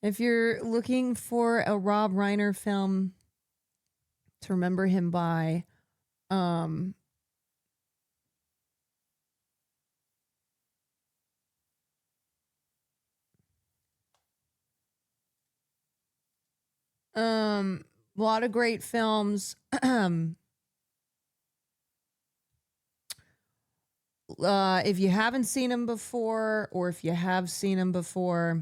If you're looking for a Rob Reiner film to remember him by, a lot of great films. If you haven't seen him before, or if you have seen him before,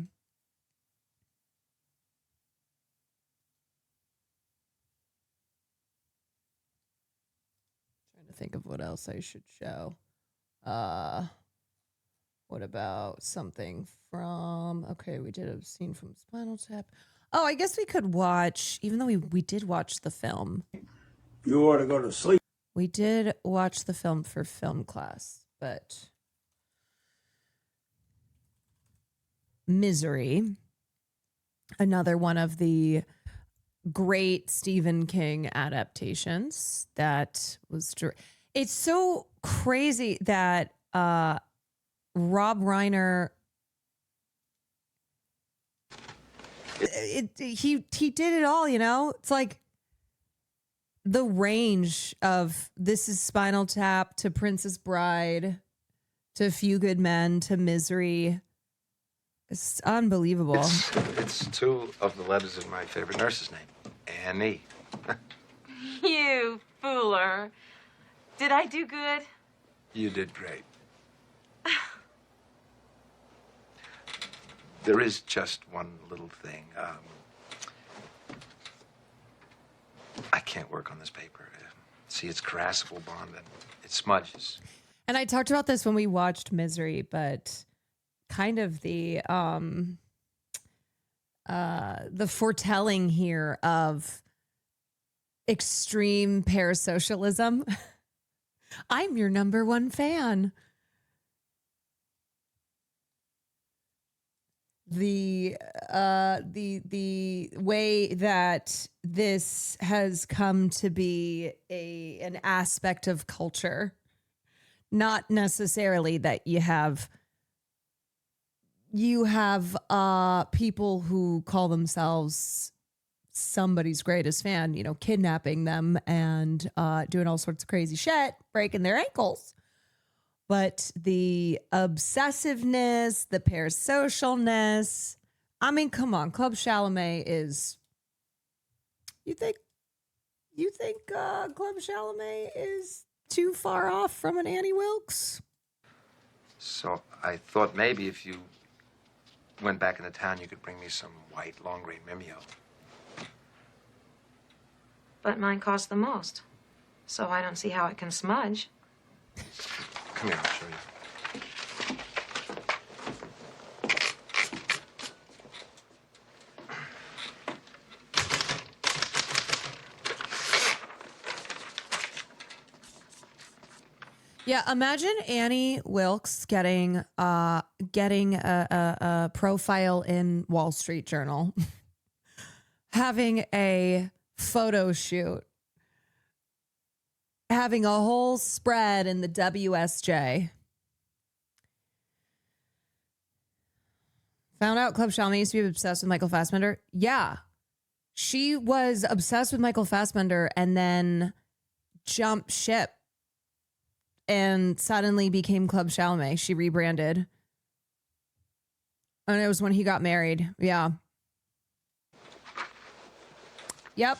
trying to think of what else I should show. What about something from, okay, we did a scene from Spinal Tap. Oh, I guess we could watch, even though we did watch the film. You ought to go to sleep. We did watch the film for film class, but Misery, another one of the great Stephen King adaptations that was, it's so crazy that Rob Reiner, he did it all, you know? It's like the range of This Is Spinal Tap to Princess Bride to Few Good Men to Misery. It's unbelievable. It's 2 of the letters of my favorite nurse's name. Annie. You fooler. Did I do good? You did great. There is just one little thing. I can't work on this paper. See, it's carassable bond and it smudges. And I talked about this when we watched Misery, but kind of the foretelling here of extreme parasocialism. I'm your number one fan. The way that this has come to be an aspect of culture, not necessarily that you have people who call themselves somebody's greatest fan, kidnapping them and doing all sorts of crazy shit, breaking their ankles. But the obsessiveness, the parasocialness, I mean, come on, Club Chalamet is, you think Club Chalamet is too far off from an Annie Wilkes? So I thought maybe if you went back into town, you could bring me some white long-grain Mimeo. But mine costs the most. So I don't see how it can smudge. Come here, I'll show you. Yeah, imagine Annie Wilkes getting a profile in Wall Street Journal, having a photo shoot, having a whole spread in the WSJ. Found out Club Chalamet used to be obsessed with Michael Fassbender. Yeah, she was obsessed with Michael Fassbender and then jumped ship and suddenly became Club Chalamet. She rebranded. And it was when he got married. Yeah. Yep.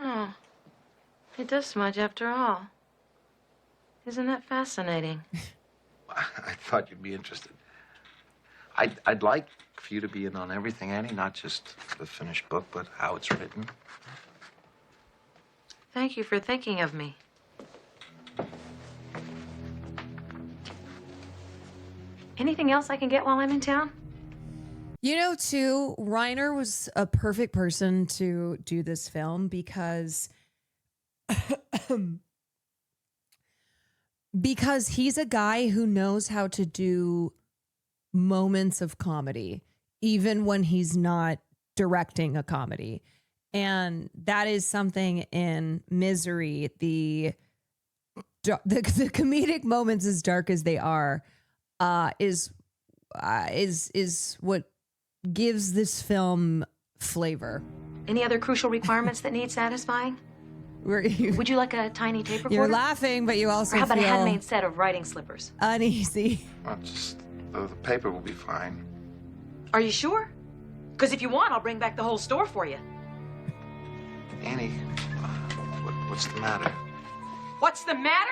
Oh, it does smudge after all. Isn't that fascinating? I thought you'd be interested. I'd like for you to be in on everything, Annie, not just the finished book, but how it's written. Thank you for thinking of me. Anything else I can get while I'm in town? Too, Reiner was a perfect person to do this film because he's a guy who knows how to do moments of comedy, even when he's not directing a comedy. And that is something in Misery, the comedic moments, as dark as they are, is what gives this film flavor. Any other crucial requirements that need satisfying? Would you like a tiny tape recorder? You're laughing, but you also or how about feel a handmade set of writing slippers? Uneasy. Well, just the paper will be fine. Are you sure? Because if you want, I'll bring back the whole store for you. Annie, what's the matter? What's the matter?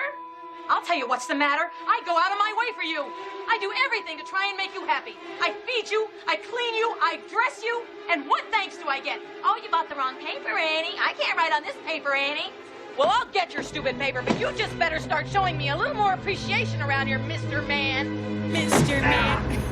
I'll tell you what's the matter. I go out of my way for you. I do everything to try and make you happy. I feed you, I clean you, I dress you, and what thanks do I get? Oh, you bought the wrong paper, Annie. I can't write on this paper, Annie. Well, I'll get your stupid paper, but you just better start showing me a little more appreciation around here, Mr. Man. Mr. Man.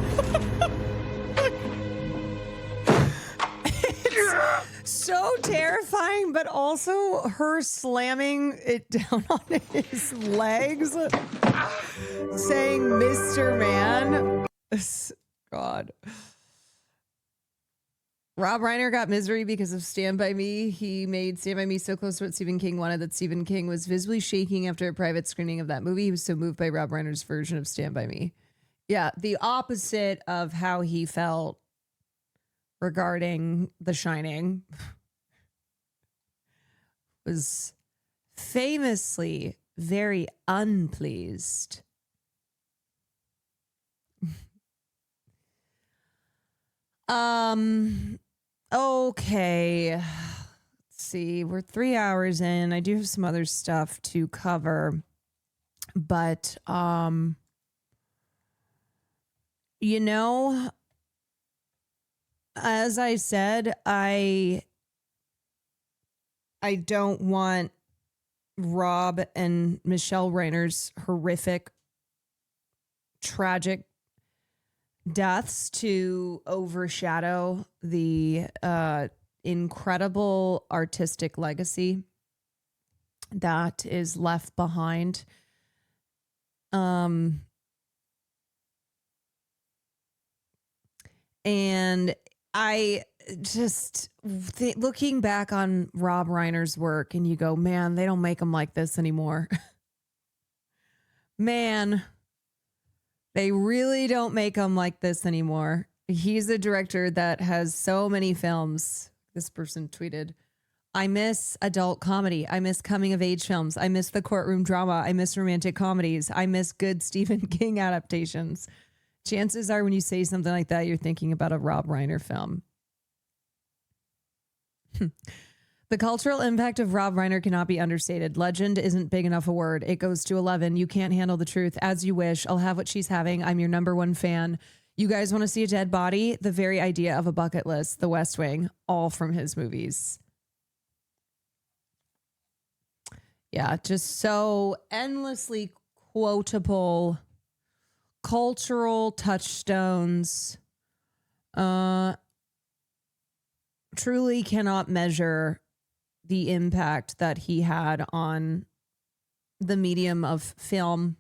So terrifying, but also her slamming it down on his legs, saying Mr. Man. God. Rob Reiner got Misery because of Stand By Me. He made Stand By Me so close to what Stephen King wanted that Stephen King was visibly shaking after a private screening of that movie. He was so moved by Rob Reiner's version of Stand By Me. Yeah, the opposite of how he felt regarding The Shining. Was famously very unpleased. Okay. Let's see. We're 3 hours in. I do have some other stuff to cover. But you know, as I said, I don't want Rob and Michelle Reiner's horrific, tragic deaths to overshadow the incredible artistic legacy that is left behind. And I just looking back on Rob Reiner's work, and you go, man, they don't make them like this anymore. Man, they really don't make them like this anymore. He's a director that has so many films. This person tweeted, I miss adult comedy. I miss coming of age films. I miss the courtroom drama. I miss romantic comedies. I miss good Stephen King adaptations. Chances are when you say something like that, you're thinking about a Rob Reiner film. The cultural impact of Rob Reiner cannot be understated. Legend isn't big enough a word. It goes to 11. You can't handle the truth. As you wish. I'll have what she's having. I'm your number one fan. You guys want to see a dead body? The very idea of a bucket list. The West Wing. All from his movies. Yeah, just so endlessly quotable cultural touchstones. Truly cannot measure the impact that he had on the medium of film.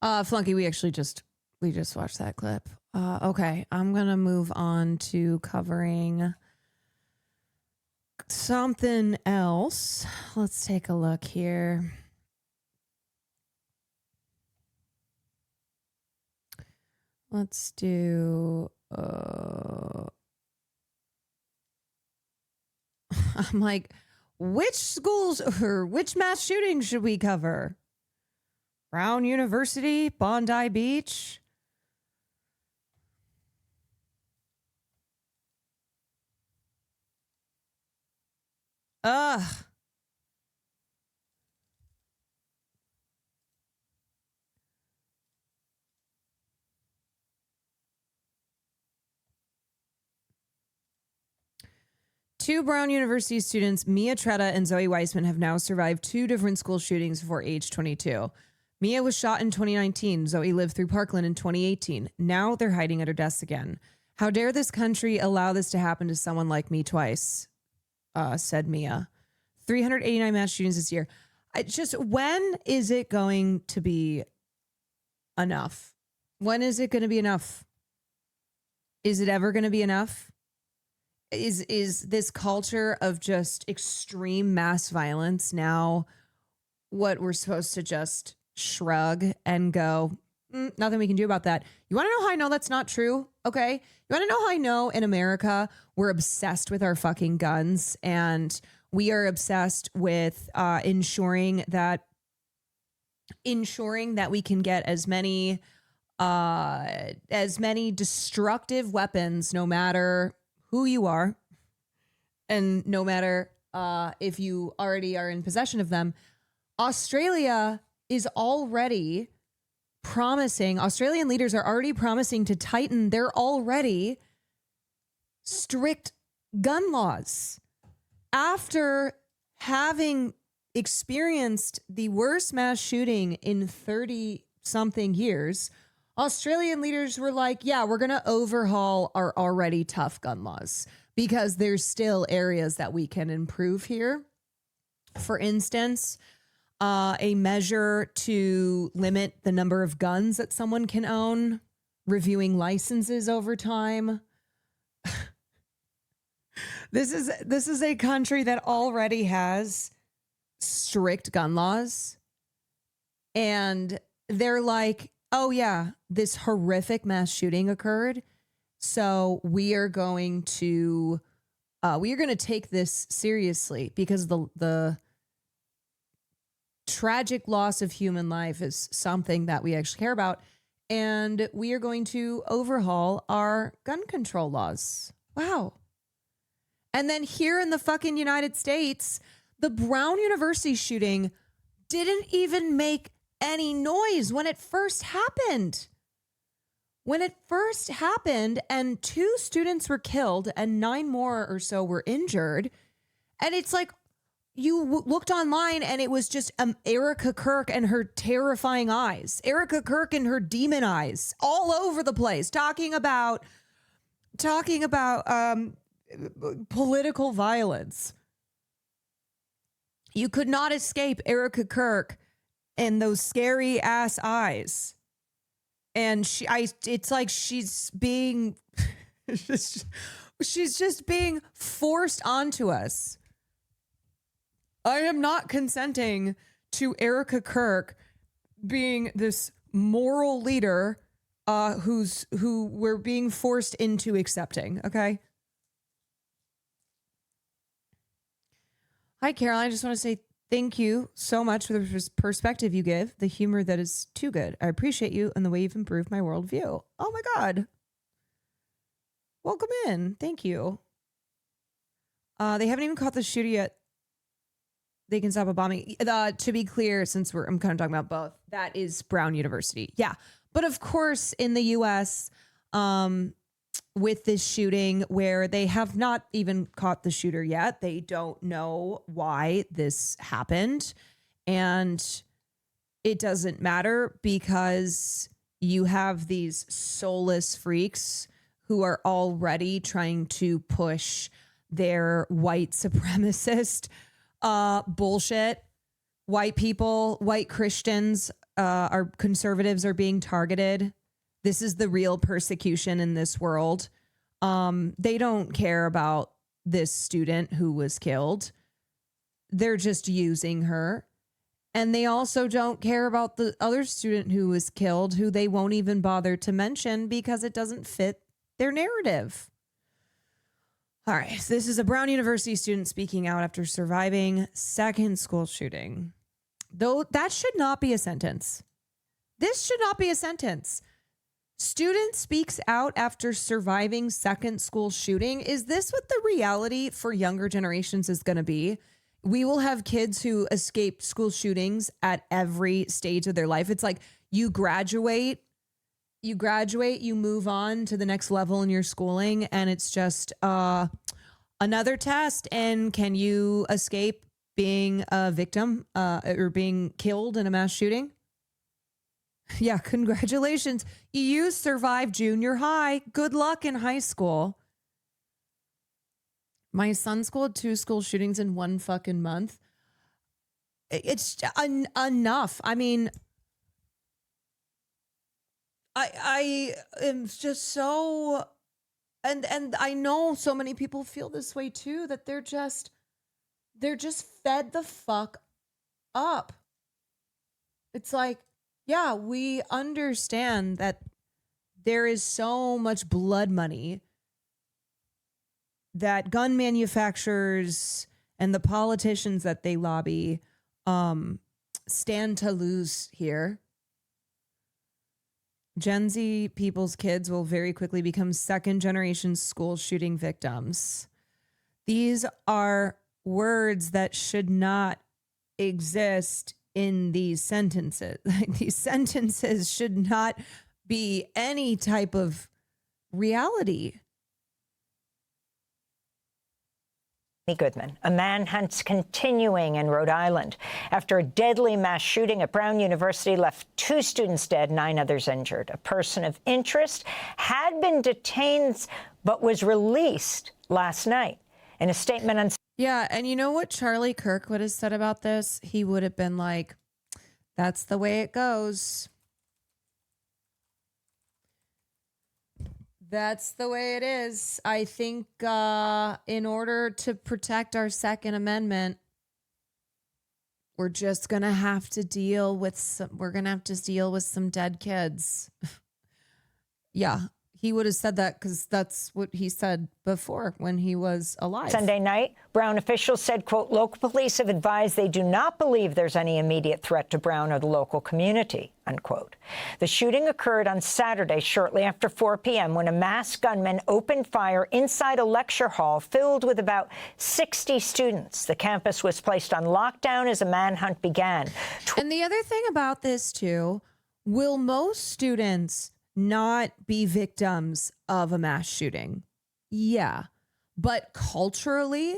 Flunky, we just watched that clip. Okay, I'm gonna move on to covering something else. Let's take a look here. Let's do I'm like, which schools or which mass shootings should we cover? Brown University, Bondi Beach. Ugh. Two Brown University students, Mia Tretta and Zoe Weissman, have now survived two different school shootings before age 22. Mia was shot in 2019. Zoe lived through Parkland in 2018. Now they're hiding at her desk again. How dare this country allow this to happen to someone like me twice, said Mia. 389 mass shootings this year. When is it going to be enough? When is it going to be enough? Is it ever going to be enough? Is this culture of just extreme mass violence now what we're supposed to just shrug and go, nothing we can do about that? You want to know how I know that's not true? Okay. You want to know how I know in America we're obsessed with our fucking guns, and we are obsessed with ensuring that we can get as many destructive weapons, no matter who you are, and no matter if you already are in possession of them. Australian leaders are already promising to tighten their already strict gun laws. After having experienced the worst mass shooting in 30-something years, Australian leaders were like, yeah, we're going to overhaul our already tough gun laws because there's still areas that we can improve here. For instance, a measure to limit the number of guns that someone can own, reviewing licenses over time. This is a country that already has strict gun laws, and they're like, oh yeah, this horrific mass shooting occurred, so we are going to We are going to take this seriously because the tragic loss of human life is something that we actually care about. And we are going to overhaul our gun control laws. Wow. And then here in the fucking United States, the Brown University shooting didn't even make any noise when it first happened. When it first happened and 2 students were killed and 9 more or so were injured. And it's like you looked online and it was just Erica Kirk and her terrifying eyes. Erica Kirk and her demon eyes all over the place talking about political violence. You could not escape Erica Kirk and those scary ass eyes. And it's like she's being, she's just being forced onto us. I am not consenting to Erica Kirk being this moral leader who we're being forced into accepting. Okay. Hi, Caroline. I just want to say thank you so much for the perspective you give, the humor that is too good. I appreciate you and the way you've improved my worldview. Oh my God. Welcome in. Thank you. They haven't even caught the shooter yet. They can stop a bombing. To be clear, since I'm kind of talking about both, that is Brown University. Yeah. But of course, in the U.S., with this shooting where they have not even caught the shooter yet. They don't know why this happened. And it doesn't matter because you have these soulless freaks who are already trying to push their white supremacist bullshit. White people, white Christians, our conservatives are being targeted. This is the real persecution in this world. They don't care about this student who was killed. They're just using her. And they also don't care about the other student who was killed, who they won't even bother to mention because it doesn't fit their narrative. All right, so this is a Brown University student speaking out after surviving second school shooting. Though that should not be a sentence. This should not be a sentence. Student speaks out after surviving second school shooting. Is this what the reality for younger generations is going to be? We will have kids who escape school shootings at every stage of their life. It's like you graduate, you move on to the next level in your schooling, and it's just another test. And can you escape being a victim or being killed in a mass shooting? Yeah, congratulations. You survived junior high. Good luck in high school. My son's school had 2 school shootings in 1 fucking month. It's enough. I mean, I am just so, and I know so many people feel this way too, that they're just fed the fuck up. It's like, yeah, we understand that there is so much blood money that gun manufacturers and the politicians that they lobby stand to lose here. Gen Z people's kids will very quickly become second-generation school shooting victims. These are words that should not exist in these sentences. These sentences should not be any type of reality. Goodman. A manhunt's continuing in Rhode Island after a deadly mass shooting at Brown University left 2 students dead, 9 others injured. A person of interest had been detained but was released last night. In a statement on... Yeah, and you know what Charlie Kirk would have said about this? He would have been like, that's the way it goes. That's the way it is. I think in order to protect our Second Amendment, we're just going to have to deal with some dead kids. Yeah, he would have said that because that's what he said before when he was alive. Sunday night, Brown officials said, quote, local police have advised they do not believe there's any immediate threat to Brown or the local community, unquote. The shooting occurred on Saturday shortly after 4 p.m. when a masked gunman opened fire inside a lecture hall filled with about 60 students. The campus was placed on lockdown as a manhunt began. And the other thing about this, too, will most students not be victims of a mass shooting? Yeah. But culturally,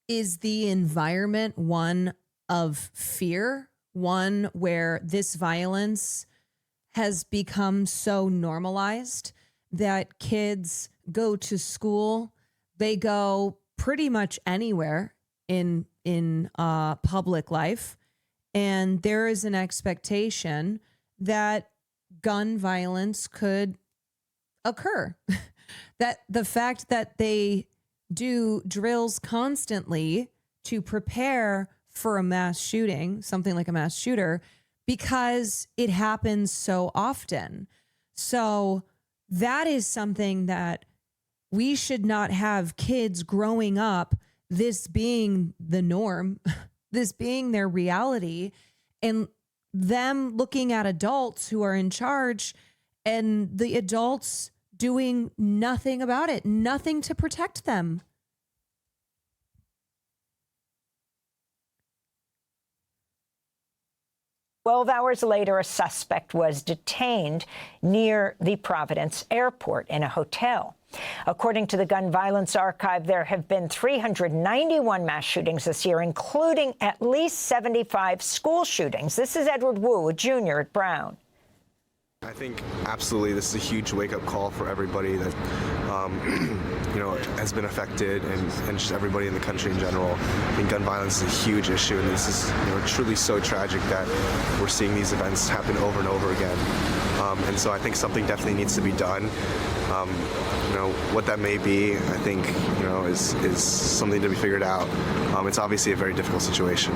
is the environment one of fear? One where this violence has become so normalized that kids go to school, they go pretty much anywhere in public life, and there is an expectation that gun violence could occur. That the fact that they do drills constantly to prepare for a mass shooting, something like a mass shooter, because it happens so often. So that is something that we should not have kids growing up, this being the norm, this being their reality, and them looking at adults who are in charge and the adults doing nothing about it, nothing to protect them. "12 hours later, a suspect was detained near the Providence airport in a hotel. According to the Gun Violence Archive, there have been 391 mass shootings this year, including at least 75 school shootings. This is Edward Wu, a junior at Brown. I think absolutely this is a huge wake-up call for everybody that has been affected, and just everybody in the country in general. I think gun violence is a huge issue, and this is truly so tragic that we're seeing these events happen over and over again. And so I think something definitely needs to be done. What that may be, I think, is something to be figured out. It's obviously a very difficult situation.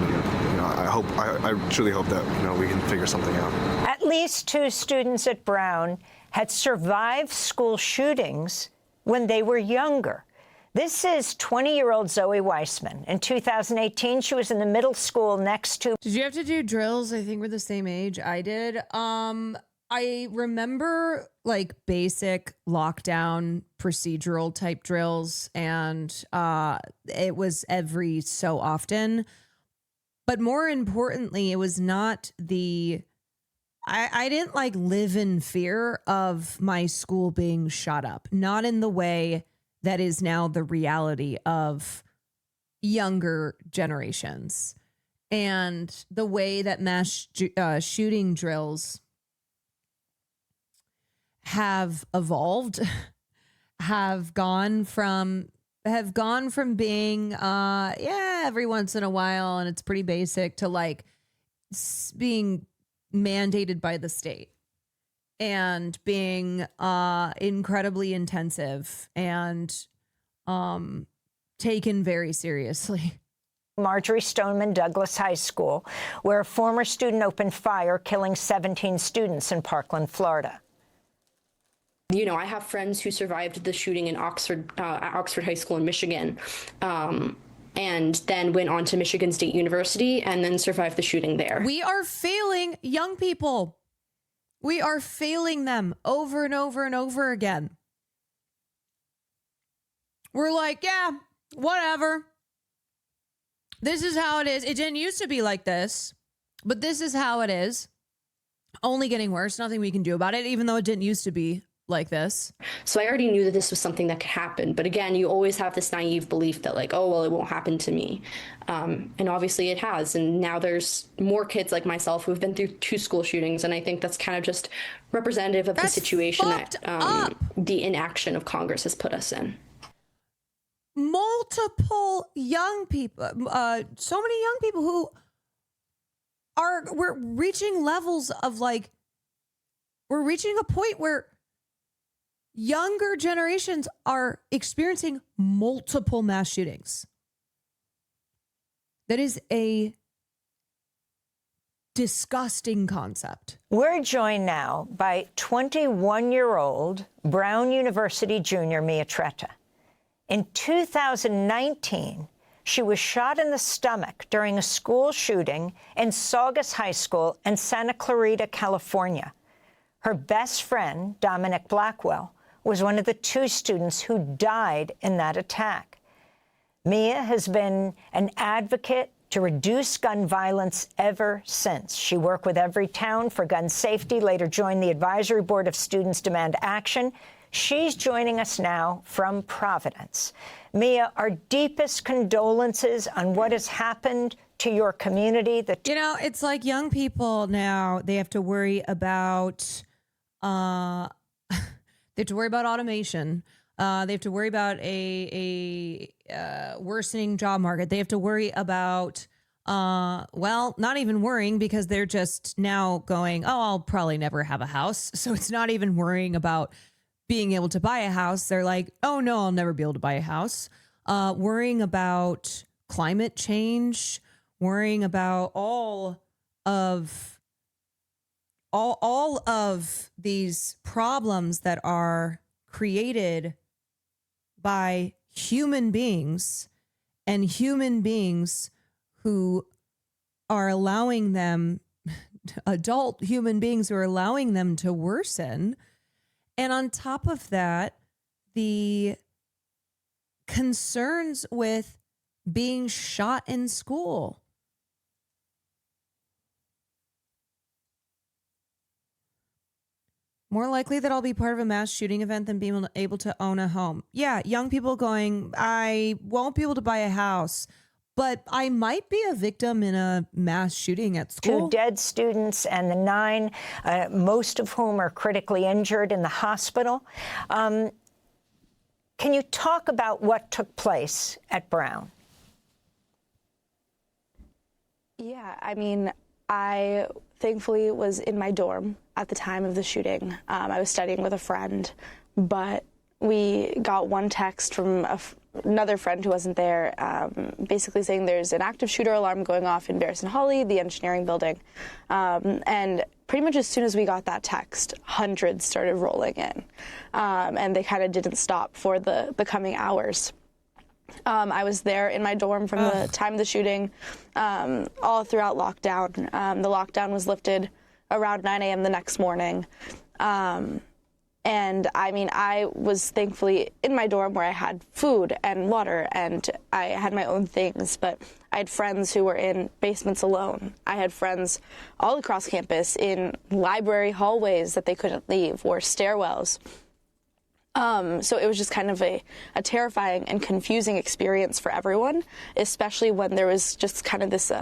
I truly hope that we can figure something out. At least 2 students at Brown had survived school shootings when they were younger. This is 20-year-old Zoe Weissman. In 2018, she was in the middle school next to... Did you have to do drills? I think we're the same age. I did. I remember like basic lockdown procedural type drills, and it was every so often. But more importantly, it was not the... I didn't like live in fear of my school being shot up. Not in the way that is now the reality of younger generations. And the way that mass shooting drills have evolved, have gone from being every once in a while and it's pretty basic, to like being mandated by the state and being incredibly intensive and taken very seriously. Marjorie Stoneman Douglas High School, where a former student opened fire, killing 17 students in Parkland, Florida. I have friends who survived the shooting in Oxford, at Oxford High School in Michigan, and then went on to Michigan State University and then survived the shooting there. We are failing young people. We are failing them over and over and over again. We're like, yeah, whatever. This is how it is. It didn't used to be like this, but this is how it is. Only getting worse. Nothing we can do about it, even though it didn't used to be like this. So I already knew that this was something that could happen. But again, you always have this naive belief that like, oh, well, it won't happen to me. And obviously it has. And now there's more kids like myself who have been through 2 school shootings. And I think that's kind of just representative of the situation that the inaction of Congress has put us in. Multiple young people, so many young people who we're reaching levels of like, we're reaching a point where younger generations are experiencing multiple mass shootings. That is a disgusting concept. We're joined now by 21-year-old Brown University junior Mia Tretta. In 2019, she was shot in the stomach during a school shooting in Saugus High School in Santa Clarita, California. Her best friend, Dominic Blackwell, was one of the 2 students who died in that attack. Mia has been an advocate to reduce gun violence ever since. She worked with Everytown for gun safety, later joined the advisory board of Students Demand Action. She's joining us now from Providence. Mia, our deepest condolences on what has happened to your community. You know, it's like young people now, they have to worry about, they have to worry about automation. They have to worry about a worsening job market. They have to worry about, well, not even worrying because they're just now going, oh, I'll probably never have a house. So it's not even worrying about being able to buy a house. They're like, oh, no, I'll never be able to buy a house. Worrying about climate change, worrying about all of these problems that are created by human beings, and human beings who are allowing them, adult human beings who are allowing them to worsen. And on top of that, the concerns with being shot in school. More likely that I'll be part of a mass shooting event than being able to own a home. Yeah, young people going, I won't be able to buy a house, but I might be a victim in a mass shooting at school. 2 dead students and the 9, most of whom are critically injured in the hospital. Can you talk about what took place at Brown? Yeah, I mean, I thankfully was in my dorm at the time of the shooting. I was studying with a friend, but we got one text from another friend who wasn't there, basically saying there's an active shooter alarm going off in Barris and Hawley, the engineering building. And pretty much as soon as we got that text, hundreds started rolling in. And they kind of didn't stop for the coming hours. I was there in my dorm from the time of the shooting, all throughout lockdown. The lockdown was lifted around 9 a.m. the next morning. And I mean, I was thankfully in my dorm where I had food and water and I had my own things, but I had friends who were in basements alone. I had friends all across campus in library hallways that they couldn't leave or stairwells. So it was just kind of a terrifying and confusing experience for everyone, especially when there was just kind of this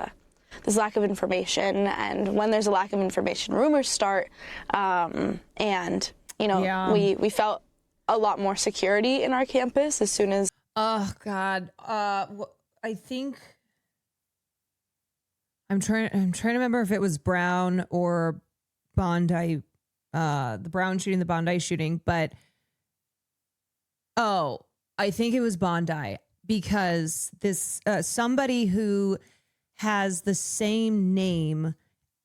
lack of information. And when there's a lack of information, rumors start. And, you know, we felt a lot more security in our campus as soon as. Oh, God. I think I'm trying to remember if it was Brown or Bondi, the Brown shooting, the Bondi shooting, but. Oh, I think it was Bondi because this somebody who has the same name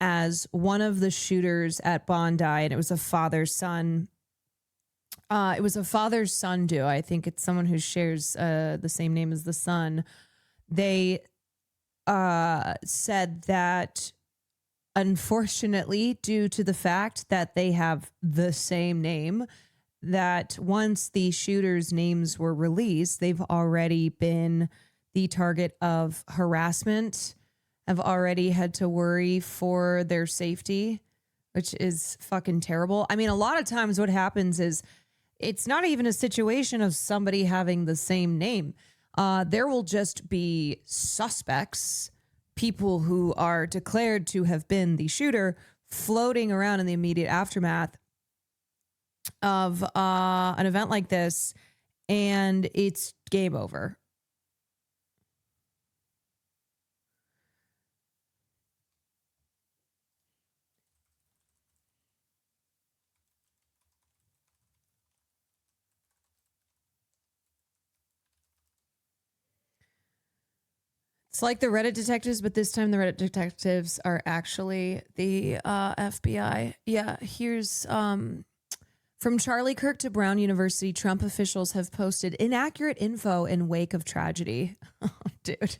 as one of the shooters at Bondi, and it was a father-son. It was a father-son duo. I think it's someone who shares the same name as the son. They said that unfortunately, due to the fact that they have the same name, that once the shooters' names were released, they've already been the target of harassment, have already had to worry for their safety, which is fucking terrible. I mean, a lot of times what happens is it's not even a situation of somebody having the same name. There will just be suspects, people who are declared to have been the shooter, floating around in the immediate aftermath of an event like this, and it's game over. It's like the Reddit detectives, but this time the Reddit detectives are actually the FBI. Yeah, here's from Charlie Kirk to Brown University, Trump officials have posted inaccurate info in wake of tragedy. Oh, dude.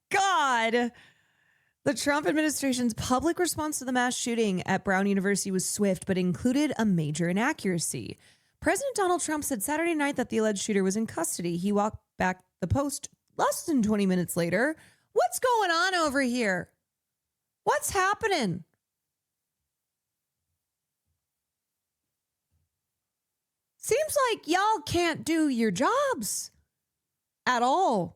God. The Trump administration's public response to the mass shooting at Brown University was swift, but included a major inaccuracy. President Donald Trump said Saturday night that the alleged shooter was in custody. He walked back the post less than 20 minutes later. What's going on over here? What's happening? Seems like y'all can't do your jobs at all.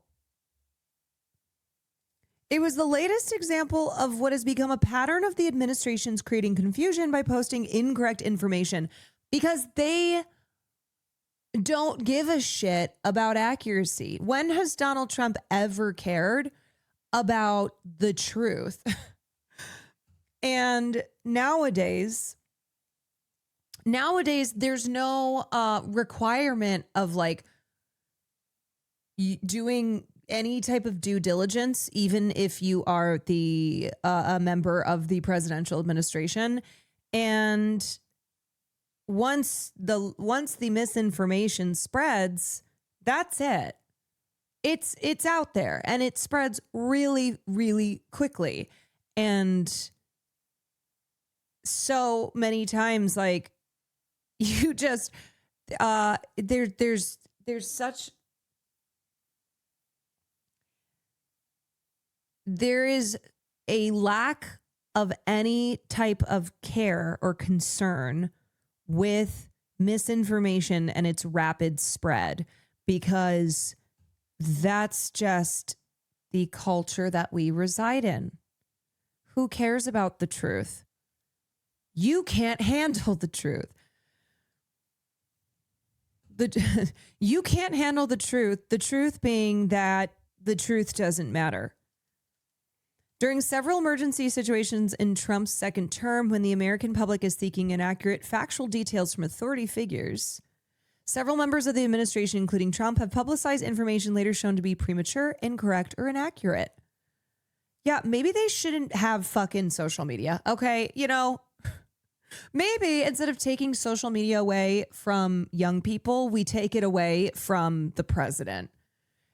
It was the latest example of what has become a pattern of the administration's creating confusion by posting incorrect information because they don't give a shit about accuracy. When has Donald Trump ever cared about the truth? And nowadays, there's no requirement of like doing any type of due diligence, even if you are a member of the presidential administration. And once the misinformation spreads, that's it. It's out there and it spreads really, really quickly. And so many times, like, you just there's such there is a lack of any type of care or concern with misinformation and its rapid spread, because that's just the culture that we reside in. Who cares about the truth? You can't handle the truth. You can't handle the truth being that the truth doesn't matter. During several emergency situations in Trump's second term, when the American public is seeking inaccurate factual details from authority figures, several members of the administration, including Trump, have publicized information later shown to be premature, incorrect, or inaccurate. Yeah, maybe they shouldn't have fucking social media. Okay, maybe instead of taking social media away from young people, we take it away from the president.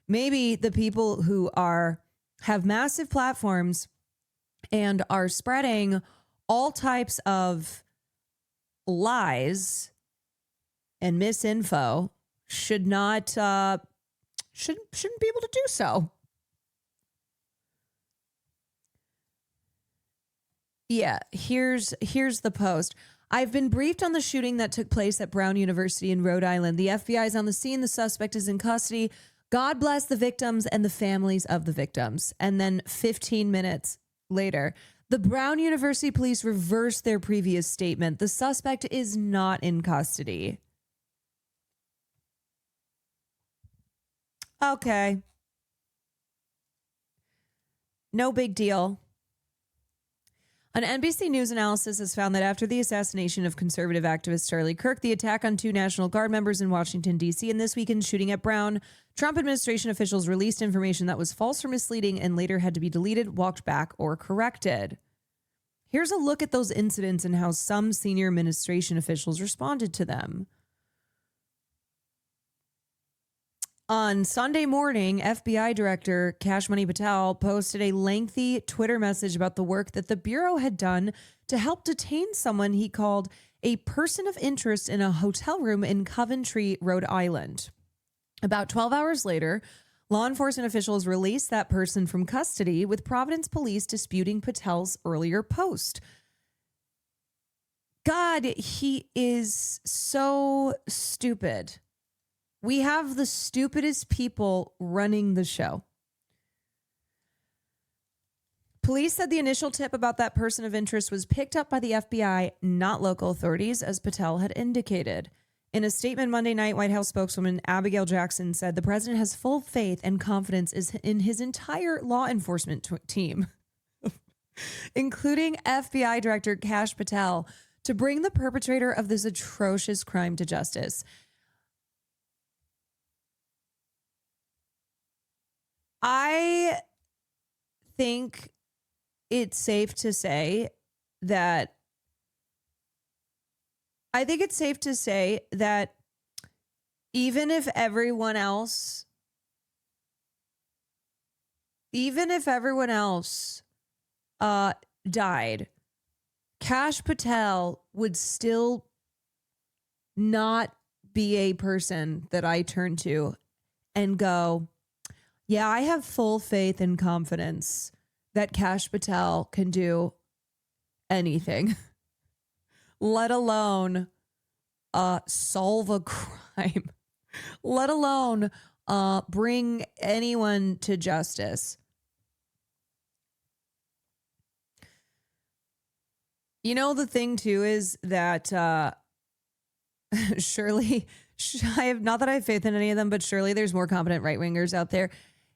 Maybe the people who have massive platforms and are spreading all types of lies and misinfo shouldn't be able to do so. Yeah, here's the post. I've been briefed on the shooting that took place at Brown University in Rhode Island. The FBI is on the scene. The suspect is in custody. God bless the victims and the families of the victims. And then 15 minutes later, the Brown University police reversed their previous statement. The suspect is not in custody. Okay. No big deal. An NBC News analysis has found that after the assassination of conservative activist Charlie Kirk, the attack on 2 National Guard members in Washington, D.C., and this weekend's shooting at Brown, Trump administration officials released information that was false or misleading and later had to be deleted, walked back, or corrected. Here's a look at those incidents and how some senior administration officials responded to them. On Sunday morning, FBI Director Kash Money Patel posted a lengthy Twitter message about the work that the Bureau had done to help detain someone he called a person of interest in a hotel room in Coventry, Rhode Island. About 12 hours later, law enforcement officials released that person from custody, with Providence police disputing Patel's earlier post. God, he is so stupid. We have the stupidest people running the show. Police said the initial tip about that person of interest was picked up by the FBI, not local authorities, as Patel had indicated. In a statement Monday night, White House spokeswoman Abigail Jackson said the president has full faith and confidence in his entire law enforcement team, including FBI Director Kash Patel, to bring the perpetrator of this atrocious crime to justice. I think it's safe to say that even if everyone else died, Kash Patel would still not be a person that I turn to and go, yeah, I have full faith and confidence that Kash Patel can do anything, let alone solve a crime, let alone bring anyone to justice. You know, the thing too is that surely, I have not that I have faith in any of them, but surely there's more competent right wingers out there.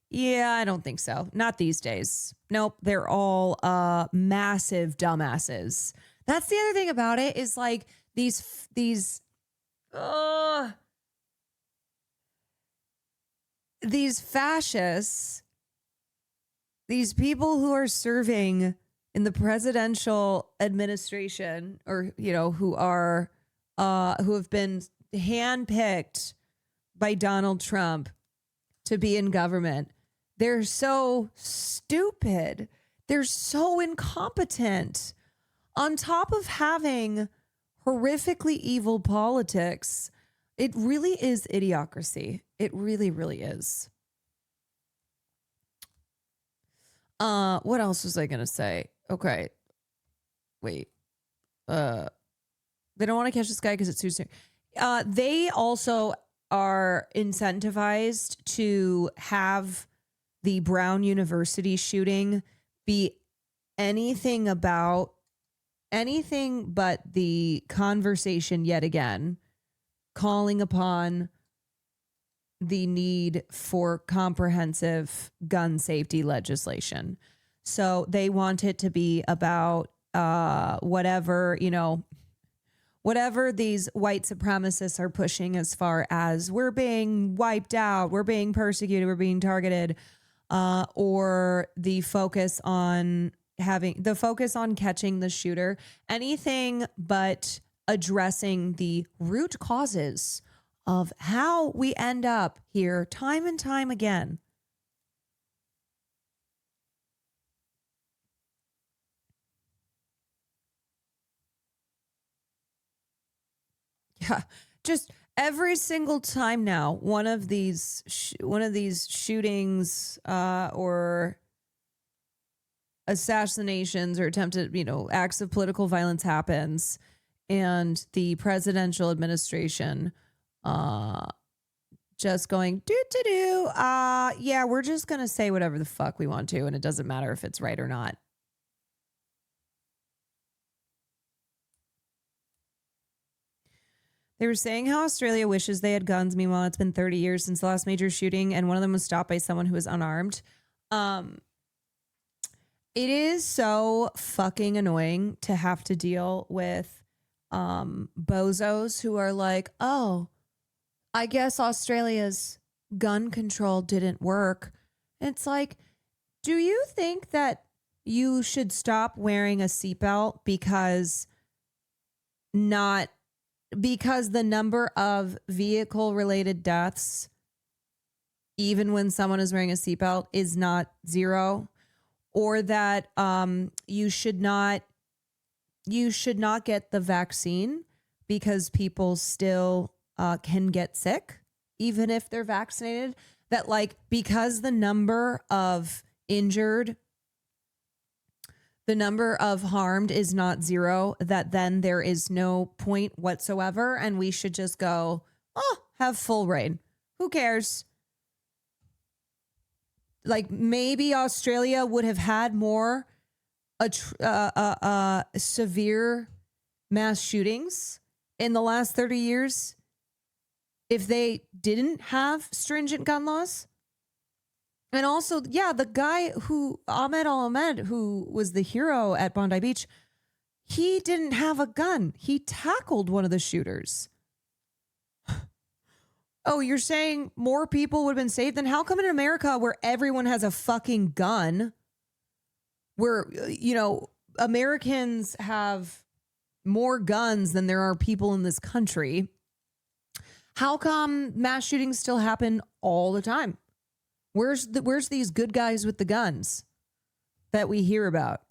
Yeah, I don't think so. Not these days. Nope, they're all massive dumbasses. That's the other thing about it is like these fascists, these people who are serving in the presidential administration, or who have been handpicked by Donald Trump to be in government. They're so stupid. They're so incompetent. On top of having horrifically evil politics, it really is idiocracy. It really, really is. What else was I going to say? Okay. Wait. They don't want to catch this guy because it's too soon. They also are incentivized to have the Brown University shooting be anything but the conversation yet again, calling upon the need for comprehensive gun safety legislation. So they want it to be about whatever these white supremacists are pushing as far as we're being wiped out, we're being persecuted, we're being targeted, or the focus on catching the shooter, anything but addressing the root causes of how we end up here time and time again. Yeah, just every single time now, one of these shootings or assassinations or attempted, acts of political violence happens, and the presidential administration just going yeah, we're just gonna say whatever the fuck we want to, and it doesn't matter if it's right or not. They were saying how Australia wishes they had guns. Meanwhile, it's been 30 years since the last major shooting, and one of them was stopped by someone who was unarmed. It is so fucking annoying to have to deal with bozos who are like, oh, I guess Australia's gun control didn't work. And it's like, do you think that you should stop wearing a seatbelt because the number of vehicle-related deaths, even when someone is wearing a seatbelt, is not zero? Or that you should not get the vaccine because people still can get sick even if they're vaccinated? That because the number of injured, the number of harmed is not zero, that then there is no point whatsoever, and we should just go, have full reign. Who cares? Maybe Australia would have had more severe mass shootings in the last 30 years if they didn't have stringent gun laws. And also, yeah, the guy Ahmed Al-Ahmed, who was the hero at Bondi Beach, he didn't have a gun. He tackled one of the shooters. Oh, you're saying more people would have been saved? Then how come in America, where everyone has a fucking gun, where, you know, Americans have more guns than there are people in this country, how come mass shootings still happen all the time? Where's these good guys with the guns that we hear about?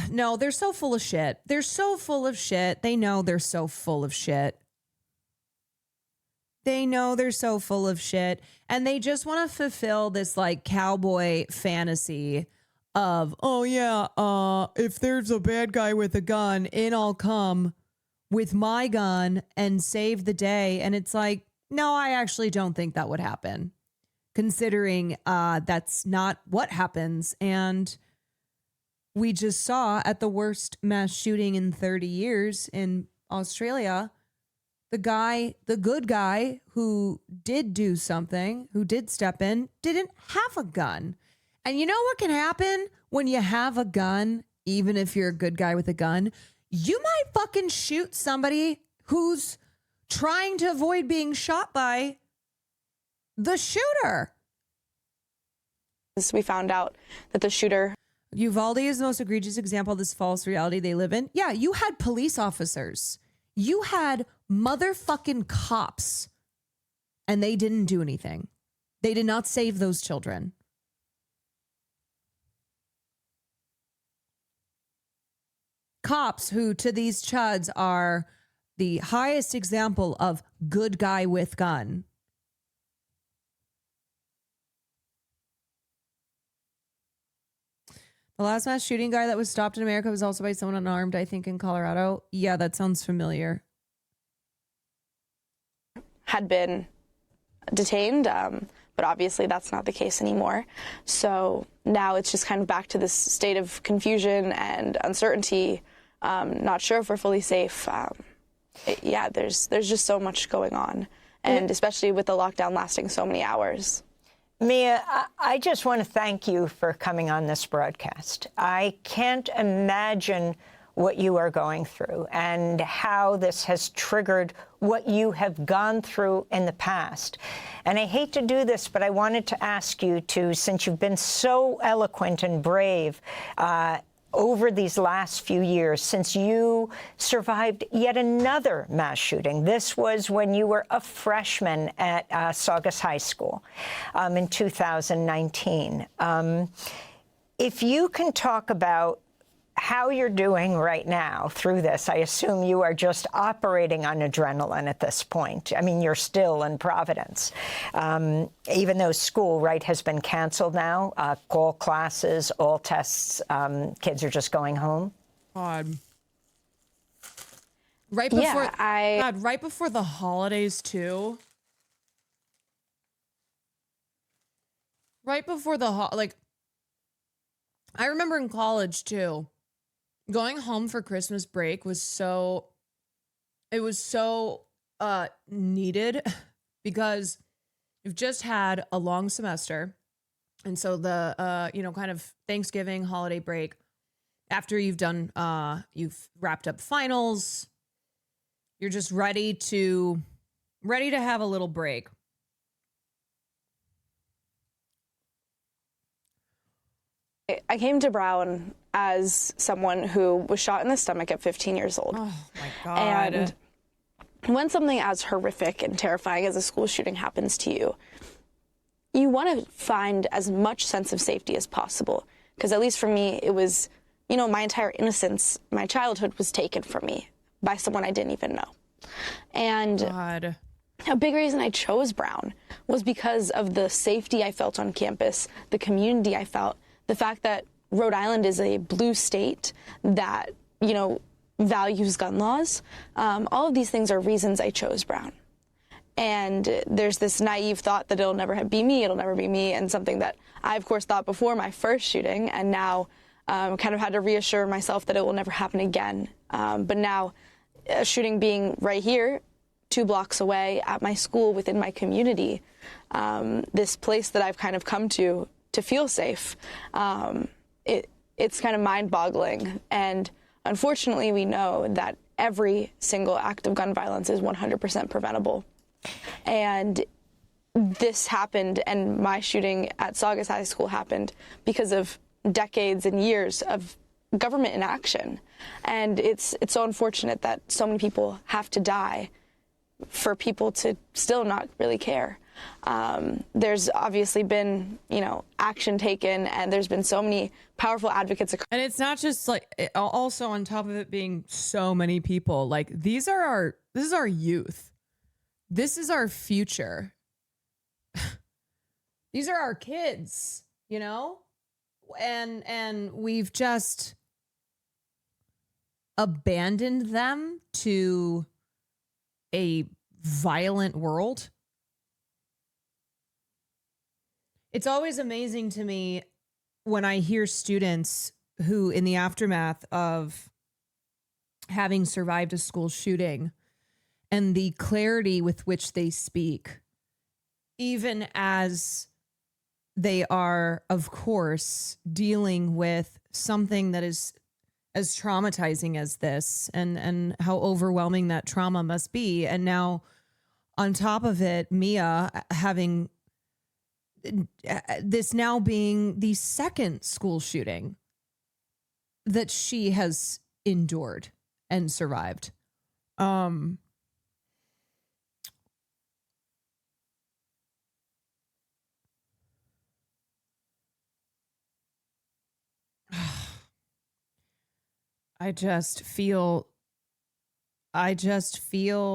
No, they're so full of shit. They're so full of shit. They know they're so full of shit. They know they're so full of shit. And they just want to fulfill this like cowboy fantasy of, oh yeah, if there's a bad guy with a gun, in I'll come with my gun and save the day. And it's like, no, I actually don't think that would happen, considering that's not what happens. And we just saw at the worst mass shooting in 30 years in Australia, the good guy who did do something, who did step in, didn't have a gun. And you know what can happen when you have a gun, even if you're a good guy with a gun? You might fucking shoot somebody who's trying to avoid being shot by the shooter. We found out that the shooter... Uvalde is the most egregious example of this false reality they live in. Yeah, you had police officers. You had motherfucking cops. And they didn't do anything. They did not save those children. Cops who, to these chuds, are the highest example of good guy with gun. The last mass shooting guy that was stopped in America was also by someone unarmed, I think, in Colorado. Yeah, that sounds familiar. Had been detained, but obviously that's not the case anymore. So now it's just kind of back to this state of confusion and uncertainty. Not sure if we're fully safe. There's just so much going on, and especially with the lockdown lasting so many hours. Mia, I just want to thank you for coming on this broadcast. I can't imagine what you are going through and how this has triggered what you have gone through in the past. And I hate to do this, but I wanted to ask you to, since you've been so eloquent and brave over these last few years, since you survived yet another mass shooting. This was when you were a freshman at Saugus High School in 2019. If you can talk about how you're doing right now through this. I assume you are just operating on adrenaline at this point. I mean, you're still in Providence. Even though school, right, has been canceled now, all classes, all tests, kids are just going home. God. Right before, God, right before the holidays, too. Right before the, I remember in college, too. Going home for Christmas break was so needed because you've just had a long semester. And so the, kind of Thanksgiving holiday break after you've done, you've wrapped up finals, you're just ready to have a little break. I came to Brown as someone who was shot in the stomach at 15 years old. Oh, my God. And when something as horrific and terrifying as a school shooting happens to you, you want to find as much sense of safety as possible. Because at least for me, it was, my entire innocence, my childhood was taken from me by someone I didn't even know. And God. A big reason I chose Brown was because of the safety I felt on campus, the community I felt, the fact that Rhode Island is a blue state that, values gun laws. All of these things are reasons I chose Brown. And there's this naive thought that it'll never be me, and something that I, of course, thought before my first shooting, and now kind of had to reassure myself that it will never happen again. But now, a shooting being right here, 2 blocks away at my school within my community, this place that I've kind of come to to feel safe. It's kind of mind-boggling. And unfortunately, we know that every single act of gun violence is 100% preventable. And this happened, and my shooting at Saugus High School happened because of decades and years of government inaction. And it's so unfortunate that so many people have to die for people to still not really care. There's obviously been, action taken, and there's been so many powerful advocates. And it's not just like, also on top of it being so many people, like this is our youth. This is our future. These are our kids, and we've just abandoned them to a violent world. It's always amazing to me when I hear students who, in the aftermath of having survived a school shooting, and the clarity with which they speak, even as they are, of course, dealing with something that is as traumatizing as this, and how overwhelming that trauma must be. And now, on top of it, Mia having this now being the second school shooting that she has endured and survived. I just feel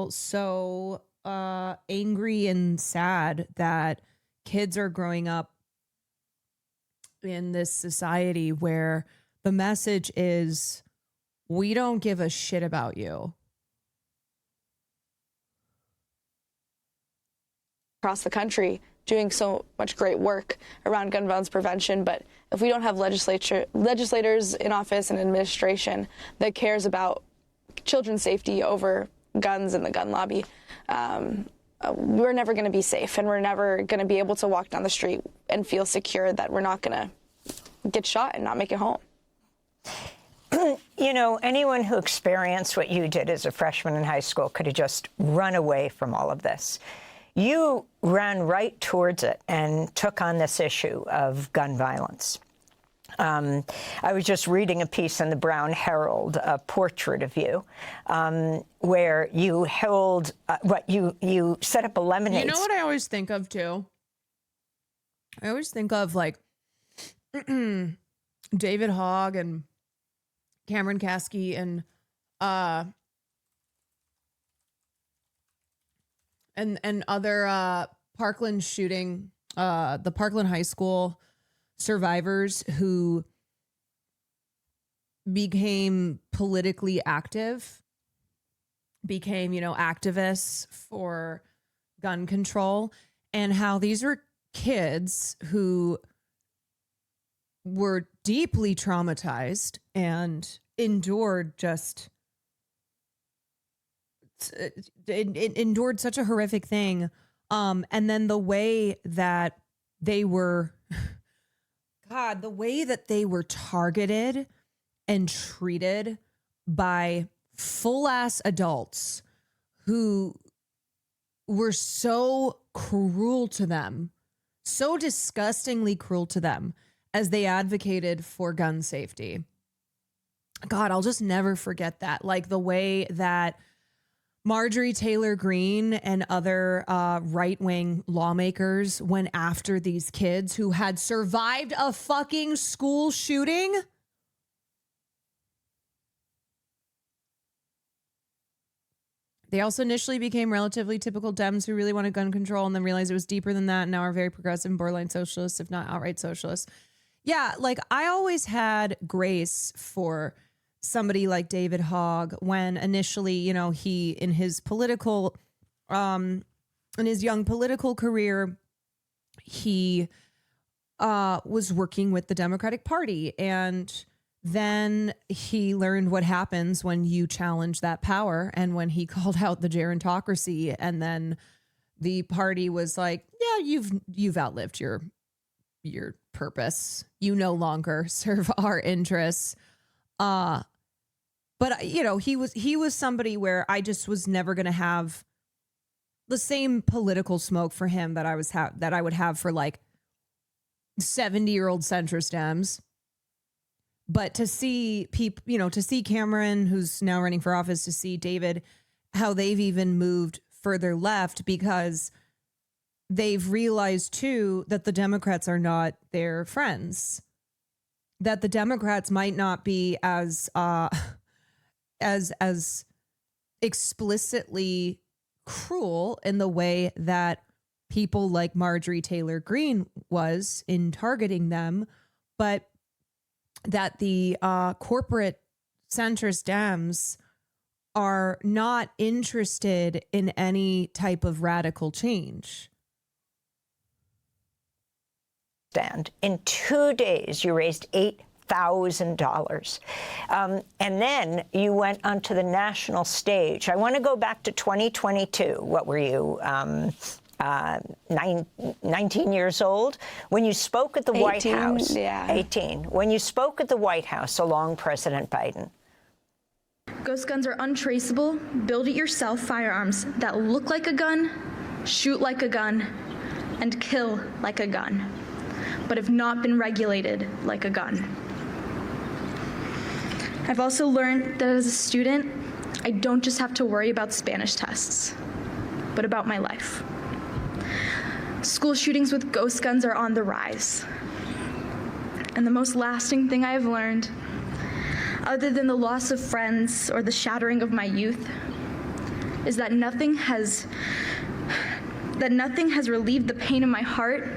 so angry and sad that kids are growing up in this society where the message is, we don't give a shit about you. Across the country doing so much great work around gun violence prevention, but if we don't have legislators in office and administration that cares about children's safety over guns and the gun lobby, we're never going to be safe, and we're never going to be able to walk down the street and feel secure that we're not going to get shot and not make it home. Anyone who experienced what you did as a freshman in high school could have just run away from all of this. You ran right towards it and took on this issue of gun violence. I was just reading a piece in the Brown Herald, a portrait of you, where you held, you set up a lemonade. You know what I always think of, too? I always think of, like, David Hogg and Cameron Kasky and other Parkland shooting, the Parkland High School survivors who became politically active, became, activists for gun control, and how these were kids who were deeply traumatized and endured endured such a horrific thing. And then the way that they were, the way that they were targeted and treated by full-ass adults who were so cruel to them, so disgustingly cruel to them as they advocated for gun safety. God, I'll just never forget that. Like the way that Marjorie Taylor Greene and other right-wing lawmakers went after these kids who had survived a fucking school shooting. They also initially became relatively typical Dems who really wanted gun control and then realized it was deeper than that and now are very progressive and borderline socialists, if not outright socialists. Yeah, like I always had grace for somebody like David Hogg when initially, he in his political, in his young political career, he was working with the Democratic Party, and then he learned what happens when you challenge that power, and when he called out the gerontocracy, and then the party was like, yeah, you've outlived your purpose. You no longer serve our interests. But you know, he was somebody where I just was never going to have the same political smoke for him that I would have for like 70-year-old centrist Dems. But to see people, you know, to see Cameron, who's now running for office, to see David, how they've even moved further left because they've realized too that the Democrats are not their friends, that the Democrats might not be as explicitly cruel in the way that people like Marjorie Taylor Greene was in targeting them, but that the corporate centrist Dems are not interested in any type of radical change. In 2 days, you raised $8,000. And then you went onto the national stage. I want to go back to 2022. What were you, 19 years old? When you spoke at the White House. Yeah. 18. When you spoke at the White House along President Biden. Ghost guns are untraceable, build-it-yourself firearms that look like a gun, shoot like a gun, and kill like a gun, but have not been regulated like a gun. I've also learned that as a student, I don't just have to worry about Spanish tests, but about my life. School shootings with ghost guns are on the rise. And the most lasting thing I have learned, other than the loss of friends or the shattering of my youth, is that nothing has relieved the pain in my heart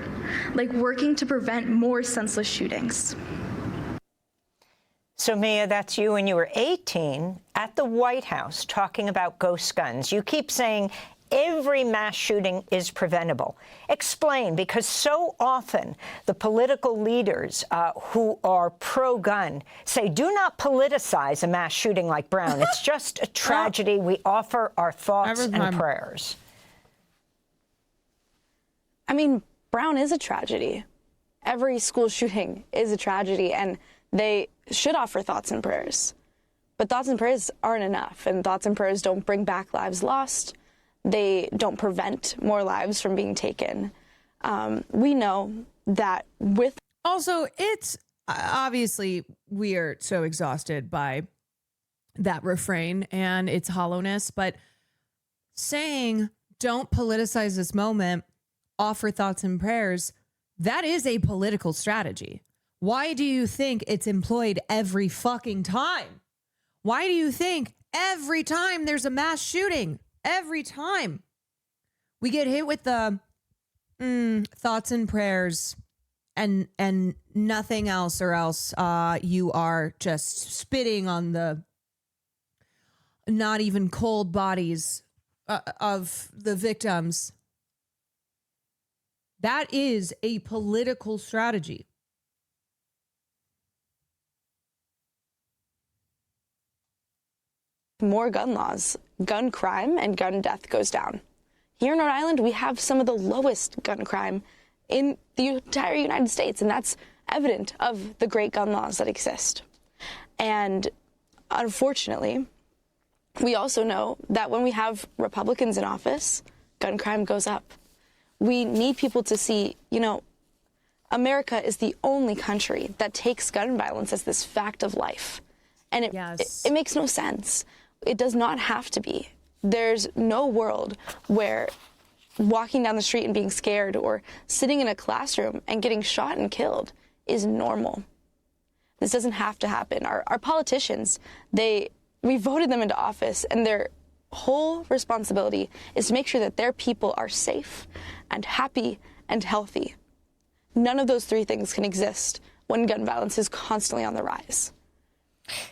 like working to prevent more senseless shootings. So, Mia, that's you when you were 18 at the White House talking about ghost guns. You keep saying every mass shooting is preventable. Explain, because so often the political leaders who are pro-gun say, do not politicize a mass shooting like Brown. It's just a tragedy. We offer our thoughts and prayers. I mean, Brown is a tragedy. Every school shooting is a tragedy, and they should offer thoughts and prayers. But thoughts and prayers aren't enough, and thoughts and prayers don't bring back lives lost. They don't prevent more lives from being taken. We know that with... Also, it's obviously we are so exhausted by that refrain and its hollowness, but saying don't politicize this moment, offer thoughts and prayers, that is a political strategy. Why do you think it's employed every fucking time? Why do you think every time there's a mass shooting, every time we get hit with the thoughts and prayers and nothing else, or else you are just spitting on the not even cold bodies of the victims? That is a political strategy. More gun laws, gun crime and gun death goes down. Here in Rhode Island, we have some of the lowest gun crime in the entire United States, and that's evident of the great gun laws that exist. And unfortunately, we also know that when we have Republicans in office, gun crime goes up. We need people to see, you know, America is the only country that takes gun violence as this fact of life. And it makes no sense. It does not have to be. There's no world where walking down the street and being scared or sitting in a classroom and getting shot and killed is normal. This doesn't have to happen. Our politicians, we voted them into office, and their whole responsibility is to make sure that their people are safe and happy and healthy. None of those three things can exist when gun violence is constantly on the rise.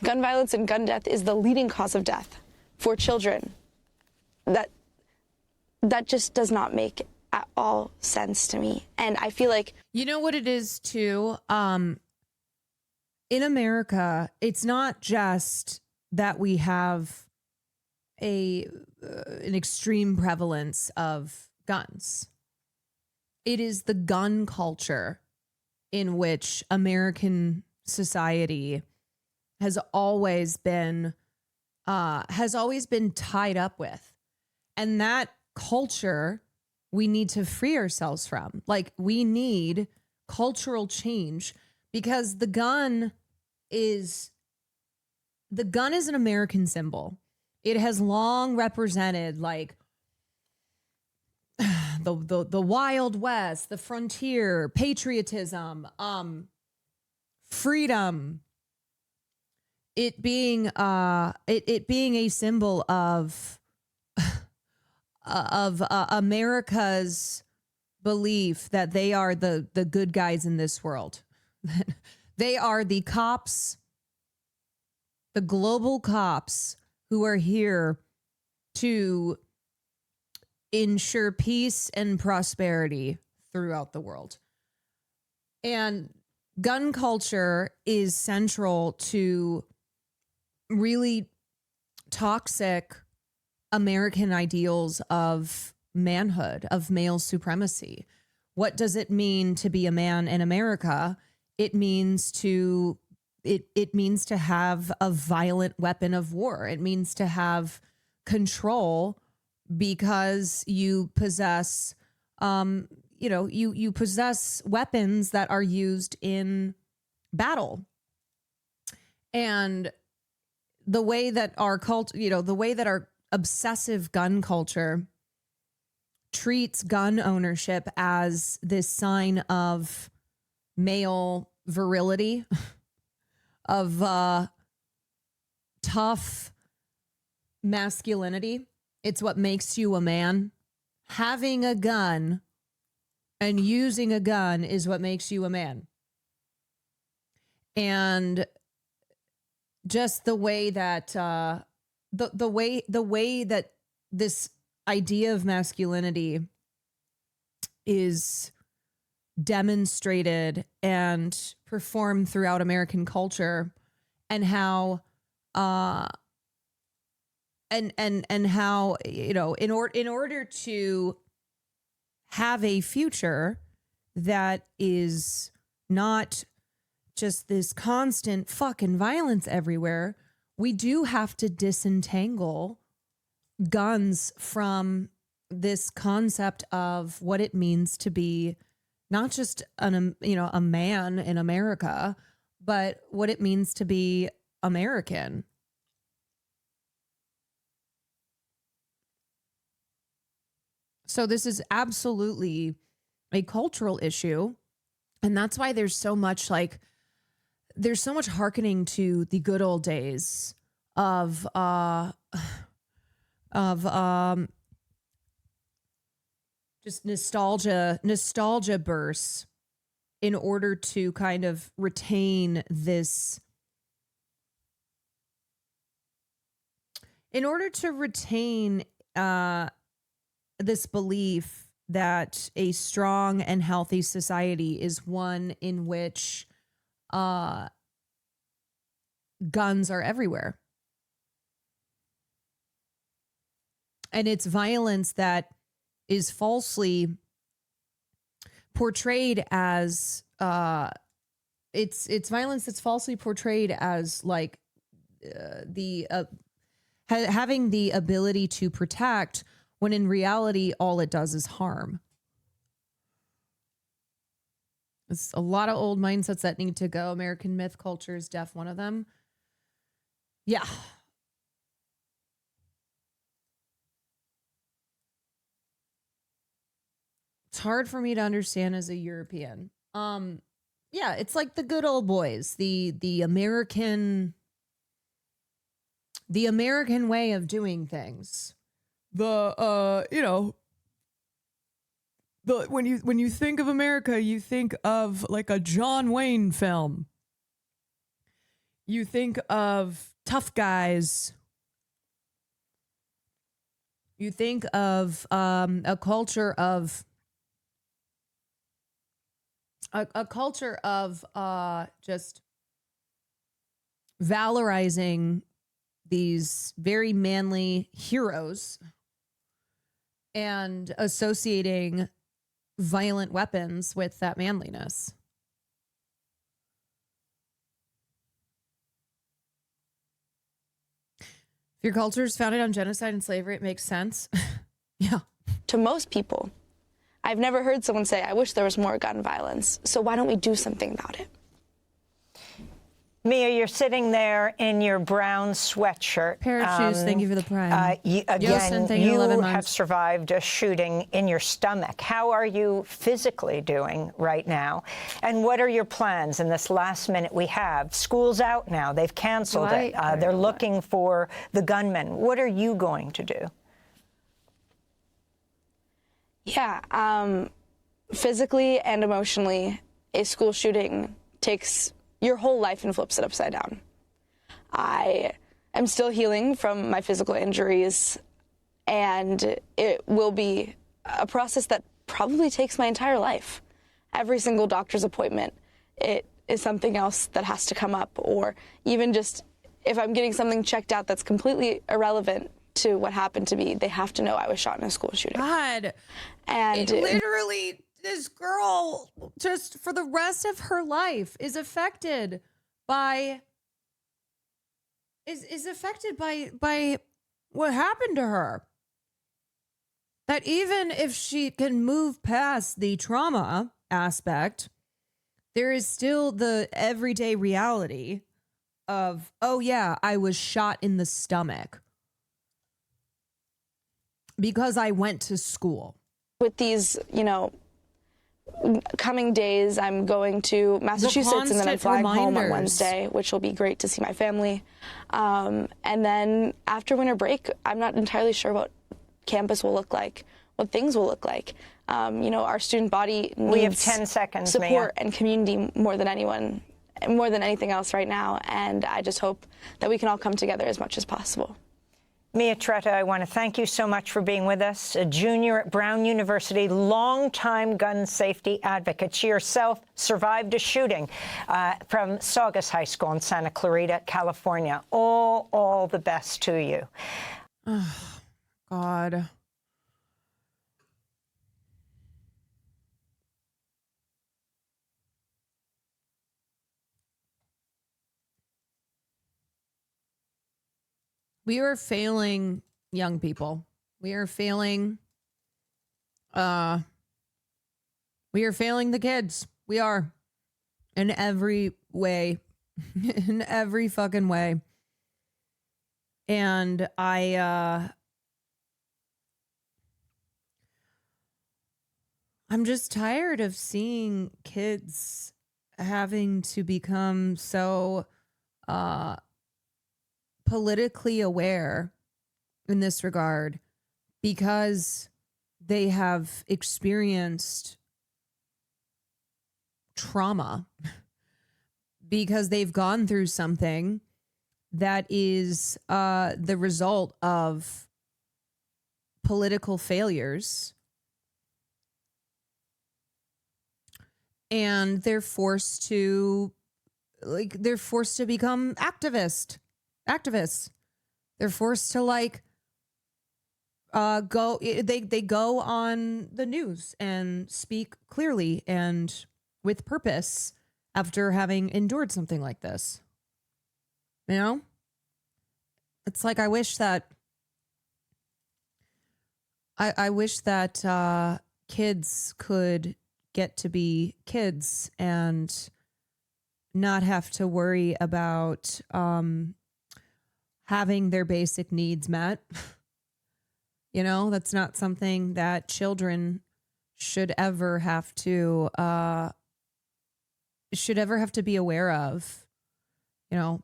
Gun violence and gun death is the leading cause of death for children. That just does not make at all sense to me. And I feel like... You know what it is, too? In America, it's not just that we have an extreme prevalence of guns. It is the gun culture in which American society has always been tied up with. And that culture we need to free ourselves from. Like, we need cultural change, because the gun is an American symbol. It has long represented like the Wild West, the frontier, patriotism, freedom. It being a symbol of America's belief that they are the good guys in this world. They are the cops, the global cops who are here to ensure peace and prosperity throughout the world. And gun culture is central to really toxic American ideals of manhood, of male supremacy. What does it mean to be a man in America? It means to have a violent weapon of war. It means to have control because you possess, you possess weapons that are used in battle. And the way that our the way that our obsessive gun culture treats gun ownership as this sign of male virility, of tough masculinity. It's what makes you a man. Having a gun and using a gun is what makes you a man. And just the way that the way that this idea of masculinity is demonstrated and performed throughout American culture, and how and how, in order to have a future that is not just this constant fucking violence everywhere, we do have to disentangle guns from this concept of what it means to be not just a man in America, but what it means to be American. So this is absolutely a cultural issue. And that's why there's so much hearkening to the good old days of just nostalgia bursts in order to kind of retain this, this belief that a strong and healthy society is one in which guns are everywhere. And it's violence that is falsely portrayed as it's violence that's falsely portrayed as like having the ability to protect, when in reality all it does is harm. It's a lot of old mindsets that need to go. American myth culture is def one of them. Yeah. It's hard for me to understand as a European. Yeah, it's like the good old boys, the American way of doing things. When you think of America, you think of like a John Wayne film. You think of tough guys. You think of a culture of just valorizing these very manly heroes and associating violent weapons with that manliness. If your culture is founded on genocide and slavery, it makes sense. Yeah. To most people, I've never heard someone say, I wish there was more gun violence. So why don't we do something about it? Mia, you're sitting there in your brown sweatshirt. Pair of shoes. Thank you for the prime. Again, thank you, you 11 have months. survived a shooting in your stomach. How are you physically doing right now? And what are your plans in this last minute we have? School's out now. They've canceled it. They're looking for the gunman. What are you going to do? Yeah, physically and emotionally, a school shooting takes your whole life and flips it upside down. I am still healing from my physical injuries, and it will be a process that probably takes my entire life. Every single doctor's appointment, it is something else that has to come up, or even just if I'm getting something checked out that's completely irrelevant to what happened to me, they have to know I was shot in a school shooting. God. And literally, this girl, just for the rest of her life, is affected by what happened to her. That even if she can move past the trauma aspect, there is still the everyday reality of, oh yeah, I was shot in the stomach because I went to school. With these, coming days, I'm going to Massachusetts, and then I'm flying home on Wednesday, which will be great to see my family. And then after winter break, I'm not entirely sure what campus will look like, what things will look like. Our student body needs We have 10 seconds, support Mia. and community more than anything else right now. And I just hope that we can all come together as much as possible. Mia Tretta, I want to thank you so much for being with us. A junior at Brown University, longtime gun safety advocate. She herself survived a shooting from Saugus High School in Santa Clarita, California. All the best to you. Oh, God. We are failing young people. We are failing the kids. We are. In every way. In every fucking way. And I'm just tired of seeing kids having to become so politically aware in this regard because they have experienced trauma, because they've gone through something that is the result of political failures, and they're forced to become activists. They're forced to go. They go on the news and speak clearly and with purpose after having endured something like this. It's like I wish that kids could get to be kids and not have to worry about having their basic needs met. That's not something that children should ever have to be aware of.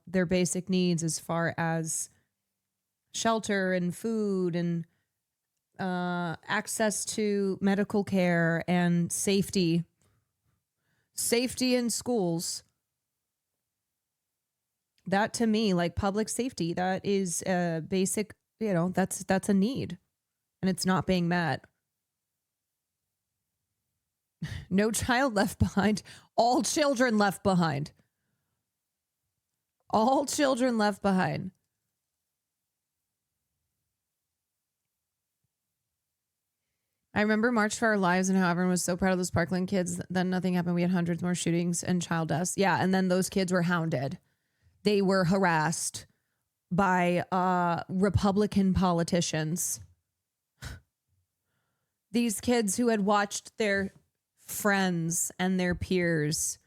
Their basic needs as far as shelter and food and access to medical care and safety in schools. That to me, like public safety, that is a basic, that's a need, and it's not being met. No child left behind. All children left behind. All children left behind. I remember March for Our Lives and how everyone was so proud of those Parkland kids. Then nothing happened. We had hundreds more shootings and child deaths. Yeah, and then those kids were hounded. They were harassed by Republican politicians. These kids who had watched their friends and their peers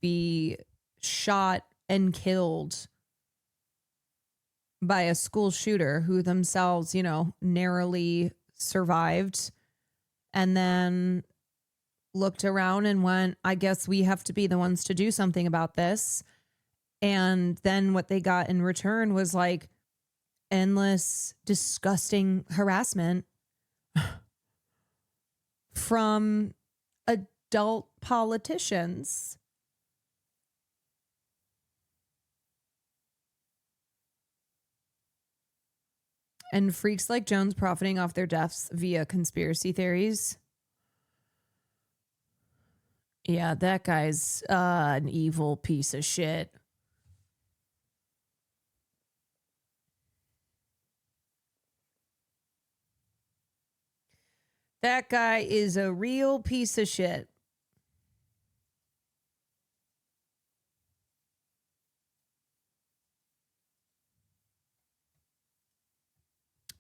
be shot and killed by a school shooter who themselves, narrowly survived, and then looked around and went, I guess we have to be the ones to do something about this. And then what they got in return was like endless, disgusting harassment from adult politicians. And freaks like Jones profiting off their deaths via conspiracy theories. Yeah, that guy's an evil piece of shit. That guy is a real piece of shit.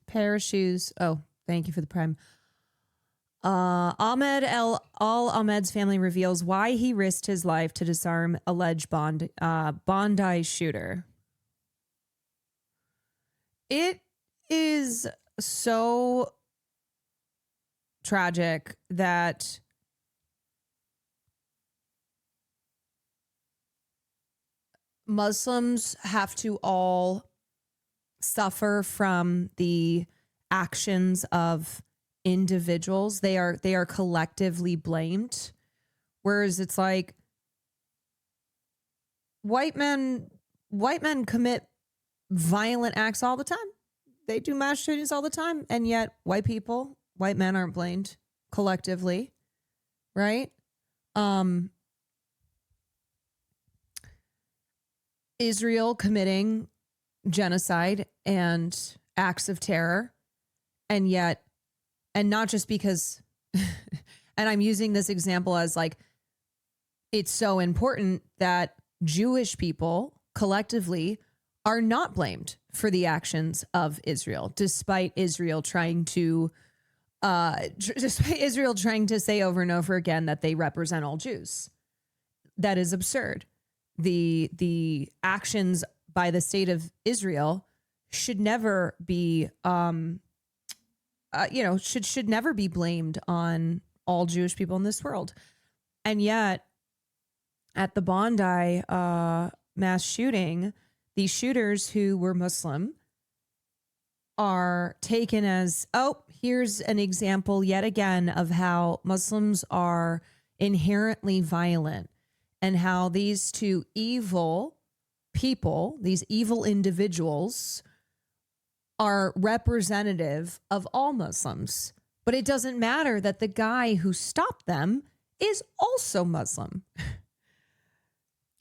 Pair of shoes. Oh, thank you for the prime. Ahmed Ahmed's family reveals why he risked his life to disarm alleged Bondi shooter. It is so tragic that Muslims have to all suffer from the actions of individuals. They are collectively blamed, whereas it's like white men commit violent acts all the time. They do mass shootings all the time, and yet white men aren't blamed collectively, right? Israel committing genocide and acts of terror, and not just because, and I'm using this example as like, it's so important that Jewish people collectively are not blamed for the actions of Israel, despite Israel trying to say over and over again that they represent all Jews. That is absurd. The actions by the state of Israel should never be, should never be blamed on all Jewish people in this world. And yet, at the Bondi mass shooting, these shooters who were Muslim are taken as, here's an example yet again of how Muslims are inherently violent and how these two evil people, these evil individuals, are representative of all Muslims. But it doesn't matter that the guy who stopped them is also Muslim.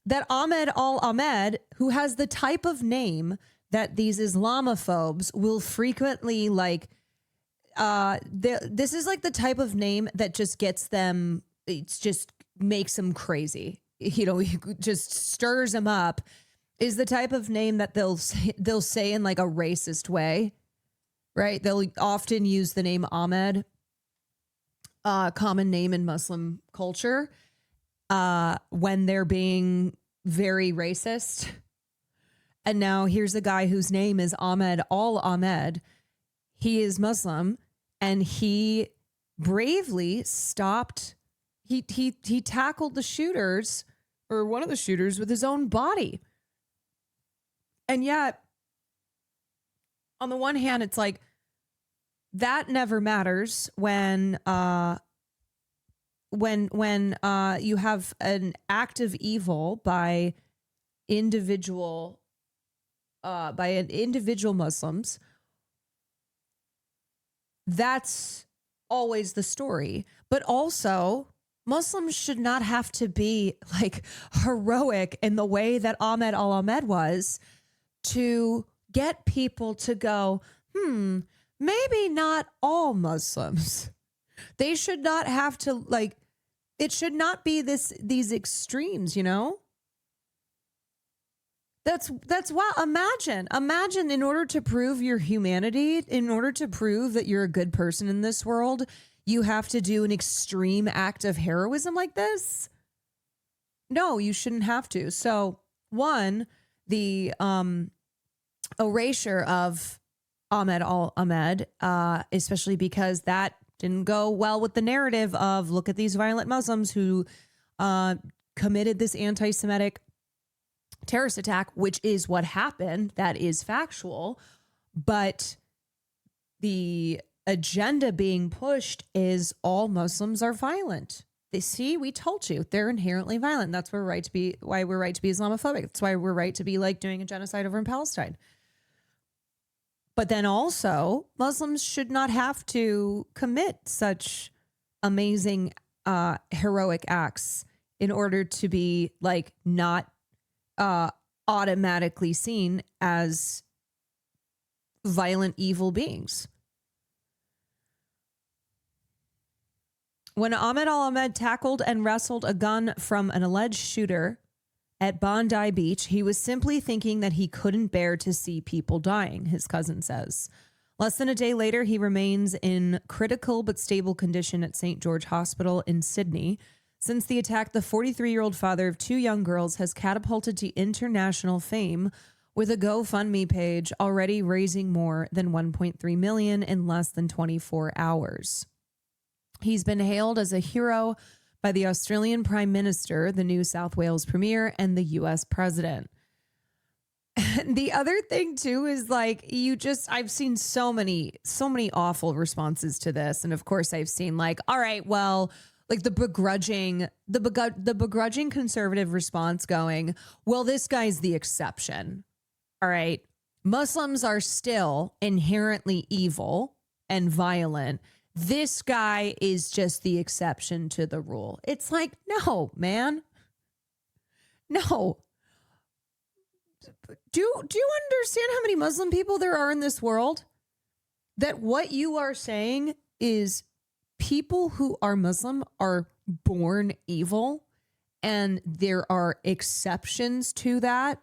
That Ahmed Ahmed, who has the type of name that these Islamophobes will frequently this is like the type of name that just gets them, it just makes them crazy. Just stirs them up. Is the type of name that they'll say in like a racist way, right? They'll often use the name Ahmed, common name in Muslim culture, when they're being very racist. And now here's a guy whose name is Ahmed Ahmed. He is Muslim, and he bravely stopped. He tackled the shooters, or one of the shooters, with his own body. And yet, on the one hand, it's like that never matters when you have an act of evil by individual Muslims. That's always the story. But also, Muslims should not have to be like heroic in the way that Ahmed Ahmed was to get people to go, maybe not all Muslims. They should not have to, like, it should not be these extremes, That's wow. Imagine in order to prove your humanity, in order to prove that you're a good person in this world, you have to do an extreme act of heroism like this. No, you shouldn't have to. So one, the erasure of Ahmed al-Ahmed, especially because that didn't go well with the narrative of look at these violent Muslims who committed this anti-Semitic terrorist attack, which is what happened. That is factual. But the agenda being pushed is all Muslims are violent. They see, we told you they're inherently violent. That's why we're right to be Islamophobic. That's why we're right to be like doing a genocide over in Palestine. But then also Muslims should not have to commit such amazing, heroic acts in order to be like not automatically seen as violent, evil beings. When Ahmed al-Ahmed tackled and wrestled a gun from an alleged shooter at Bondi Beach, he was simply thinking that he couldn't bear to see people dying, his cousin says. Less than a day later, he remains in critical but stable condition at St. George Hospital in Sydney. Since the attack, the 43-year-old father of 2 young girls has catapulted to international fame with a GoFundMe page already raising more than $1.3 million in less than 24 hours. He's been hailed as a hero by the Australian Prime Minister, the New South Wales Premier, and the U.S. President. And the other thing, too, is like I've seen so many awful responses to this. And of course, I've seen like, all right, well, like the begrudging conservative response going, well, this guy's the exception. All right. Muslims are still inherently evil and violent. This guy is just the exception to the rule. It's like, no, man. No. Do you understand how many Muslim people there are in this world? That what you are saying is people who are Muslim are born evil, and there are exceptions to that.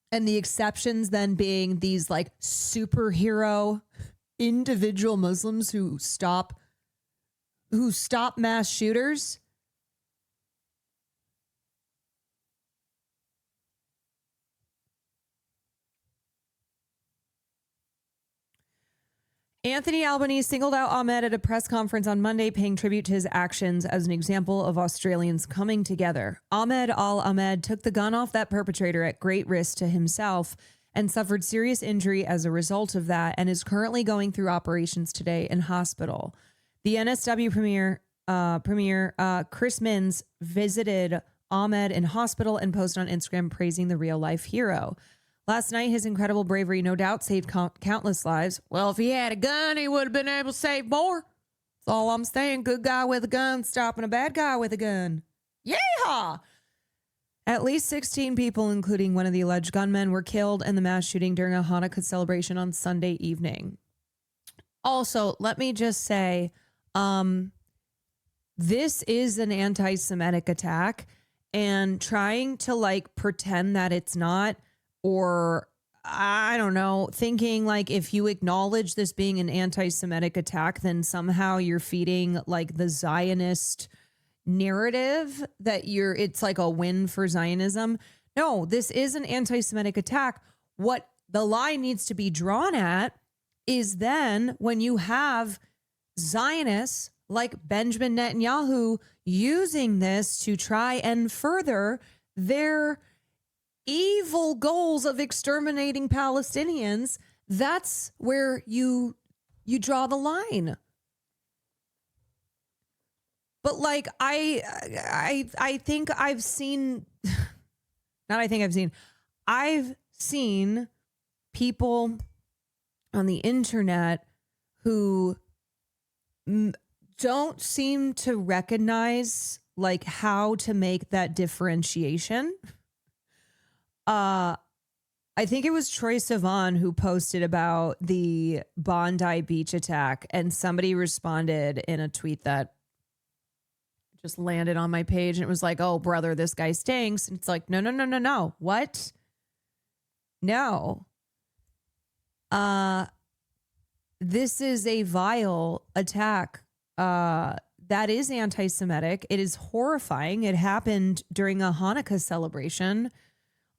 And the exceptions then being these like superhero individual Muslims who stop mass shooters. Anthony Albanese singled out Ahmed at a press conference on Monday, paying tribute to his actions as an example of Australians coming together. Ahmed al-Ahmed took the gun off that perpetrator at great risk to himself and suffered serious injury as a result of that, and is currently going through operations today in hospital. The NSW Premier Chris Minns visited Ahmed in hospital and posted on Instagram praising the real-life hero. Last night, his incredible bravery no doubt saved countless lives. Well, if he had a gun, he would have been able to save more. That's all I'm saying. Good guy with a gun stopping a bad guy with a gun. Yeehaw! At least 16 people, including one of the alleged gunmen, were killed in the mass shooting during a Hanukkah celebration on Sunday evening. Also, let me just say, this is an anti-Semitic attack, and trying to like pretend that it's not, or I don't know, thinking like if you acknowledge this being an anti-Semitic attack, then somehow you're feeding like the Zionist narrative that it's like a win for Zionism. No, this is an anti-Semitic attack. What the line needs to be drawn at is then when you have Zionists like Benjamin Netanyahu using this to try and further their evil goals of exterminating Palestinians, that's where you draw the line. But like I think I've seen, I've seen people on the internet who don't seem to recognize like how to make that differentiation. I think it was Troye Sivan who posted about the Bondi Beach attack, and somebody responded in a tweet that just landed on my page, and it was like, oh, brother, this guy stinks. And it's like, no. What? No. This is a vile attack that is anti-Semitic. It is horrifying. It happened during a Hanukkah celebration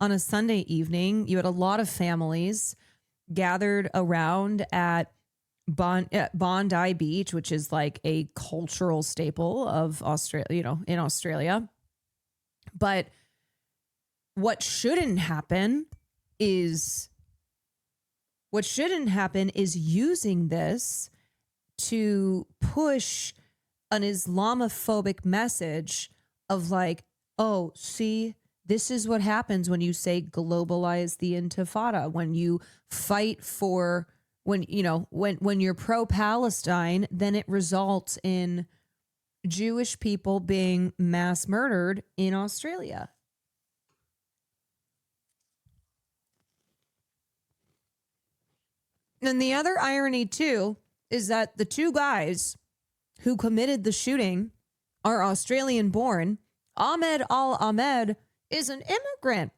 on a Sunday evening. You had a lot of families gathered around at Bondi Beach, which is like a cultural staple of Australia, in Australia. But what shouldn't happen is using this to push an Islamophobic message of like, oh, see, this is what happens when you say globalize the Intifada, when you fight for, when you're pro-Palestine, then it results in Jewish people being mass murdered in Australia. And the other irony, too, is that the two guys who committed the shooting are Australian-born. Ahmed Al-Ahmed is an immigrant.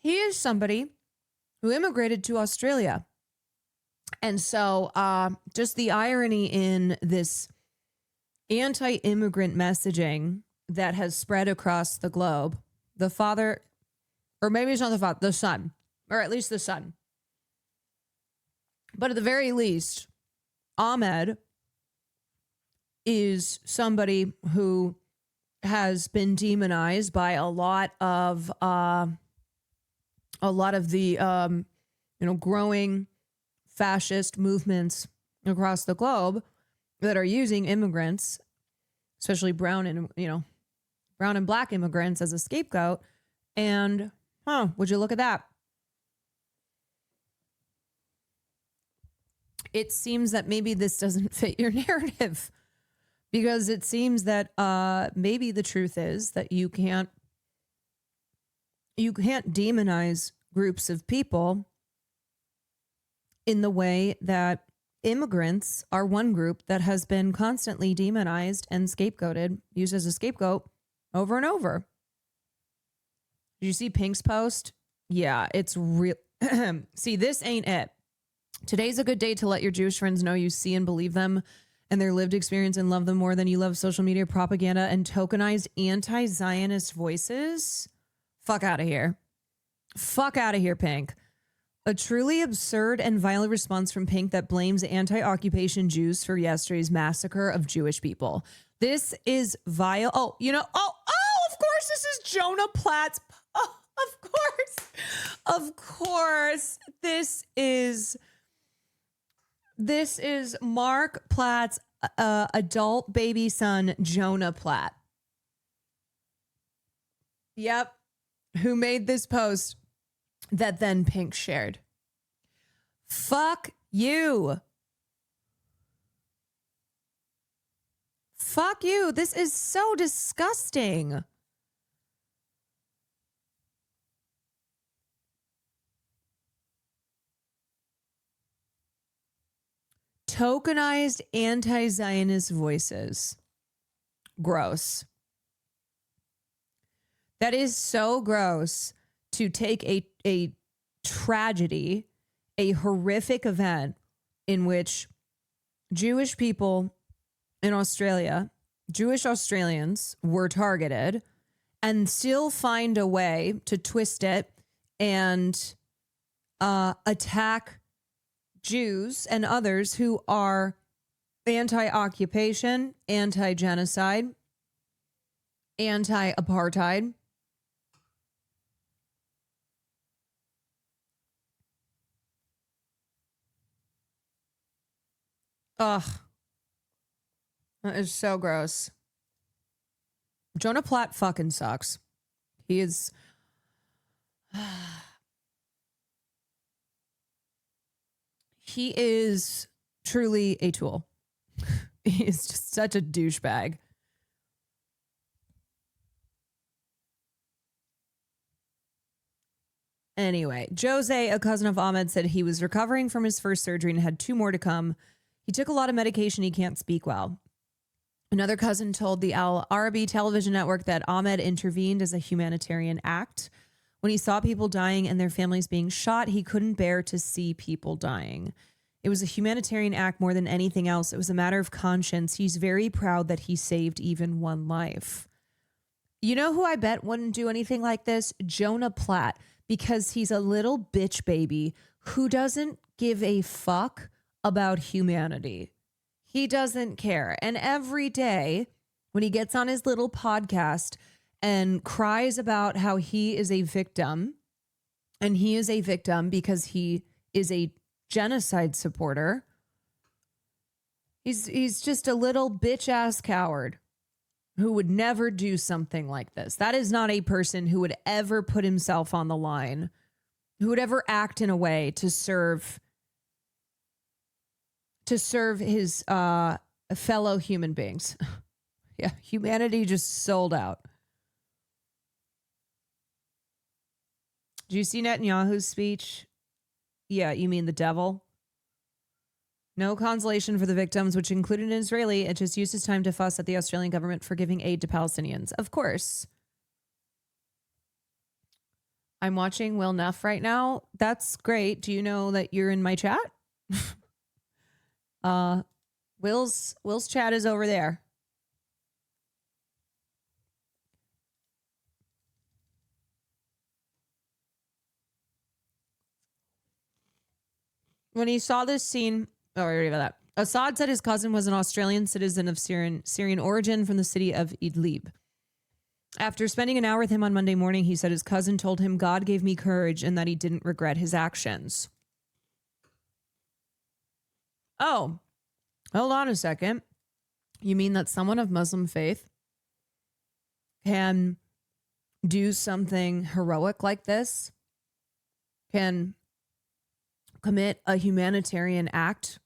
He is somebody who immigrated to Australia. And so just the irony in this anti-immigrant messaging that has spread across the globe, the father, or maybe it's not the father, the son, or at least the son. But at the very least, Ahmed is somebody who has been demonized by a lot of the growing fascist movements across the globe that are using immigrants, especially brown and black immigrants, as a scapegoat. And would you look at that? It seems that maybe this doesn't fit your narrative, because it seems that maybe the truth is that you can't demonize groups of people in the way that immigrants are one group that has been constantly demonized and scapegoated, used as a scapegoat over and over. Did you see Pink's post? Yeah, it's real. See, this ain't it. Today's a good day to let your Jewish friends know you see and believe them and their lived experience and love them more than you love social media propaganda and tokenized anti-Zionist voices. Fuck out of here. Fuck out of here, Pink. A truly absurd and violent response from Pink that blames anti-occupation Jews for yesterday's massacre of Jewish people. This is vile. Oh, of course, this is Jonah Platt's. Oh, of course. This is Mark Platt's adult baby son, Jonah Platt. Yep. Who made this post that then Pink shared. Fuck you. Fuck you. This is so disgusting. Tokenized anti-Zionist voices. Gross. That is so gross to take a tragedy, a horrific event in which Jewish people in Australia, Jewish Australians were targeted, and still find a way to twist it and attack Jews and others who are anti-occupation, anti-genocide, anti-apartheid. Ugh. That is so gross. Jonah Platt fucking sucks. He is... He is truly a tool. He is just such a douchebag. Anyway, Jose, a cousin of Ahmed, said he was recovering from his first surgery and had 2 more to come. He took a lot of medication. He can't speak well. Another cousin told the Al Arabi television network that Ahmed intervened as a humanitarian act When he saw people dying and their families being shot, he couldn't bear to see people dying. It was a humanitarian act more than anything else. It was a matter of conscience. He's very proud that he saved even one life. You know who I bet wouldn't do anything like this? Jonah Platt, because he's a little bitch baby who doesn't give a fuck about humanity. He doesn't care. And every day when he gets on his little podcast and cries about how he is a victim, and he is a victim because he is a genocide supporter, he's just a little bitch ass coward who would never do something like this. That is not a person who would ever put himself on the line, who would ever act in a way to serve his fellow human beings. Yeah, humanity just sold out. Did you see Netanyahu's speech? Yeah, you mean the devil? No consolation for the victims, which included an Israeli. It just used his time to fuss at the Australian government for giving aid to Palestinians. Of course. I'm watching Will Neff right now. That's great. Do you know that you're in my chat? Will's chat is over there. When he saw this scene, I already read that. Assad said his cousin was an Australian citizen of Syrian origin from the city of Idlib. After spending an hour with him on Monday morning, he said his cousin told him God gave me courage and that he didn't regret his actions. Oh, hold on a second. You mean that someone of Muslim faith can do something heroic like this? Can commit a humanitarian act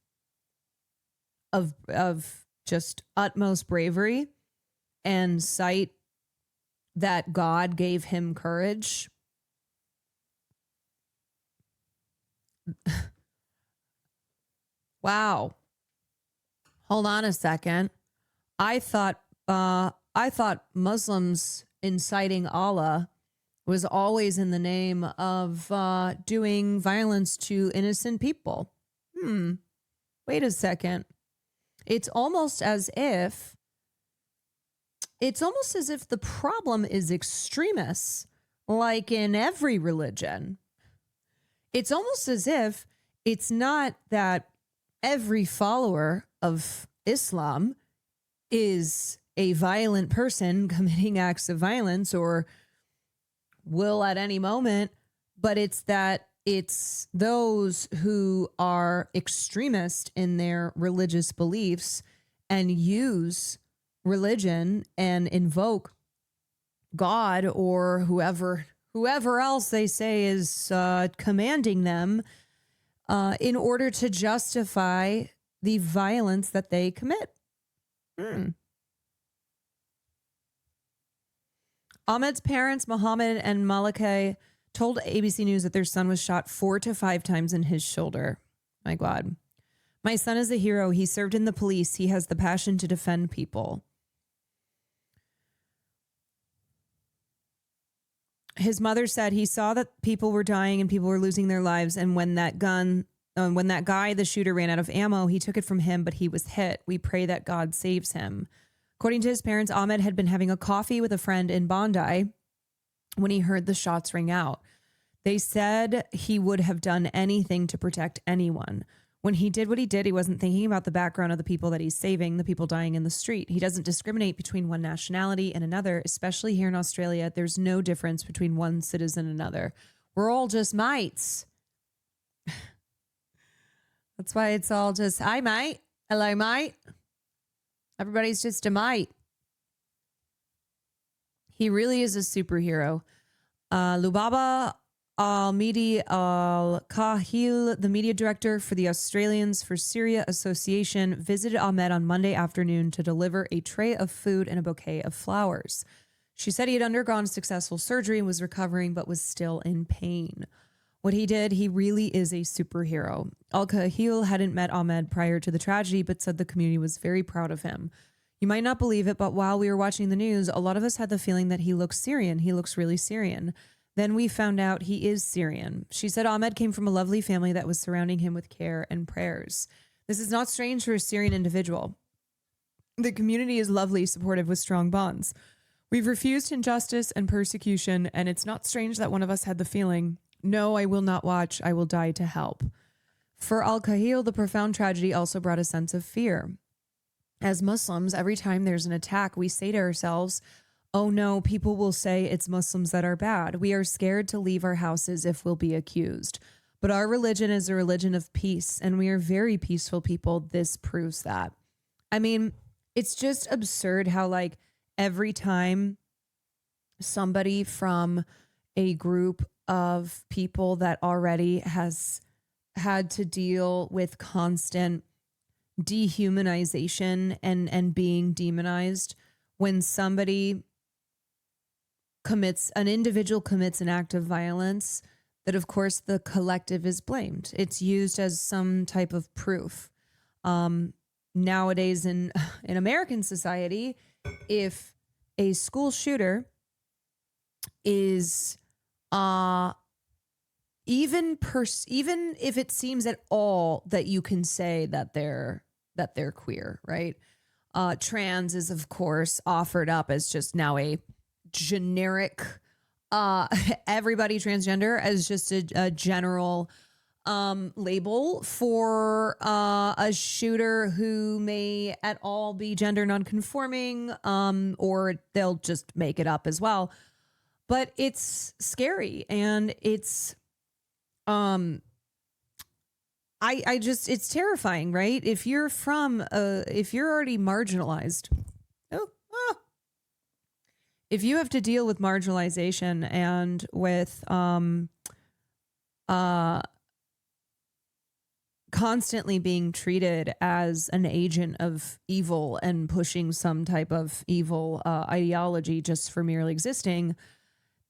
of just utmost bravery and cite that God gave him courage? Wow. Hold on a second. I thought Muslims inciting Allah was always in the name of doing violence to innocent people. Wait a second. It's almost as if the problem is extremists, like in every religion. It's almost as if it's not that every follower of Islam is a violent person committing acts of violence or will at any moment, but it's that it's those who are extremist in their religious beliefs and use religion and invoke God or whoever else they say is commanding them in order to justify the violence that they commit. Ahmed's parents, Mohammed and Malakeh, told ABC News that their son was shot 4 to 5 times in his shoulder. My God. My son is a hero. He served in the police. He has the passion to defend people. His mother said he saw that people were dying and people were losing their lives. And when that guy, the shooter, ran out of ammo, he took it from him, but he was hit. We pray that God saves him. According to his parents, Ahmed had been having a coffee with a friend in Bondi when he heard the shots ring out. They said he would have done anything to protect anyone. When he did what he did, he wasn't thinking about the background of the people that he's saving, the people dying in the street. He doesn't discriminate between one nationality and another, especially here in Australia. There's no difference between one citizen and another. We're all just mates. That's why it's all just, hi, mate. Hello, mate. Everybody's just a mate. He really is a superhero. Lubaba Al-Midi Al-Kahil, the media director for the Australians for Syria Association, visited Ahmed on Monday afternoon to deliver a tray of food and a bouquet of flowers. She said he had undergone successful surgery and was recovering, but was still in pain. What he did, he really is a superhero. Al-Kahil hadn't met Ahmed prior to the tragedy, but said the community was very proud of him. You might not believe it, but while we were watching the news, a lot of us had the feeling that he looks Syrian. He looks really Syrian. Then we found out he is Syrian. She said Ahmed came from a lovely family that was surrounding him with care and prayers. This is not strange for a Syrian individual. The community is lovely, supportive with strong bonds. We've refused injustice and persecution, and it's not strange that one of us had the feeling, no, I will not watch, I will die to help. For Al-Kahil, the profound tragedy also brought a sense of fear. As Muslims, every time there's an attack, we say to ourselves, oh no, people will say it's Muslims that are bad. We are scared to leave our houses if we'll be accused. But our religion is a religion of peace, and we are very peaceful people. This proves that. I mean, it's just absurd how, like, every time somebody from a group of people that already has had to deal with constant dehumanization and being demonized, when somebody an individual commits an act of violence, that of course the collective is blamed. It's used as some type of proof. Nowadays in American society, if a school shooter is even if it seems at all that you can say that they're queer, right? Trans is of course offered up as just now a generic everybody transgender as just a general label for a shooter who may at all be gender nonconforming, or they'll just make it up as well. But it's scary, and it's it's terrifying, right? If you're if you're already marginalized, if you have to deal with marginalization and with constantly being treated as an agent of evil and pushing some type of evil ideology just for merely existing,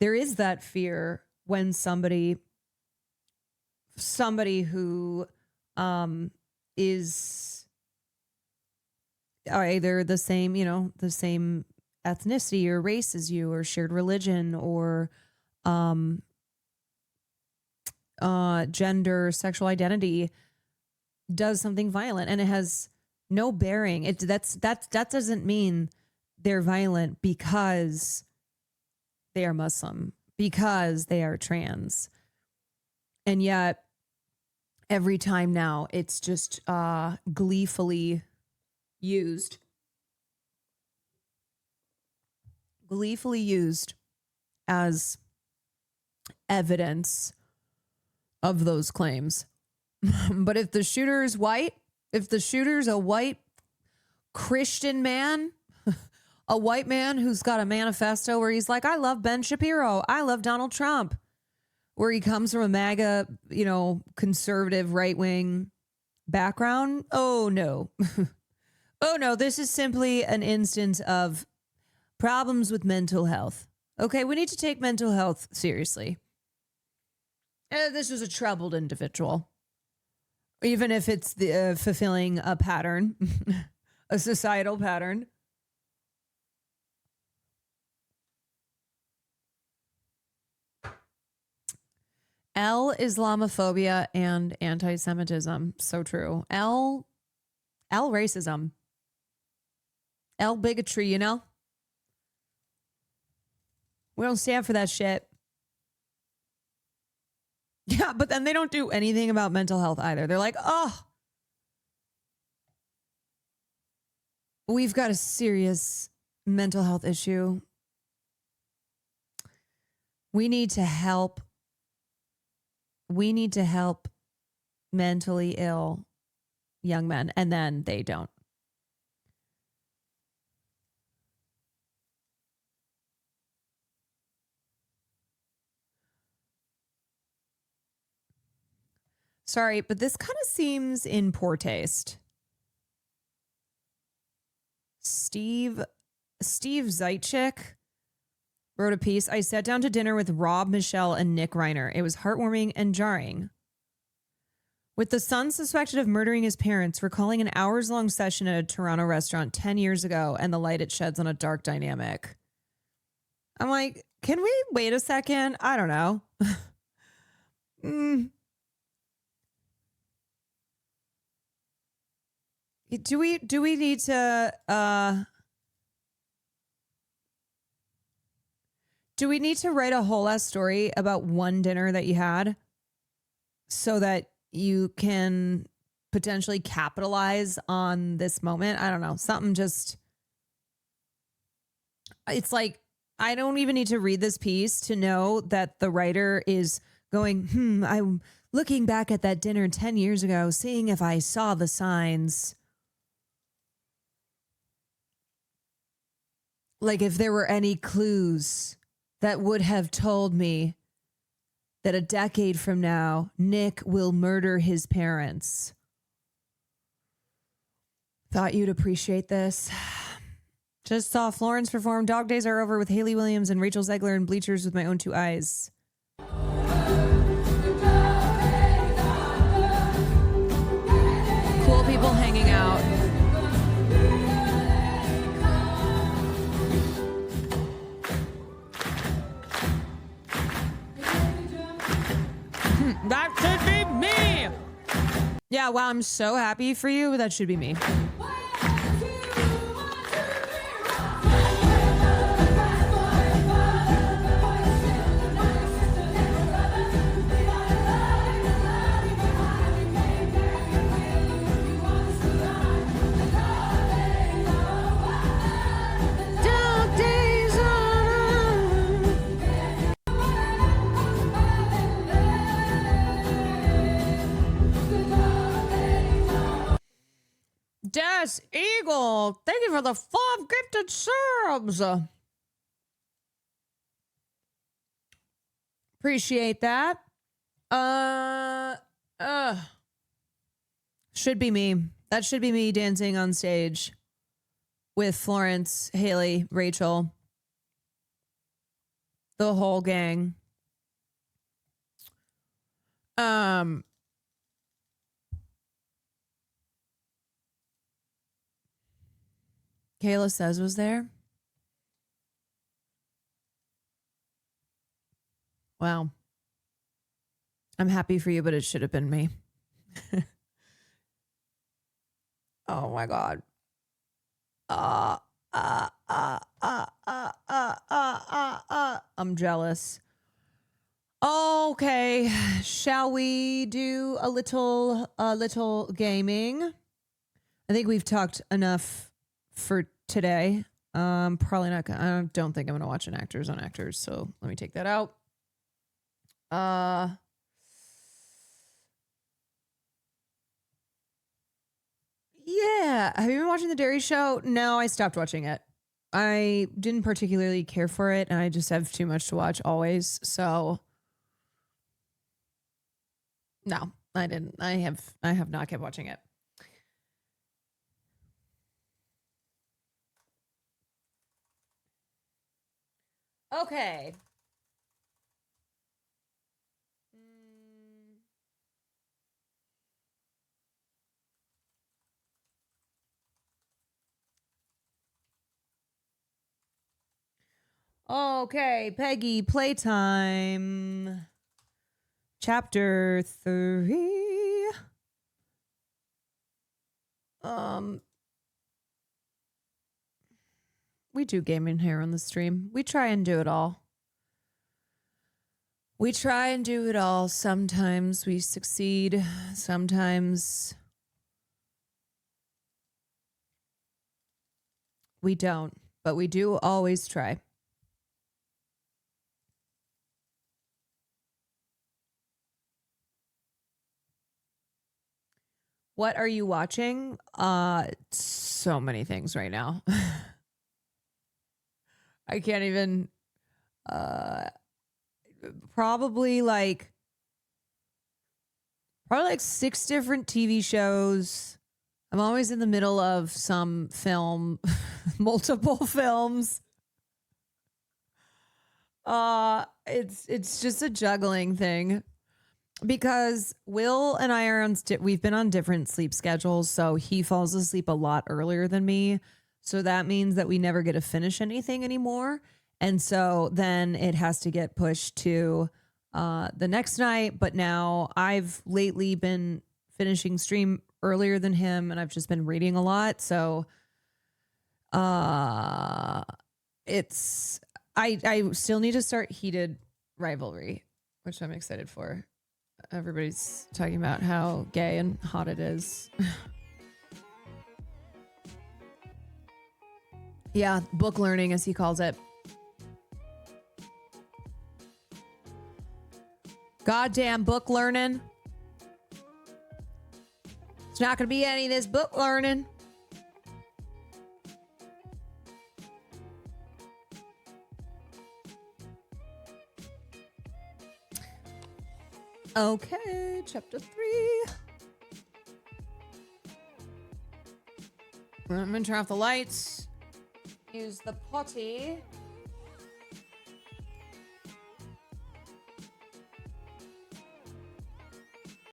there is that fear when somebody who is either the same ethnicity or race as you, or shared religion, or gender, sexual identity, does something violent, and it has no bearing. That doesn't mean they're violent because they are Muslim, because they are trans. And yet every time now it's just gleefully used as evidence of those claims. But if the shooter is white, if the shooter's a white Christian man, a white man who's got a manifesto where he's like, I love Ben Shapiro, I love Donald Trump, where he comes from a MAGA, conservative right-wing background, oh no. Oh no, this is simply an instance of problems with mental health. Okay, we need to take mental health seriously. This is a troubled individual. Even if it's fulfilling a pattern, a societal pattern. L, Islamophobia and anti-Semitism. So true. L, racism. L, bigotry, We don't stand for that shit. Yeah, but then they don't do anything about mental health either. They're like, oh, we've got a serious mental health issue. We need to help mentally ill young men. And then they don't. Sorry, but this kind of seems in poor taste. Steve Zaitchik wrote a piece. I sat down to dinner with Rob, Michelle, and Nick Reiner. It was heartwarming and jarring. With the son suspected of murdering his parents, recalling an hours-long session at a Toronto restaurant 10 years ago and the light it sheds on a dark dynamic. I'm like, Can we wait a second? I don't know. Do we need to write a whole ass story about one dinner that you had so that you can potentially capitalize on this moment? I don't know. Something just, it's like, I don't even need to read this piece to know that the writer is going, I'm looking back at that dinner 10 years ago, seeing if I saw the signs. Like if there were any clues that would have told me that a decade from now, Nick will murder his parents. Thought you'd appreciate this. Just saw Florence perform Dog Days Are Over with Hayley Williams and Rachel Zegler in Bleachers with my own two eyes. Cool people hanging out. That should be me. Yeah, wow, I'm so happy for you. That should be me. Des Eagle, thank you for the 5 gifted subs. Appreciate that. Should be me. That should be me dancing on stage with Florence, Hayley, Rachel, the whole gang. Kayla Says was there. Wow. I'm happy for you, but it should have been me. Oh my God. I'm jealous. Okay. Shall we do a little gaming? I think we've talked enough for today. Probably not gonna, I don't think I'm gonna watch an Actors on Actors, so let me take that out. Yeah, have you been watching The Dairy Show? No, I stopped watching it. I didn't particularly care for it, and I just have too much to watch always, so no, I didn't. I have not kept watching it. Okay. Okay, Peggy, playtime. Chapter 3. We do gaming here on the stream. We try and do it all. We try and do it all. Sometimes we succeed. Sometimes we don't. But we do always try. What are you watching? So many things right now. I can't even, probably like 6 different TV shows. I'm always in the middle of some film, multiple films. It's just a juggling thing because Will and I are we've been on different sleep schedules. So he falls asleep a lot earlier than me. So that means that we never get to finish anything anymore. And so then it has to get pushed to the next night. But now I've lately been finishing stream earlier than him, and I've just been reading a lot. So it's I still need to start Heated Rivalry, which I'm excited for. Everybody's talking about how gay and hot it is. Yeah, book learning, as he calls it. Goddamn book learning. It's not going to be any of this book learning. Okay, chapter 3. I'm going to turn off the lights. Use the potty.